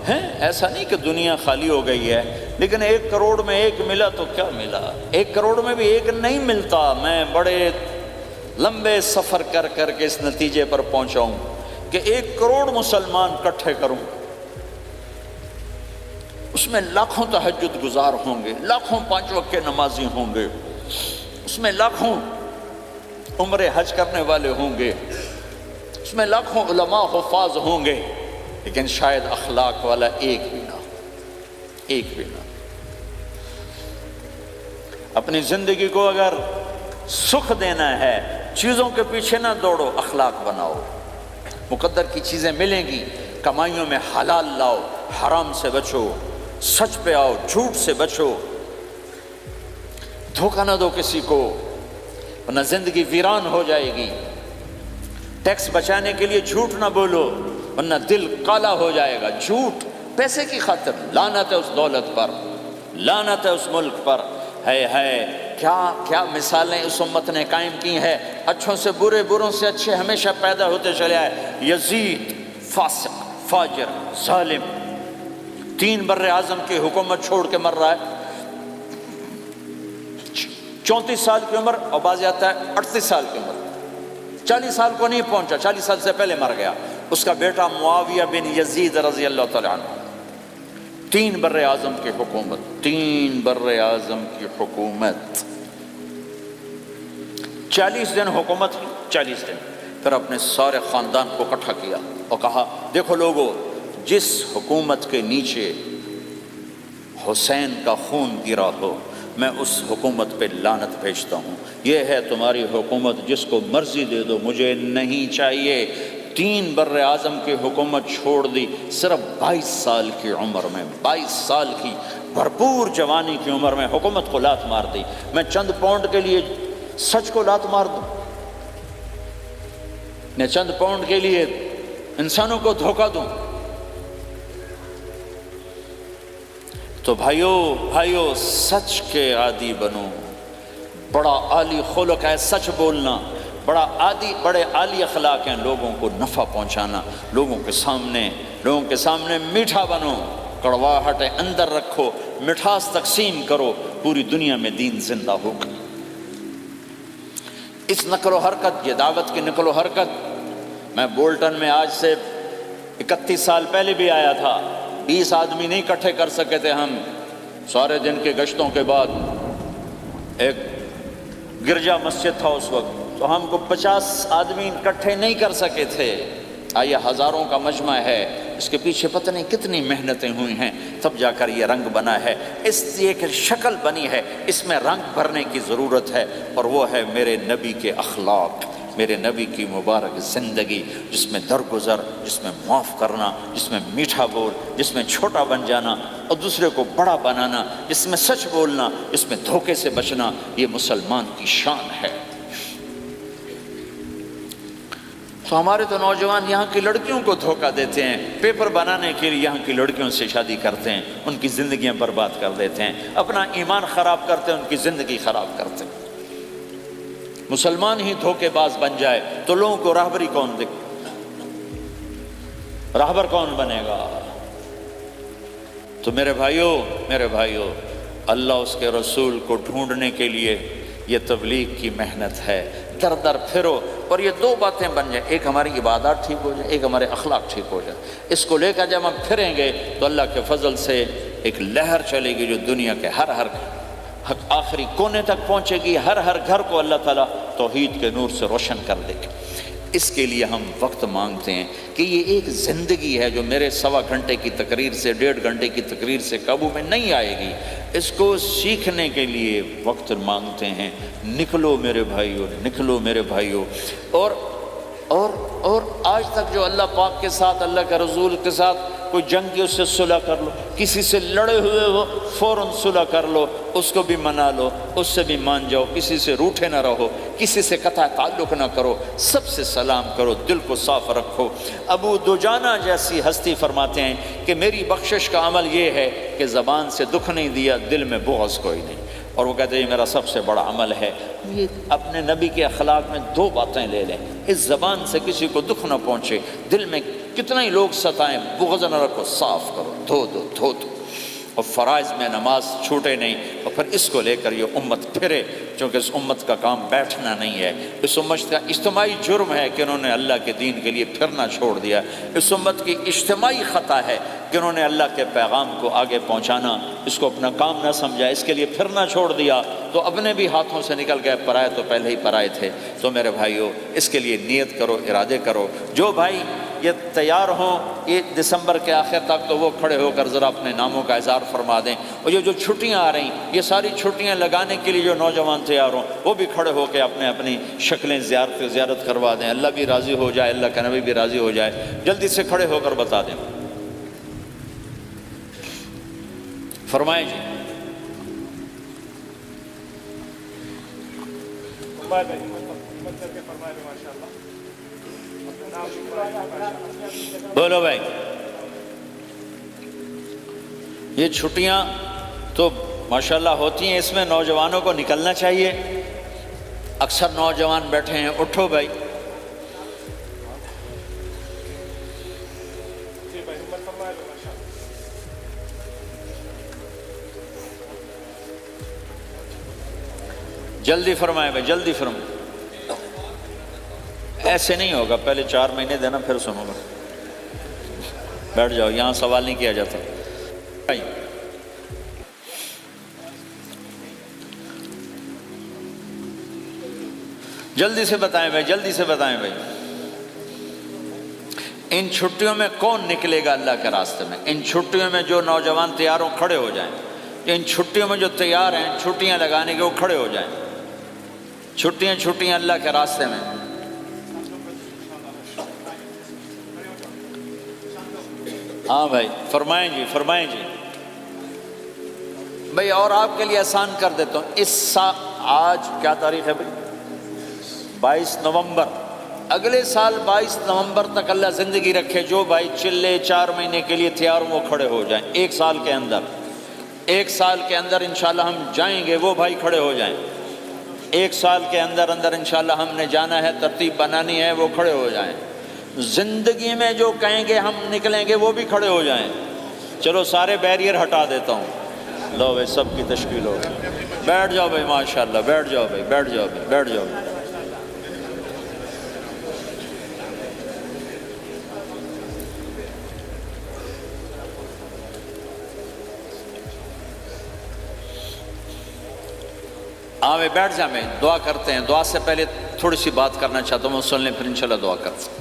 ہے۔ ایسا نہیں کہ دنیا خالی ہو گئی ہے، لیکن 1 کروڑ میں 1 ملا تو کیا ملا، 1 کروڑ میں بھی 1 نہیں ملتا۔ میں بڑے لمبے سفر کر کر کے اس نتیجے پر پہنچا ہوں کہ 1 کروڑ مسلمان اکٹھے کروں، اس میں لاکھوں تہجد گزار ہوں گے، لاکھوں 5 وقت کے نمازی ہوں گے، اس میں لاکھوں عمرے حج کرنے والے ہوں گے، اس میں لاکھوں علماء حفاظ ہوں گے، لیکن شاید اخلاق والا ایک بھی نہ۔ اپنی زندگی کو اگر سکھ دینا ہے، چیزوں کے پیچھے نہ دوڑو، اخلاق بناؤ۔ مقدر کی چیزیں ملیں گی، کمائیوں میں حلال لاؤ، حرام سے بچو، سچ پہ آؤ، جھوٹ سے بچو، دھوکہ نہ دو کسی کو، ورنہ زندگی ویران ہو جائے گی۔ ٹیکس بچانے کے لیے جھوٹ نہ بولو، ورنہ دل کالا ہو جائے گا۔ جھوٹ پیسے کی خاطر، لعنت ہے اس دولت پر، لعنت ہے اس ملک پر۔ ہے کیا مثالیں اس امت نے قائم کی ہیں، اچھوں سے برے، بروں سے اچھے ہمیشہ پیدا ہوتے چلے آئے۔ یزید فاسق، فاجر، ظالم، 3 بر اعظم کی حکومت چھوڑ کے مر رہا ہے، 34 سال کی عمر، اور بعض آتا ہے 38 سال کی عمر، 40 سال کو نہیں پہنچا، 40 سال سے پہلے مر گیا۔ اس کا بیٹا معاویہ بن یزید رضی اللہ تعالیٰ عنہ، 3 بر اعظم کی حکومت، 3 بر اعظم کی حکومت، 40 دن حکومت کی، 40 دن۔ پھر اپنے سارے خاندان کو اکٹھا کیا اور کہا دیکھو لوگو، جس حکومت کے نیچے حسین کا خون گرا ہو میں اس حکومت پہ لعنت بھیجتا ہوں۔ یہ ہے تمہاری حکومت، جس کو مرضی دے دو، مجھے نہیں چاہیے۔ 3 بر اعظم کی حکومت چھوڑ دی صرف 22 سال کی عمر میں، 22 سال کی بھرپور جوانی کی عمر میں حکومت کو لات مار دی۔ میں چند پاؤنڈ کے لیے سچ کو لات مار دوں، میں چند پاؤنڈ کے لیے انسانوں کو دھوکہ دوں؟ تو بھائیو سچ کے عادی بنو۔ بڑا عالی خلق ہے سچ بولنا، بڑے عالی اخلاق ہیں لوگوں کو نفع پہنچانا، لوگوں کے سامنے میٹھا بنو، کڑواہٹ اندر رکھو، مٹھاس تقسیم کرو، پوری دنیا میں دین زندہ ہوگا۔ اس نقل و حرکت، یہ دعوت کی نقل و حرکت، میں بولٹن میں آج سے 31 سال پہلے بھی آیا تھا، 20 آدمی نہیں اکٹھے کر سکے تھے ہم، سارے دن کے گشتوں کے بعد۔ ایک گرجا مسجد تھا اس وقت، تو ہم کو 50 آدمی اکٹھے نہیں کر سکے تھے۔ آئیے ہزاروں کا مجمع ہے، اس کے پیچھے پتہ نہیں کتنی محنتیں ہوئی ہیں، تب جا کر یہ رنگ بنا ہے، اس ایک شکل بنی ہے، اس میں رنگ بھرنے کی ضرورت ہے، اور وہ ہے میرے نبی کے اخلاق، میرے نبی کی مبارک زندگی، جس میں درگزر، جس میں معاف کرنا، جس میں میٹھا بول، جس میں چھوٹا بن جانا اور دوسرے کو بڑا بنانا، جس میں سچ بولنا، جس میں دھوکے سے بچنا، یہ مسلمان کی شان ہے۔ تو ہمارے تو نوجوان یہاں کی لڑکیوں کو دھوکہ دیتے ہیں، پیپر بنانے کے لیے یہاں کی لڑکیوں سے شادی کرتے ہیں، ان کی زندگیاں برباد کر دیتے ہیں، اپنا ایمان خراب کرتے ہیں، ان کی زندگی خراب کرتے ہیں۔ مسلمان ہی دھوکے باز بن جائے تو لوگوں کو راہبری کون دے، راہبر کون بنے گا؟ تو میرے بھائیو، اللہ اس کے رسول کو ڈھونڈنے کے لیے یہ تبلیغ کی محنت ہے، در در پھرو، اور یہ 2 باتیں بن جائیں، ایک ہماری عبادات ٹھیک ہو جائے، ایک ہمارے اخلاق ٹھیک ہو جائے۔ اس کو لے کر جب ہم پھریں گے تو اللہ کے فضل سے ایک لہر چلے گی جو دنیا کے ہر آخری کونے تک پہنچے گی، ہر گھر کو اللہ تعالیٰ توحید کے نور سے روشن کر دے گا۔ اس کے لیے ہم وقت مانگتے ہیں کہ یہ ایک زندگی ہے جو میرے 1.25 گھنٹے کی تقریر سے 1.5 گھنٹے کی تقریر سے قابو میں نہیں آئے گی، اس کو سیکھنے کے لیے وقت مانگتے ہیں۔ نکلو میرے بھائیو، اور آج تک جو اللہ پاک کے ساتھ، اللہ کے رسول کے ساتھ کوئی جنگ کی، اس سے صلح کر لو، کسی سے لڑے ہوئے ہو فوراً صلح کر لو، اس کو بھی منا لو، اس سے بھی مان جاؤ، کسی سے روٹھے نہ رہو، کسی سے قطع تعلق نہ کرو، سب سے سلام کرو، دل کو صاف رکھو۔ ابو دجانہ جیسی ہستی فرماتے ہیں کہ میری بخشش کا عمل یہ ہے کہ زبان سے دکھ نہیں دیا، دل میں بغض کوئی نہیں، اور وہ کہتے ہیں یہ میرا سب سے بڑا عمل ہے۔ یہ اپنے نبی کے اخلاق میں 2 باتیں لے لیں، اس زبان سے کسی کو دکھ نہ پہنچے، دل میں کتنا ہی لوگ ستائیں، بغض نہ رکھو، صاف کرو، دھو دو، اور فرائض میں نماز چھوٹے نہیں، اور پھر اس کو لے کر یہ امت پھرے، چونکہ اس امت کا کام بیٹھنا نہیں ہے، اس امت کا اجتماعی جرم ہے کہ انہوں نے اللہ کے دین کے لیے پھرنا چھوڑ دیا، اس امت کی اجتماعی خطا ہے کہ انہوں نے اللہ کے پیغام کو آگے پہنچانا اس کو اپنا کام نہ سمجھا، اس کے لیے پھرنا چھوڑ دیا تو اپنے بھی ہاتھوں سے نکل گئے، پرائے تو پہلے ہی پرائے تھے۔ تو میرے بھائیو، اس کے لیے نیت کرو، ارادے کرو۔ جو بھائی یہ تیار ہوں 1 دسمبر کے آخر تک تو وہ کھڑے ہو کر ذرا اپنے ناموں کا اظہار فرما دیں، اور یہ جو چھٹیاں آ رہی ہیں، یہ ساری چھٹیاں لگانے کے لیے جو نوجوان تیار ہوں وہ بھی کھڑے ہو کے اپنی شکلیں زیارت کروا دیں، اللہ بھی راضی ہو جائے، اللہ کا نبی بھی راضی ہو جائے، جلدی سے کھڑے ہو کر بتا دیں۔ فرمائیں جی۔ بولو بھائی، یہ چھٹیاں تو ماشاءاللہ ہوتی ہیں، اس میں نوجوانوں کو نکلنا چاہیے۔ اکثر نوجوان بیٹھے ہیں، اٹھو بھائی۔ جلدی فرمائیں بھائی، جلدی فرمائیں. ایسے نہیں ہوگا، پہلے 4 مہینے دینا پھر سنو گا. بیٹھ جاؤ، یہاں سوال نہیں کیا جاتا. جلدی سے بتائیں بھائی، جلدی سے بتائیں بھائی. ان چھٹیوں میں کون نکلے گا اللہ کے راستے میں؟ ان چھٹیوں میں جو نوجوان تیار ہوں کھڑے ہو جائیں. ان چھٹیوں میں جو تیار ہیں چھٹیاں لگانے کے وہ کھڑے ہو جائیں. چھٹیاں اللہ کے راستے میں. ہاں بھائی فرمائیں جی، فرمائیں جی بھائی. اور آپ کے لیے آسان کر دیتا ہوں. اس سال آج کیا تاریخ ہے بھائی؟ 22 نومبر. اگلے سال 22 نومبر تک اللہ زندگی رکھے، جو بھائی چلے 4 مہینے کے لیے تیار ہوں وہ کھڑے ہو جائیں. 1 سال کے اندر، 1 سال کے اندر انشاءاللہ ہم جائیں گے، وہ بھائی کھڑے ہو جائیں. 1 سال کے اندر انشاءاللہ ہم نے جانا ہے، ترتیب بنانی ہے، وہ کھڑے ہو جائیں. زندگی میں جو کہیں گے ہم نکلیں گے وہ بھی کھڑے ہو جائیں. چلو سارے بیریئر ہٹا دیتا ہوں. لو بھائی سب کی تشکیل ہو گئی. بیٹھ جاؤ بھائی، ماشاءاللہ بیٹھ جاؤ بھائی، بیٹھ جاؤ بھائی، بیٹھ جاؤ. ہاں بھائی بیٹھ جائیں. میں دعا کرتے ہیں. دعا سے پہلے تھوڑی سی بات کرنا چاہتا ہوں، سن لیں پھر انشاءاللہ دعا کرتے ہیں.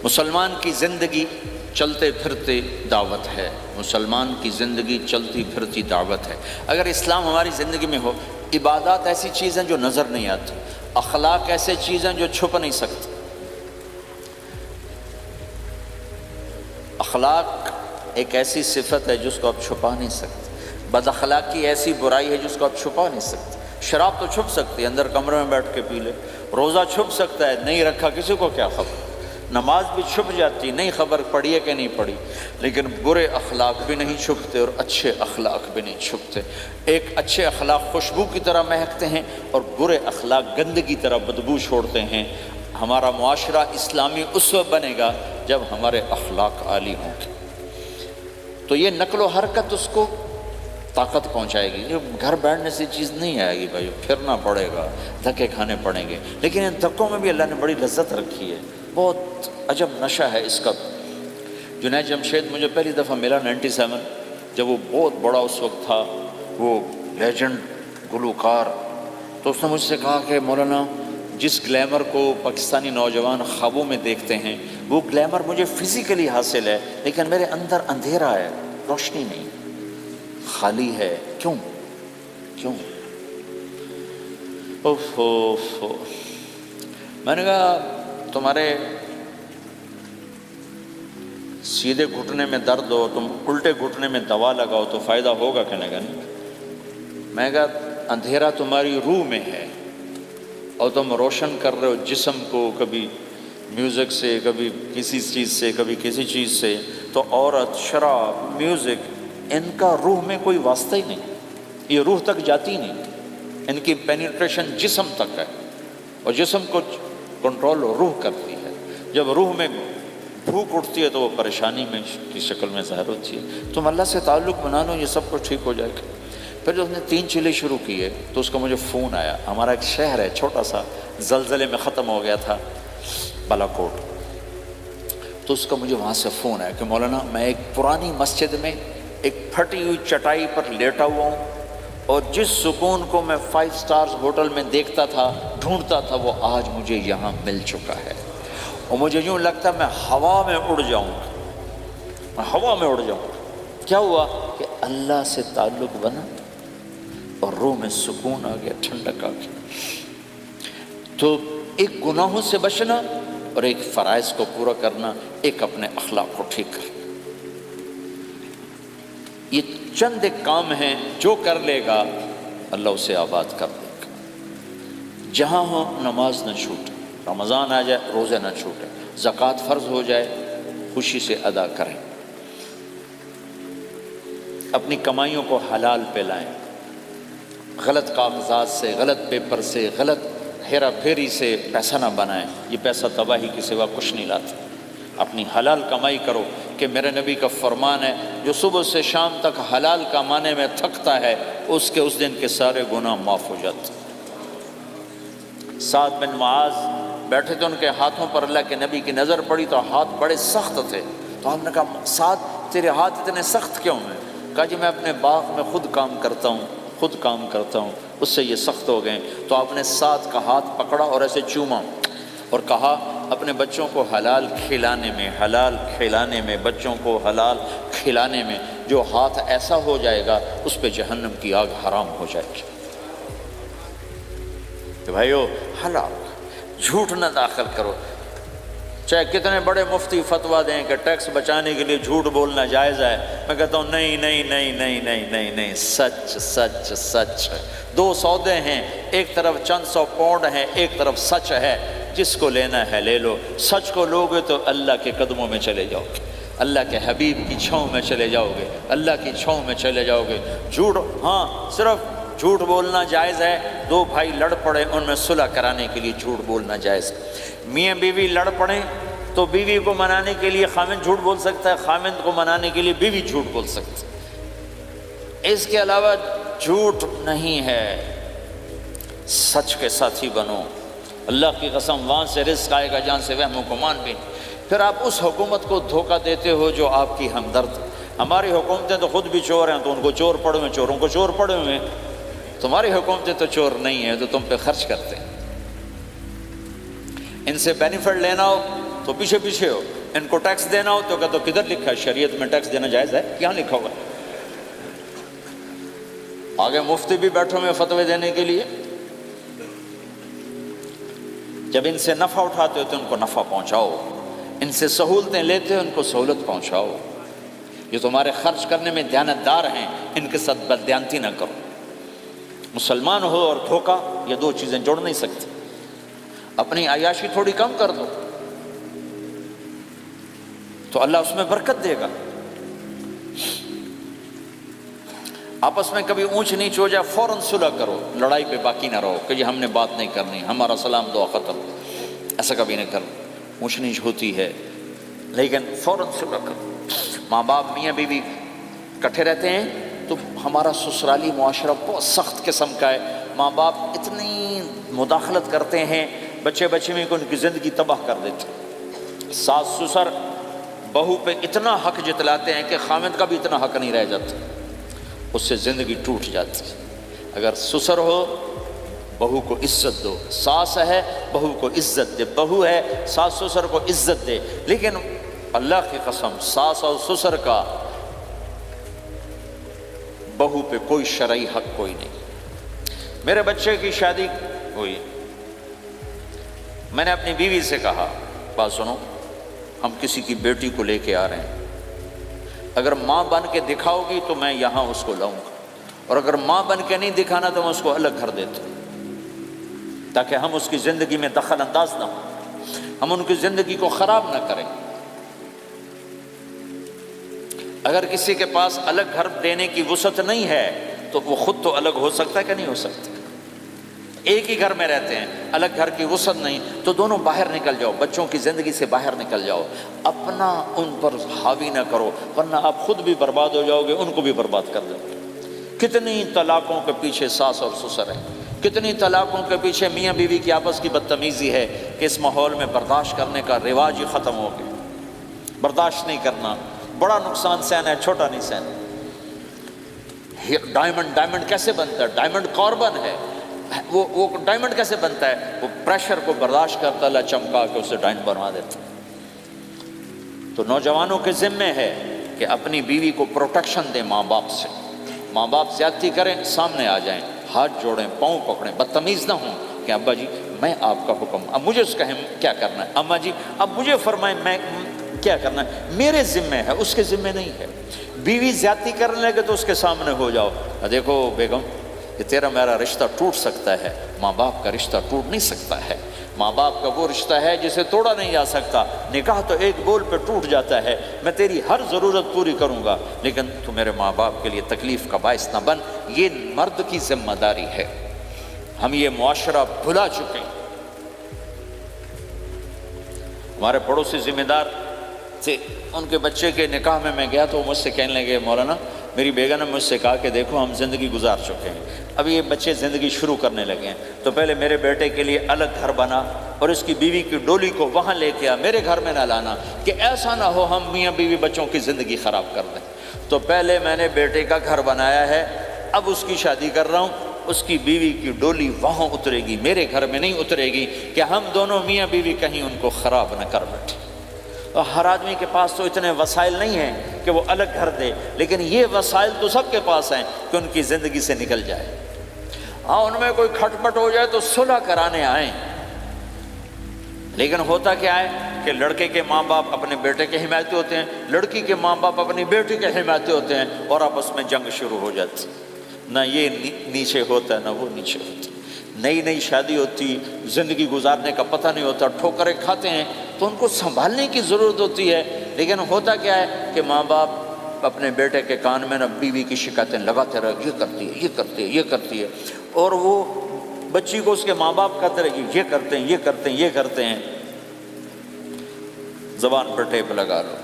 مسلمان کی زندگی چلتے پھرتے دعوت ہے. مسلمان کی زندگی چلتی پھرتی دعوت ہے. اگر اسلام ہماری زندگی میں ہو، عبادات ایسی چیزیں جو نظر نہیں آتی، اخلاق ایسے چیزیں جو چھپ نہیں سکتی. اخلاق ایک ایسی صفت ہے جس کو آپ چھپا نہیں سکتے. بد اخلاقی ایسی برائی ہے جس کو آپ چھپا نہیں سکتے. شراب تو چھپ سکتی ہے، اندر کمرے میں بیٹھ کے پی لے. روزہ چھپ سکتا ہے، نہیں رکھا کسی کو کیا خبر. نماز بھی چھپ جاتی، نہیں خبر پڑھی ہے کہ نہیں پڑھی. لیکن برے اخلاق بھی نہیں چھپتے اور اچھے اخلاق بھی نہیں چھپتے. ایک اچھے اخلاق خوشبو کی طرح مہکتے ہیں اور برے اخلاق گندگی کی طرح بدبو چھوڑتے ہیں. ہمارا معاشرہ اسلامی اس وقت بنے گا جب ہمارے اخلاق عالی ہوں گے. تو یہ نقل و حرکت اس کو طاقت پہنچائے گی. یہ گھر بیٹھنے سے چیز نہیں آئے گی بھائی، پھرنا پڑے گا، دھکے کھانے پڑیں گے. لیکن ان دھکوں میں بھی اللہ نے بڑی لذت رکھی ہے. بہت عجب نشہ ہے اس کا. جنید جمشید مجھے پہلی دفعہ ملا 97، جب وہ بہت بڑا اس وقت تھا، وہ لیجنڈ گلوکار. تو اس نے مجھ سے کہا کہ مولانا جس گلیمر کو پاکستانی نوجوان خوابوں میں دیکھتے ہیں وہ گلیمر مجھے فزیکلی حاصل ہے، لیکن میرے اندر اندھیرا ہے، روشنی نہیں، خالی ہے. کیوں؟ میں نے کہا تمہارے سیدھے گھٹنے میں درد ہو، تم الٹے گھٹنے میں دوا لگاؤ تو فائدہ ہوگا کہ نہیں. میں نے کہا اندھیرا تمہاری روح میں ہے اور تم روشن کر رہے ہو جسم کو، کبھی میوزک سے، کبھی کسی چیز سے، کبھی کسی چیز سے. تو عورت، شراب، میوزک، ان کا روح میں کوئی واسطہ ہی نہیں. یہ روح تک جاتی نہیں. ان کی پینیٹریشن جسم تک ہے اور جسم کو کنٹرول روح کرتی ہے. جب روح میں بھوک اٹھتی ہے تو وہ پریشانی میں کی شکل میں ظاہر ہوتی ہے. تم اللہ سے تعلق بنا لو، یہ سب کچھ ٹھیک ہو جائے گا. پھر جب اس نے 3 چیلے شروع کیے تو اس کا مجھے فون آیا. ہمارا ایک شہر ہے چھوٹا سا، زلزلے میں ختم ہو گیا تھا، بالا کوٹ. تو اس کا مجھے وہاں سے فون آیا کہ مولانا میں ایک پرانی مسجد میں ایک پھٹی ہوئی چٹائی پر لیٹا ہوا ہوں اور جس سکون کو میں 5 سٹارز ہوٹل میں دیکھتا تھا، ڈھونڈتا تھا، وہ آج مجھے یہاں مل چکا ہے. اور مجھے یوں لگتا میں ہوا میں اڑ جاؤں. کیا ہوا کہ اللہ سے تعلق بنا اور روح میں سکون آ گیا، ٹھنڈک آ گئی. تو ایک گناہوں سے بچنا اور ایک فرائض کو پورا کرنا، ایک اپنے اخلاق کو ٹھیک کرنا. یہ چند ایک کام ہیں جو کر لے گا اللہ اسے آباد کر دے گا. جہاں ہو نماز نہ چھوٹے، رمضان آ جائے روزے نہ چھوٹے، زکوٰۃ فرض ہو جائے خوشی سے ادا کریں، اپنی کمائیوں کو حلال پہ لائیں، غلط کاغذات سے، غلط پیپر سے، غلط ہیرا پھیری سے پیسہ نہ بنائیں. یہ پیسہ تباہی کے سوا کچھ نہیں لاتا. اپنی حلال کمائی کرو، کہ میرے نبی کا فرمان ہے جو صبح سے شام تک حلال کمانے میں تھکتا ہے اس کے اس دن کے سارے گناہ معاف ہو جاتے۔ سعد بن معاذ بیٹھے تھے، ان کے ہاتھوں پر اللہ کے نبی کی نظر پڑی تو ہاتھ بڑے سخت تھے، تو ہم نے کہا سعد تیرے ہاتھ اتنے سخت کیوں ہیں؟ کہا جی میں اپنے باغ میں خود کام کرتا ہوں، اس سے یہ سخت ہو گئے۔ تو آپ نے سعد کا ہاتھ پکڑا اور ایسے چوما اور کہا اپنے بچوں کو حلال کھلانے میں بچوں کو حلال کھلانے میں جو ہاتھ ایسا ہو جائے گا اس پہ جہنم کی آگ حرام ہو جائے گی۔ کہ بھائیو حلال، جھوٹ نہ داخل کرو، چاہے کتنے بڑے مفتی فتویٰ دیں کہ ٹیکس بچانے کے لیے جھوٹ بولنا جائز ہے، میں کہتا ہوں نہیں، سچ ہے۔ دو سودے ہیں، ایک طرف چند سو پاؤنڈ ہیں، ایک طرف سچ ہے، جس کو لینا ہے لے لو۔ سچ کو لوگے تو اللہ کے قدموں میں چلے جاؤ گے، اللہ کے حبیب کی چھاؤں میں چلے جاؤ گے، اللہ کی چھاؤں میں چلے جاؤ گے۔ جھوٹ، ہاں صرف جھوٹ بولنا جائز ہے، دو بھائی لڑ پڑے ان میں صلح کرانے کے لیے جھوٹ بولنا جائز ہے۔ میاں بیوی لڑ پڑیں تو بیوی کو منانے کے لیے خامند جھوٹ بول سکتا ہے، خامند کو منانے کے لیے بیوی جھوٹ بول سکتی ہے۔ اس کے علاوہ جھوٹ نہیں ہے، سچ کے ساتھی بنو۔ اللہ کی قسم وہاں سے رزق آئے گا جہاں سے وہم و گمان بھی نہیں۔ پھر آپ اس حکومت کو دھوکہ دیتے ہو جو آپ کی ہمدرد۔ ہماری حکومتیں تو خود بھی چور ہیں تو ان کو چور پڑے ہوئے، چوروں کو چور پڑے ہوئے۔ تمہاری حکومتیں تو چور نہیں ہیں تو تم پہ خرچ کرتے ہیں۔ ان سے بینیفٹ لینا ہو تو پیچھے ہو، ان کو ٹیکس دینا ہو تو کہتے ہو کدھر لکھا ہے شریعت میں ٹیکس دینا جائز ہے؟ کہاں لکھا ہوگا؟ آگے مفتی بھی بیٹھو میں فتوے دینے کے لیے۔ جب ان سے نفع اٹھاتے ہو تو ان کو نفع پہنچاؤ، ان سے سہولتیں لیتے ہو ان کو سہولت پہنچاؤ۔ یہ تمہارے خرچ کرنے میں دیانتدار ہیں، ان کے ساتھ بددیانتی نہ کرو۔ مسلمان ہو اور دھوکہ، یہ دو چیزیں جوڑ نہیں سکتی۔ اپنی عیاشی تھوڑی کم کر دو تو اللہ اس میں برکت دے گا۔ آپس میں کبھی اونچ نیچ ہو جائے فوراً صلح کرو، لڑائی پہ باقی نہ رہو کہ یہ ہم نے بات نہیں کرنی، ہمارا سلام دعا ختم، ایسا کبھی نہیں کرو۔ اونچ نیچ ہوتی ہے لیکن فوراً صلح کرو۔ ماں باپ میاں بیوی کٹھے رہتے ہیں تو ہمارا سسرالی معاشرہ بہت سخت قسم کا ہے، ماں باپ اتنی مداخلت کرتے ہیں بچے میں کو ان کی زندگی تباہ کر دیتے۔ ساس سسر بہو پہ اتنا حق جتلاتے ہیں کہ خامد کا بھی اتنا حق نہیں رہ جاتا، اس سے زندگی ٹوٹ جاتی ہے۔ اگر سسر ہو بہو کو عزت دو، ساس ہے بہو کو عزت دے، بہو ہے ساس سسر کو عزت دے، لیکن اللہ کی قسم ساس اور سسر کا بہو پہ کوئی شرعی حق کوئی نہیں۔ میرے بچے کی شادی ہوئی، میں نے اپنی بیوی سے کہا بات سنو، ہم کسی کی بیٹی کو لے کے آ رہے ہیں، اگر ماں بن کے دکھاؤ گی تو میں یہاں اس کو لاؤں گا، اور اگر ماں بن کے نہیں دکھانا تو میں اس کو الگ گھر دیتا ہوں، تاکہ ہم اس کی زندگی میں دخل انداز نہ ہوں، ہم ان کی زندگی کو خراب نہ کریں۔ اگر کسی کے پاس الگ گھر دینے کی وسعت نہیں ہے تو وہ خود تو الگ ہو سکتا ہے کہ نہیں ہو سکتا؟ ایک ہی گھر میں رہتے ہیں، الگ گھر کی وسعت نہیں تو دونوں باہر نکل جاؤ، بچوں کی زندگی سے باہر نکل جاؤ، اپنا ان پر حاوی نہ کرو، ورنہ آپ خود بھی برباد ہو جاؤ گے، ان کو بھی برباد کر دو گے۔ کتنی طلاقوں کے پیچھے ساس اور سسر ہیں، کتنی طلاقوں کے پیچھے میاں بیوی کی آپس کی بدتمیزی ہے کہ اس ماحول میں برداشت کرنے کا رواج ہی ختم ہو گیا۔ برداشت نہیں کرنا، بڑا نقصان سہنا ہے، چھوٹا نہیں سہنا۔ ڈائمنڈ کیسے بنتا ہے؟ ڈائمنڈ کاربن ہے، وہ ڈائمنڈ کیسے بنتا ہے؟ وہ پریشر کو برداشت کرتا اللہ چمکا کے اسے ڈائمنڈ بنوا دیتا۔ تو نوجوانوں کے ذمے ہے کہ اپنی بیوی کو پروٹیکشن دیں ماں باپ سے، ماں باپ زیادتی کریں سامنے آ جائیں، ہاتھ جوڑیں، پاؤں پکڑیں، بدتمیز نہ ہوں کہ ابا جی میں آپ کا حکم، اب مجھے اس کا کیا کرنا ہے، اماں جی اب مجھے فرمائیں میں کیا کرنا ہے، میرے ذمے ہے، اس کے ذمے نہیں ہے۔ بیوی زیادتی کرنے لگے تو اس کے سامنے ہو جاؤ، دیکھو بیگم کہ تیرا میرا رشتہ ٹوٹ سکتا ہے، ماں باپ کا رشتہ ٹوٹ نہیں سکتا ہے۔ ماں باپ کا وہ رشتہ ہے جسے توڑا نہیں جا سکتا، نکاح تو ایک بول پہ ٹوٹ جاتا ہے، میں تیری ہر ضرورت پوری کروں گا لیکن تو میرے ماں باپ کے لیے تکلیف کا باعث نہ بن۔ یہ مرد کی ذمہ داری ہے، ہم یہ معاشرہ بھلا چکے ہیں۔ ہمارے پڑوسی ذمہ دار تھے، ان کے بچے کے نکاح میں گیا تو وہ مجھ سے کہنے لگے مولانا میری بیگم نے مجھ سے کہا کہ دیکھو ہم زندگی گزار چکے ہیں، اب یہ بچے زندگی شروع کرنے لگے ہیں، تو پہلے میرے بیٹے کے لیے الگ گھر بنا اور اس کی بیوی کی ڈولی کو وہاں لے کے آ، میرے گھر میں نہ لانا کہ ایسا نہ ہو ہم میاں بیوی بچوں کی زندگی خراب کر دیں۔ تو پہلے میں نے بیٹے کا گھر بنایا ہے، اب اس کی شادی کر رہا ہوں، اس کی بیوی کی ڈولی وہاں اترے گی، میرے گھر میں نہیں اترے گی کہ ہم دونوں میاں بیوی کہیں ان کو خراب نہ کر بیٹھے۔ اور ہر آدمی کے پاس تو اتنے وسائل نہیں ہیں کہ وہ الگ گھر دے، لیکن یہ وسائل تو سب کے پاس ہیں کہ ان کی زندگی سے نکل جائے۔ ہاں ان میں کوئی کھٹ پٹ ہو جائے تو صلح کرانے آئیں، لیکن ہوتا کیا ہے کہ لڑکے کے ماں باپ اپنے بیٹے کے حمایتی ہوتے ہیں، لڑکی کے ماں باپ اپنی بیٹی کے حمایتی ہوتے ہیں، اور آپس میں جنگ شروع ہو جاتی، نہ یہ نیچے ہوتا ہے نہ وہ نیچے ہوتا ہے۔ نئی نئی شادی ہوتی، زندگی گزارنے کا پتہ نہیں ہوتا، ٹھوکریں کھاتے ہیں، تو ان کو سنبھالنے کی ضرورت ہوتی ہے، لیکن ہوتا کیا ہے کہ ماں باپ اپنے بیٹے کے کان میں نہ بیوی کی شکایتیں لگاتے رہے، یہ کرتی ہے یہ کرتی ہے یہ کرتی ہے، اور وہ بچی کو اس کے ماں باپ کہتے رہے یہ کرتے ہیں یہ کرتے ہیں یہ کرتے ہیں۔ زبان پر ٹیپ لگا لو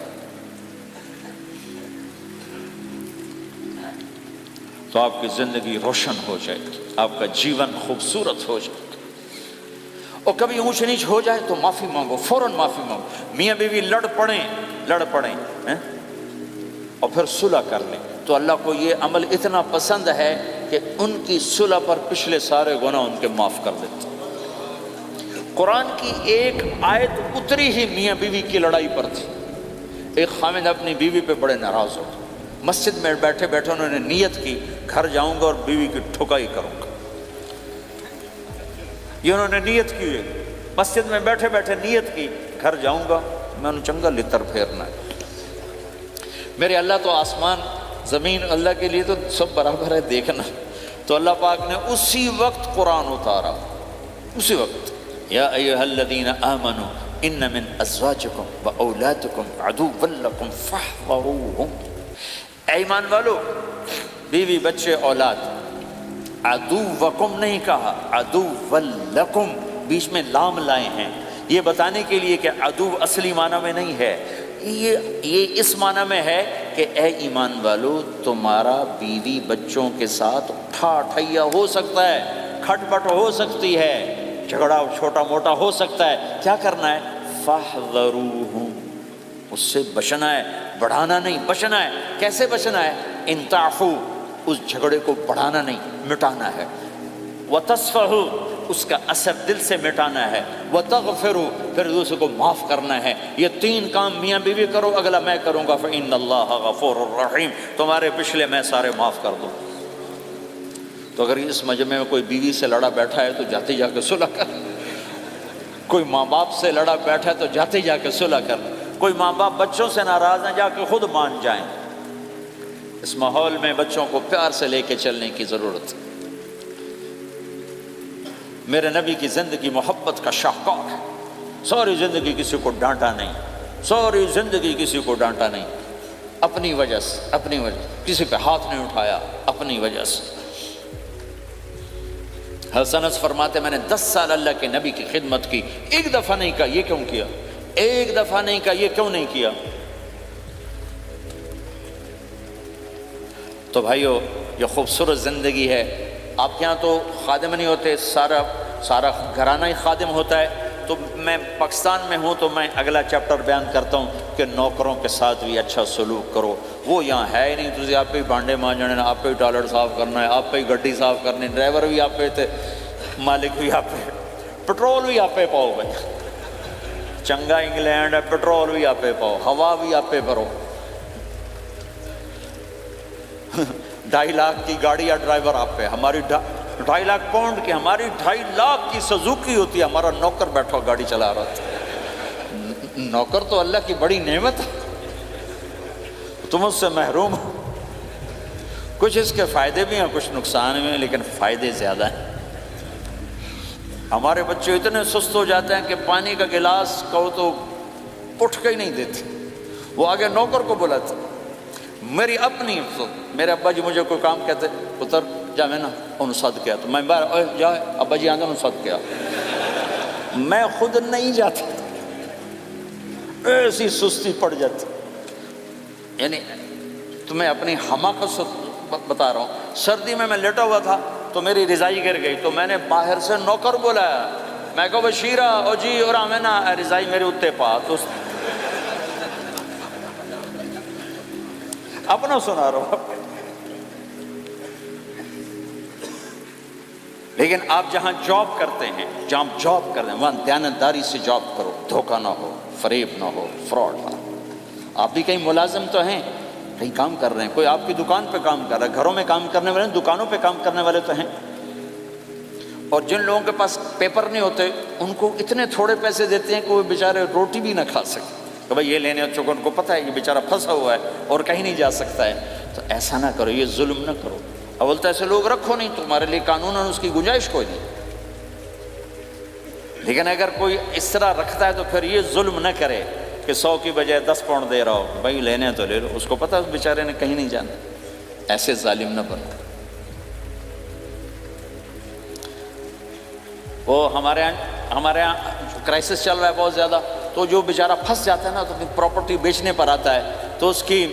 تو آپ کی زندگی روشن ہو جائے گی، آپ کا جیون خوبصورت ہو جائے گا۔ اور کبھی اونچ نیچ ہو جائے تو معافی مانگو، فوراً معافی مانگو۔ میاں بیوی لڑ پڑیں اور پھر صلح کر لیں، تو اللہ کو یہ عمل اتنا پسند ہے کہ ان کی صلح پر پچھلے سارے گناہ ان کے معاف کر دیتے۔ قرآن کی ایک آیت اتری ہی میاں بیوی کی لڑائی پر تھی۔ ایک خامد اپنی بیوی پہ بڑے ناراض ہو، مسجد میں بیٹھے بیٹھے انہوں نے نیت کی گھر جاؤں گا اور بیوی کی ٹھکائی کروں گا۔ یہ انہوں نے نیت کی ہے، مسجد میں بیٹھے بیٹھے نیت کی گھر جاؤں گا میں انہوں چنگا لتر پھیرنا ہے۔ میرے اللہ تو آسمان زمین اللہ کے لیے تو سب برابر ہے دیکھنا، تو اللہ پاک نے اسی وقت قرآن اتارا، اسی وقت یا ایھا الذین آمنوا ان من ازواجکم و اولادکم عدوا لکم فاحذروہم۔ اے ایمان والو، بیوی بچے اولاد، عدوکم نہیں کہا، عدو لکم، بیچ میں لام لائے ہیں یہ بتانے کے لیے کہ عدو اصلی معنی میں نہیں ہے، یہ اس معنی میں ہے کہ اے ایمان والو تمہارا بیوی بچوں کے ساتھ ٹھیا ہو سکتا ہے، کھٹ پٹ ہو سکتی ہے، جھگڑا چھوٹا موٹا ہو سکتا ہے، کیا کرنا ہے؟ فاحذروہم، اس سے بچنا ہے، بڑھانا نہیں، بچنا ہے۔ کیسے بچنا ہے؟ ان تعفو، اس جھگڑے کو بڑھانا نہیں، مٹانا ہے، وتصفحوا، اس کا اثر دل سے مٹانا ہے، وتغفروا، پھر دوسرے کو معاف کرنا ہے۔ یہ تین کام میاں بیوی کرو، اگلا میں کروں گا، فإن اللہ غفور الرحیم، تمہارے پچھلے میں سارے معاف کر دوں۔ تو اگر اس مجمع میں کوئی بیوی سے لڑا بیٹھا ہے تو جاتے جا کے صلح کر، کوئی ماں باپ سے لڑا بیٹھا ہے تو جاتے جا کے صلح کر، کوئی ماں باپ بچوں سے ناراض ہیں جا کے خود مان جائیں۔ اس ماحول میں بچوں کو پیار سے لے کے چلنے کی ضرورت ہے۔ میرے نبی کی زندگی محبت کا شاہکار ہے، ساری زندگی کسی کو ڈانٹا نہیں، ساری زندگی کسی کو ڈانٹا نہیں، اپنی وجہ سے، اپنی وجہ سے کسی پہ ہاتھ نہیں اٹھایا، اپنی وجہ سے۔ حسن انس فرماتے میں نے 10 سال اللہ کے نبی کی خدمت کی، ایک دفعہ نہیں کہا یہ کیوں کیا، ایک دفعہ نہیں کہا یہ کیوں نہیں کیا۔ تو بھائیو یہ خوبصورت زندگی ہے۔ آپ کے یہاں تو خادم نہیں ہوتے، سارا گھرانہ ہی خادم ہوتا ہے۔ تو میں پاکستان میں ہوں تو میں اگلا چیپٹر بیان کرتا ہوں کہ نوکروں کے ساتھ بھی اچھا سلوک کرو۔ وہ یہاں ہے ہی نہیں، تو آپ پہ ہی بانڈے مانجنے، آپ پہ ہی ٹوائلٹ صاف کرنا ہے، آپ پہ ہی گڈی صاف کرنی، ڈرائیور بھی آپ پہ تھے، مالک بھی آپ پہ، پٹرول بھی آپ پہ پاؤ بھائی، چنگا انگلینڈ ہے، پٹرول بھی آپ پہ پاؤ، ہوا بھی آپ پہ بھرو۔ 2.5 لاکھ کی گاڑی یا ڈرائیور آپ پہ، ہماری 2.5 لاکھ پاؤنڈ کی، ہماری 2.5 لاکھ کی سزوکی ہوتی ہے، ہمارا نوکر بیٹھا گاڑی چلا رہا تھا۔ نوکر تو اللہ کی بڑی نعمت ہے، تم اس سے محروم ہو۔ کچھ اس کے فائدے بھی ہیں، کچھ نقصان بھی ہیں، لیکن فائدے زیادہ ہیں۔ ہمارے بچے اتنے سست ہو جاتے ہیں کہ پانی کا گلاس کہو تو اٹھ کے ہی نہیں دیتے، وہ آگے نوکر کو بلاتے۔ میری اپنی میرے ابا جی مجھے کوئی کام کہتے، پتر جا میں نا انہوں صد کیا، تو میں باہر جا ابا جی آندھا انہوں صد کیا، میں خود نہیں جاتا، ایسی سستی پڑ جاتی. یعنی تمہیں اپنی حماقت بتا رہا ہوں. سردی میں لیٹا ہوا تھا تو میری رضائی گر گئی تو میں نے باہر سے نوکر بلایا. میں کہا بشیرہ او جی اور آمینہ رضائی میرے اتنے پا. تو اپنا سنا رہا ہوں. لیکن آپ جہاں جاب کرتے ہیں وہاں دیانتداری سے جاب کرو. دھوکہ نہ ہو، فریب نہ ہو، فراڈ نہ ہو. آپ بھی کہیں ملازم تو ہیں، کہیں کام کر رہے ہیں، کوئی آپ کی دکان پہ کام کر رہا ہے، گھروں میں کام کرنے والے ہیں، دکانوں پہ کام کرنے والے تو ہیں. اور جن لوگوں کے پاس پیپر نہیں ہوتے ان کو اتنے تھوڑے پیسے دیتے ہیں کہ وہ بیچارے روٹی بھی نہ کھا سکتے. کہ بھائی یہ لینے چونکہ ان کو پتہ ہے یہ بیچارہ پھنسا ہوا ہے اور کہیں نہیں جا سکتا ہے. تو ایسا نہ کرو، یہ ظلم نہ کرو. اب بولتا ہے ایسے لوگ رکھو نہیں، تمہارے لیے قانون اس کی گنجائش کوئی نہیں. لیکن اگر کوئی اس طرح رکھتا ہے تو پھر یہ ظلم نہ کرے کہ 100 کی بجائے 10 پاؤنڈ دے رہا ہو. بھائی لینے تو لے لو، اس کو پتہ ہے اس بیچارے نے کہیں نہیں جانا. ایسے ظالم نہ بنو. وہ ہمارے یہاں کرائسس چل رہا ہے بہت زیادہ. تو جو بیچارہ پھنس جاتا ہے نا تو اپنی پراپرٹی بیچنے پر آتا ہے تو اس کی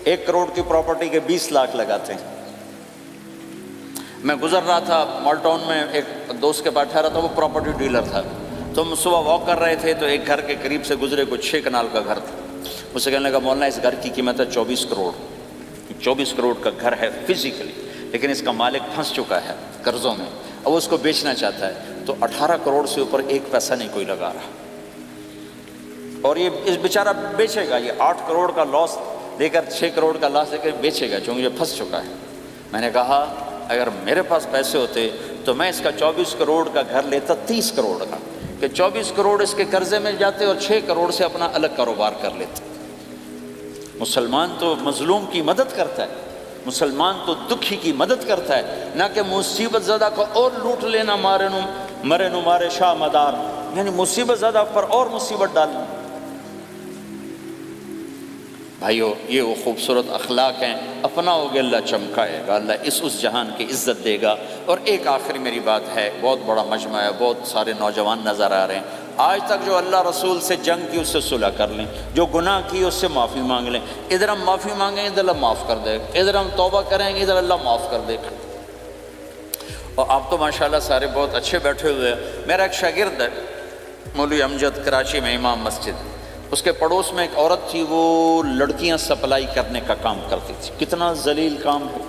1 کروڑ کی پراپرٹی کے 20 لاکھ لگاتے ہیں. میں گزر رہا تھا مال ٹاؤن میں، ایک دوست کے پاس ٹھہرا تھا، وہ پراپرٹی ڈیلر تھا. تو ہم صبح واک کر رہے تھے تو ایک گھر کے قریب سے گزرے، کچھ 6 کنال کا گھر تھا. مجھ سے کہنے لگا مولانا اس گھر کی قیمت ہے 24 کروڑ. 24 کروڑ کا گھر ہے فزیکلی، لیکن اس کا مالک پھنس چکا ہے قرضوں میں. اب اس کو بیچنا چاہتا ہے تو 18 کروڑ سے اوپر 1 پیسہ نہیں کوئی لگا رہا. اور یہ اس بیچارہ بیچے گا، یہ 8 کروڑ کا لاس لے کر 6 کروڑ کا لاس لے کر بیچے گا چونکہ یہ پھنس چکا ہے. میں نے کہا اگر میرے پاس پیسے ہوتے تو میں اس کا 24 کروڑ کا گھر لیتا 30 کروڑ کا، کہ 24 کروڑ اس کے قرضے میں جاتے اور 6 کروڑ سے اپنا الگ کاروبار کر لیتے. مسلمان تو مظلوم کی مدد کرتا ہے، مسلمان تو دکھی کی مدد کرتا ہے، نہ کہ مصیبت زدہ کو اور لوٹ لینا. مرے نو مارے شاہ مدار، یعنی مصیبت زدہ پر اور مصیبت ڈالنا. بھائیو یہ وہ خوبصورت اخلاق ہیں، اپناؤ گے اللہ چمکائے گا، اللہ اس جہان کی عزت دے گا. اور ایک آخری میری بات ہے، بہت بڑا مجمع ہے، بہت سارے نوجوان نظر آ رہے ہیں. آج تک جو اللہ رسول سے جنگ کی اس سے صلح کر لیں، جو گناہ کی اس سے معافی مانگ لیں. ادھر ہم معافی مانگیں گے ادھر اللہ معاف کر دے گا، ادھر ہم توبہ کریں گے ادھر اللہ معاف کر دے گا. اور آپ تو ماشاءاللہ سارے بہت اچھے بیٹھے ہوئے ہیں. میرا ایک شاگرد ہے مولوی امجد، کراچی میں امام مسجد. اس کے پڑوس میں ایک عورت تھی، وہ لڑکیاں سپلائی کرنے کا کام کرتی تھی. کتنا ذلیل کام ہے.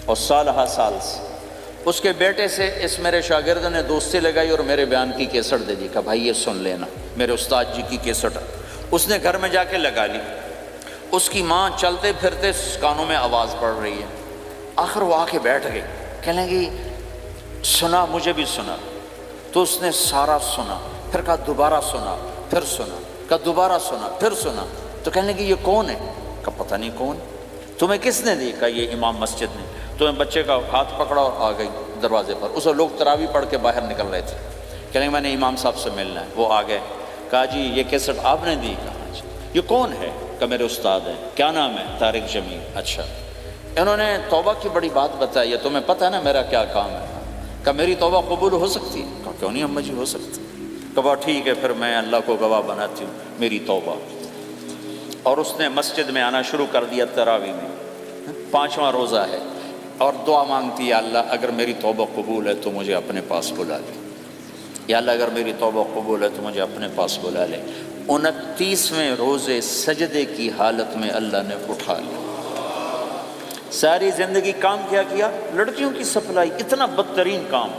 اور سال سے اس کے بیٹے سے اس میرے شاگرد نے دوستی لگائی اور میرے بیان کی کیسٹ دے دی. کہا بھائی یہ سن لینا، میرے استاد جی کی کیسٹ. اس نے گھر میں جا کے لگا لی. اس کی ماں چلتے پھرتے کانوں میں آواز پڑ رہی ہے. آخر وہ آ کے بیٹھ گئی، کہنے لگی سنا، مجھے بھی سنا. تو اس نے سارا سنا، پھر کہا دوبارہ سنا، پھر سنا، کہا دوبارہ سنا، پھر سنا. تو کہنے لگی یہ کون ہے؟ کہا پتہ نہیں کون. تمہیں کس نے دی؟ کہا یہ امام مسجد نے. تو میں بچے کا ہاتھ پکڑا اور آ گئی دروازے پر. اس وقت لوگ تراویح پڑھ کے باہر نکل رہے تھے. کہنے میں نے امام صاحب سے ملنا ہے. وہ آ گئے. کہا جی یہ کیسٹ آپ نے دی؟ کہا جی. یہ کون ہے؟ کہا میرے استاد ہیں. کیا نام ہے؟ طارق جمیل. اچھا. انہوں نے توبہ کی بڑی بات بتائی ہے، تمہیں پتہ ہے نا میرا کیا کام ہے؟ کہا میری توبہ قبول ہو سکتی ہے؟ کہا کیوں نہیں اماں جی ہو سکتی. کہا ٹھیک ہے پھر میں اللہ کو گواہ بناتی ہوں، میری توبہ. اور اس نے مسجد میں آنا شروع کر دیا تراویح میں. 5واں روزہ ہے اور دعا مانگتی ہے اللہ اگر میری توبہ قبول ہے تو مجھے اپنے پاس بلا لے. یا اللہ اگر میری توبہ قبول ہے تو مجھے اپنے پاس بلا لے. 29ویں روزے سجدے کی حالت میں اللہ نے اٹھا لیا. ساری زندگی کام کیا؟ لڑکیوں کی سپلائی. اتنا بدترین کام.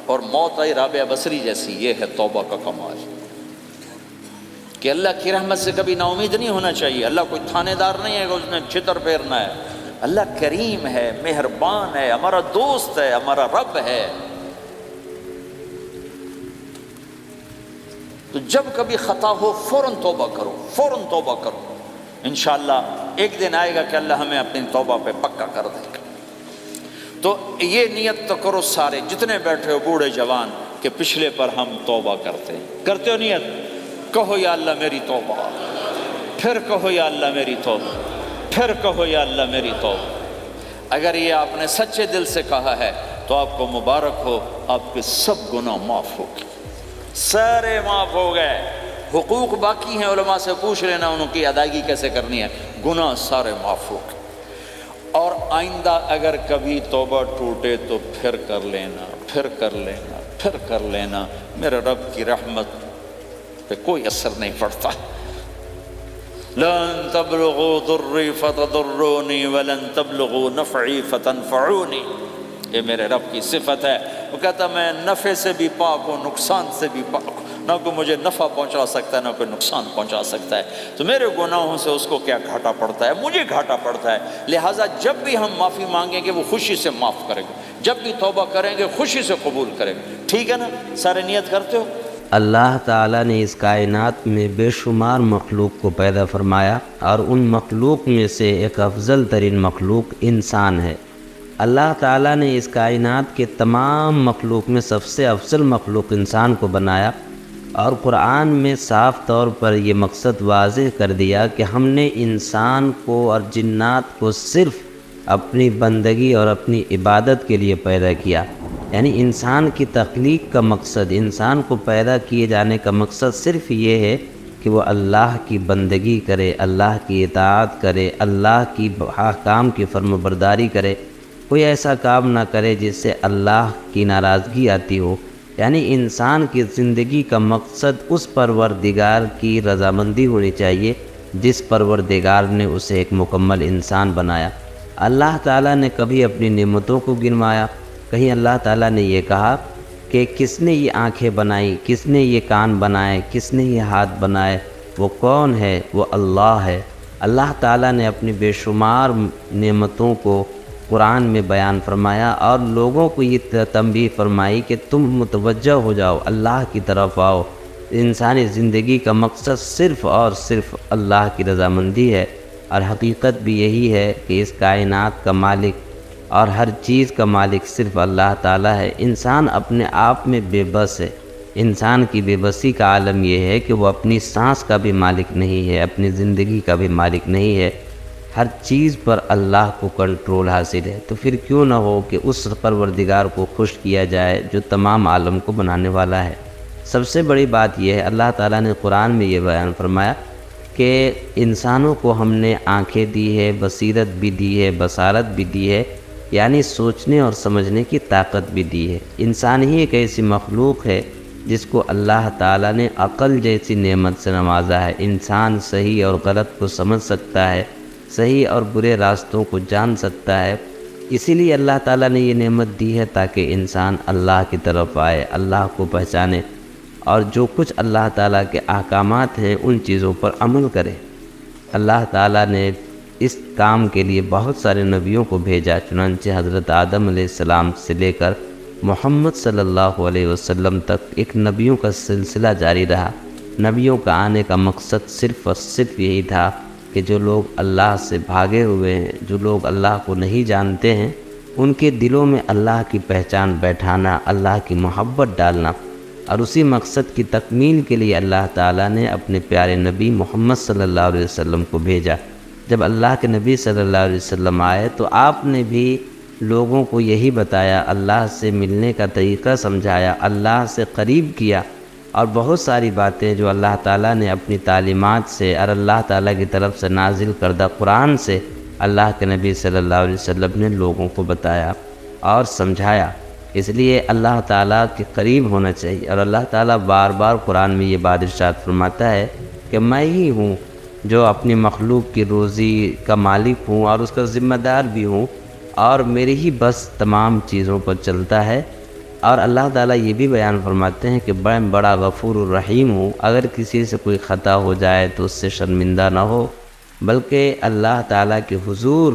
اور موت آئی رابعہ بصری جیسی. یہ ہے توبہ کا کمال کہ اللہ کی رحمت سے کبھی نا امید نہیں ہونا چاہیے. اللہ کوئی تھانے دار نہیں ہے کہ اس نے چھتر پھیرنا ہے. اللہ کریم ہے، مہربان ہے، ہمارا دوست ہے، ہمارا رب ہے. تو جب کبھی خطا ہو فوراً توبہ کرو، فوراً توبہ کرو. انشاءاللہ ایک دن آئے گا کہ اللہ ہمیں اپنی توبہ پہ پکا کر دے گا. تو یہ نیت تو کرو سارے جتنے بیٹھے ہو، بوڑھے جوان، کہ پچھلے پر ہم توبہ کرتے ہو نیت. کہو یا اللہ میری توبہ، پھر کہو یا اللہ میری توبہ، پھر کہو یا اللہ میری توبہ. اگر یہ آپ نے سچے دل سے کہا ہے تو آپ کو مبارک ہو، آپ کے سب گناہ معاف ہو گئے، سارے معاف ہو گئے. حقوق باقی ہیں، علماء سے پوچھ لینا ان کی ادائیگی کیسے کرنی ہے، گناہ سارے معاف ہو گئے۔ اور آئندہ اگر کبھی توبہ ٹوٹے تو پھر کر لینا، پھر کر لینا، پھر کر لینا، میرے رب کی رحمت پہ کوئی اثر نہیں پڑتا۔ لن تبلغوا ضری فتضرونی ولن تبلغوا نفعی فتنفعونی، یہ میرے رب کی صفت ہے۔ وہ کہتا میں نفع سے بھی پاک ہوں، نقصان سے بھی پاک ہوں، نہ کوئی مجھے نفع پہنچا سکتا ہے نہ کوئی نقصان پہنچا سکتا ہے۔ تو میرے گناہوں سے اس کو کیا گھاٹا پڑتا ہے، مجھے گھاٹا پڑتا ہے۔ لہٰذا جب بھی ہم معافی مانگیں گے وہ خوشی سے معاف کریں گے، جب بھی توبہ کریں گے خوشی سے قبول کریں گے، ٹھیک ہے نا؟ سارے نیت کرتے ہو؟ اللہ تعالیٰ نے اس کائنات میں بے شمار مخلوق کو پیدا فرمایا، اور ان مخلوق میں سے ایک افضل ترین مخلوق انسان ہے۔ اللہ تعالیٰ نے اس کائنات کے تمام مخلوق میں سب سے افضل مخلوق انسان کو بنایا، اور قرآن میں صاف طور پر یہ مقصد واضح کر دیا کہ ہم نے انسان کو اور جنات کو صرف اپنی بندگی اور اپنی عبادت کے لیے پیدا کیا۔ یعنی انسان کی تخلیق کا مقصد، انسان کو پیدا کیے جانے کا مقصد صرف یہ ہے کہ وہ اللہ کی بندگی کرے، اللہ کی اطاعت کرے، اللہ کی احکام کی فرمانبرداری کرے، کوئی ایسا کام نہ کرے جس سے اللہ کی ناراضگی آتی ہو۔ یعنی انسان کی زندگی کا مقصد اس پروردگار کی رضامندی ہونی چاہیے جس پروردگار نے اسے ایک مکمل انسان بنایا۔ اللہ تعالیٰ نے کبھی اپنی نعمتوں کو گنوایا، کہیں اللہ تعالیٰ نے یہ کہا کہ کس نے یہ آنکھیں بنائی، کس نے یہ کان بنائے، کس نے یہ ہاتھ بنائے، وہ کون ہے؟ وہ اللہ ہے۔ اللہ تعالیٰ نے اپنی بے شمار نعمتوں کو قرآن میں بیان فرمایا، اور لوگوں کو یہ تنبیہ فرمائی کہ تم متوجہ ہو جاؤ، اللہ کی طرف آؤ۔ انسانی زندگی کا مقصد صرف اور صرف اللہ کی رضامندی ہے، اور حقیقت بھی یہی ہے کہ اس کائنات کا مالک اور ہر چیز کا مالک صرف اللہ تعالیٰ ہے۔ انسان اپنے آپ میں بے بس ہے۔ انسان کی بے بسی کا عالم یہ ہے کہ وہ اپنی سانس کا بھی مالک نہیں ہے، اپنی زندگی کا بھی مالک نہیں ہے۔ ہر چیز پر اللہ کو کنٹرول حاصل ہے، تو پھر کیوں نہ ہو کہ اس پروردگار کو خوش کیا جائے جو تمام عالم کو بنانے والا ہے۔ سب سے بڑی بات یہ ہے، اللہ تعالیٰ نے قرآن میں یہ بیان فرمایا کہ انسانوں کو ہم نے آنکھیں دی ہے، بصیرت بھی دی ہے، بصارت بھی دی ہے، یعنی سوچنے اور سمجھنے کی طاقت بھی دی ہے۔ انسان ہی ایک ایسی مخلوق ہے جس کو اللہ تعالیٰ نے عقل جیسی نعمت سے نوازا ہے۔ انسان صحیح اور غلط کو سمجھ سکتا ہے، صحیح اور برے راستوں کو جان سکتا ہے۔ اسی لیے اللہ تعالیٰ نے یہ نعمت دی ہے تاکہ انسان اللہ کی طرف آئے، اللہ کو پہچانے، اور جو کچھ اللہ تعالیٰ کے احکامات ہیں ان چیزوں پر عمل کرے۔ اللہ تعالیٰ نے اس کام کے لیے بہت سارے نبیوں کو بھیجا، چنانچہ حضرت آدم علیہ السلام سے لے کر محمد صلی اللہ علیہ وسلم تک ایک نبیوں کا سلسلہ جاری رہا۔ نبیوں کا آنے کا مقصد صرف اور صرف یہی تھا کہ جو لوگ اللہ سے بھاگے ہوئے ہیں، جو لوگ اللہ کو نہیں جانتے ہیں، ان کے دلوں میں اللہ کی پہچان بیٹھانا، اللہ کی محبت ڈالنا، اور اسی مقصد کی تکمیل کے لیے اللہ تعالیٰ نے اپنے پیارے نبی محمد صلی اللہ علیہ وسلم کو بھیجا۔ جب اللہ کے نبی صلی اللہ علیہ وسلم آئے تو آپ نے بھی لوگوں کو یہی بتایا، اللہ سے ملنے کا طریقہ سمجھایا، اللہ سے قریب کیا، اور بہت ساری باتیں جو اللہ تعالیٰ نے اپنی تعلیمات سے اور اللہ تعالیٰ کی طرف سے نازل کردہ قرآن سے اللہ کے نبی صلی اللہ علیہ وسلم نے لوگوں کو بتایا اور سمجھایا۔ اس لیے اللہ تعالیٰ کے قریب ہونا چاہیے، اور اللہ تعالیٰ بار بار قرآن میں یہ بات ارشاد فرماتا ہے کہ میں ہی ہوں جو اپنی مخلوق کی روزی کا مالک ہوں اور اس کا ذمہ دار بھی ہوں، اور میری ہی بس تمام چیزوں پر چلتا ہے۔ اور اللہ تعالیٰ یہ بھی بیان فرماتے ہیں کہ میں بڑا غفور الرحیم ہوں، اگر کسی سے کوئی خطا ہو جائے تو اس سے شرمندہ نہ ہو، بلکہ اللہ تعالیٰ کے حضور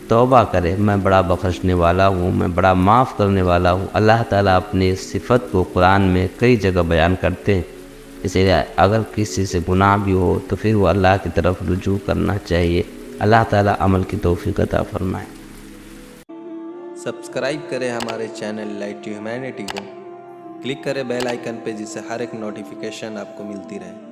توبہ کرے، میں بڑا بخشنے والا ہوں، میں بڑا معاف کرنے والا ہوں۔ اللہ تعالیٰ اپنی اس صفت کو قرآن میں کئی جگہ بیان کرتے ہیں۔ اس لیے اگر کسی سے گناہ بھی ہو تو پھر وہ اللہ کی طرف رجوع کرنا چاہیے۔ اللہ تعالیٰ عمل کی توفیق عطا فرمائے۔ سبسکرائب کریں ہمارے چینل لائٹ ٹو ہیومینٹی کو، کلک کریں بیل آئیکن پہ جس سے ہر ایک نوٹیفیکیشن آپ کو ملتی رہے۔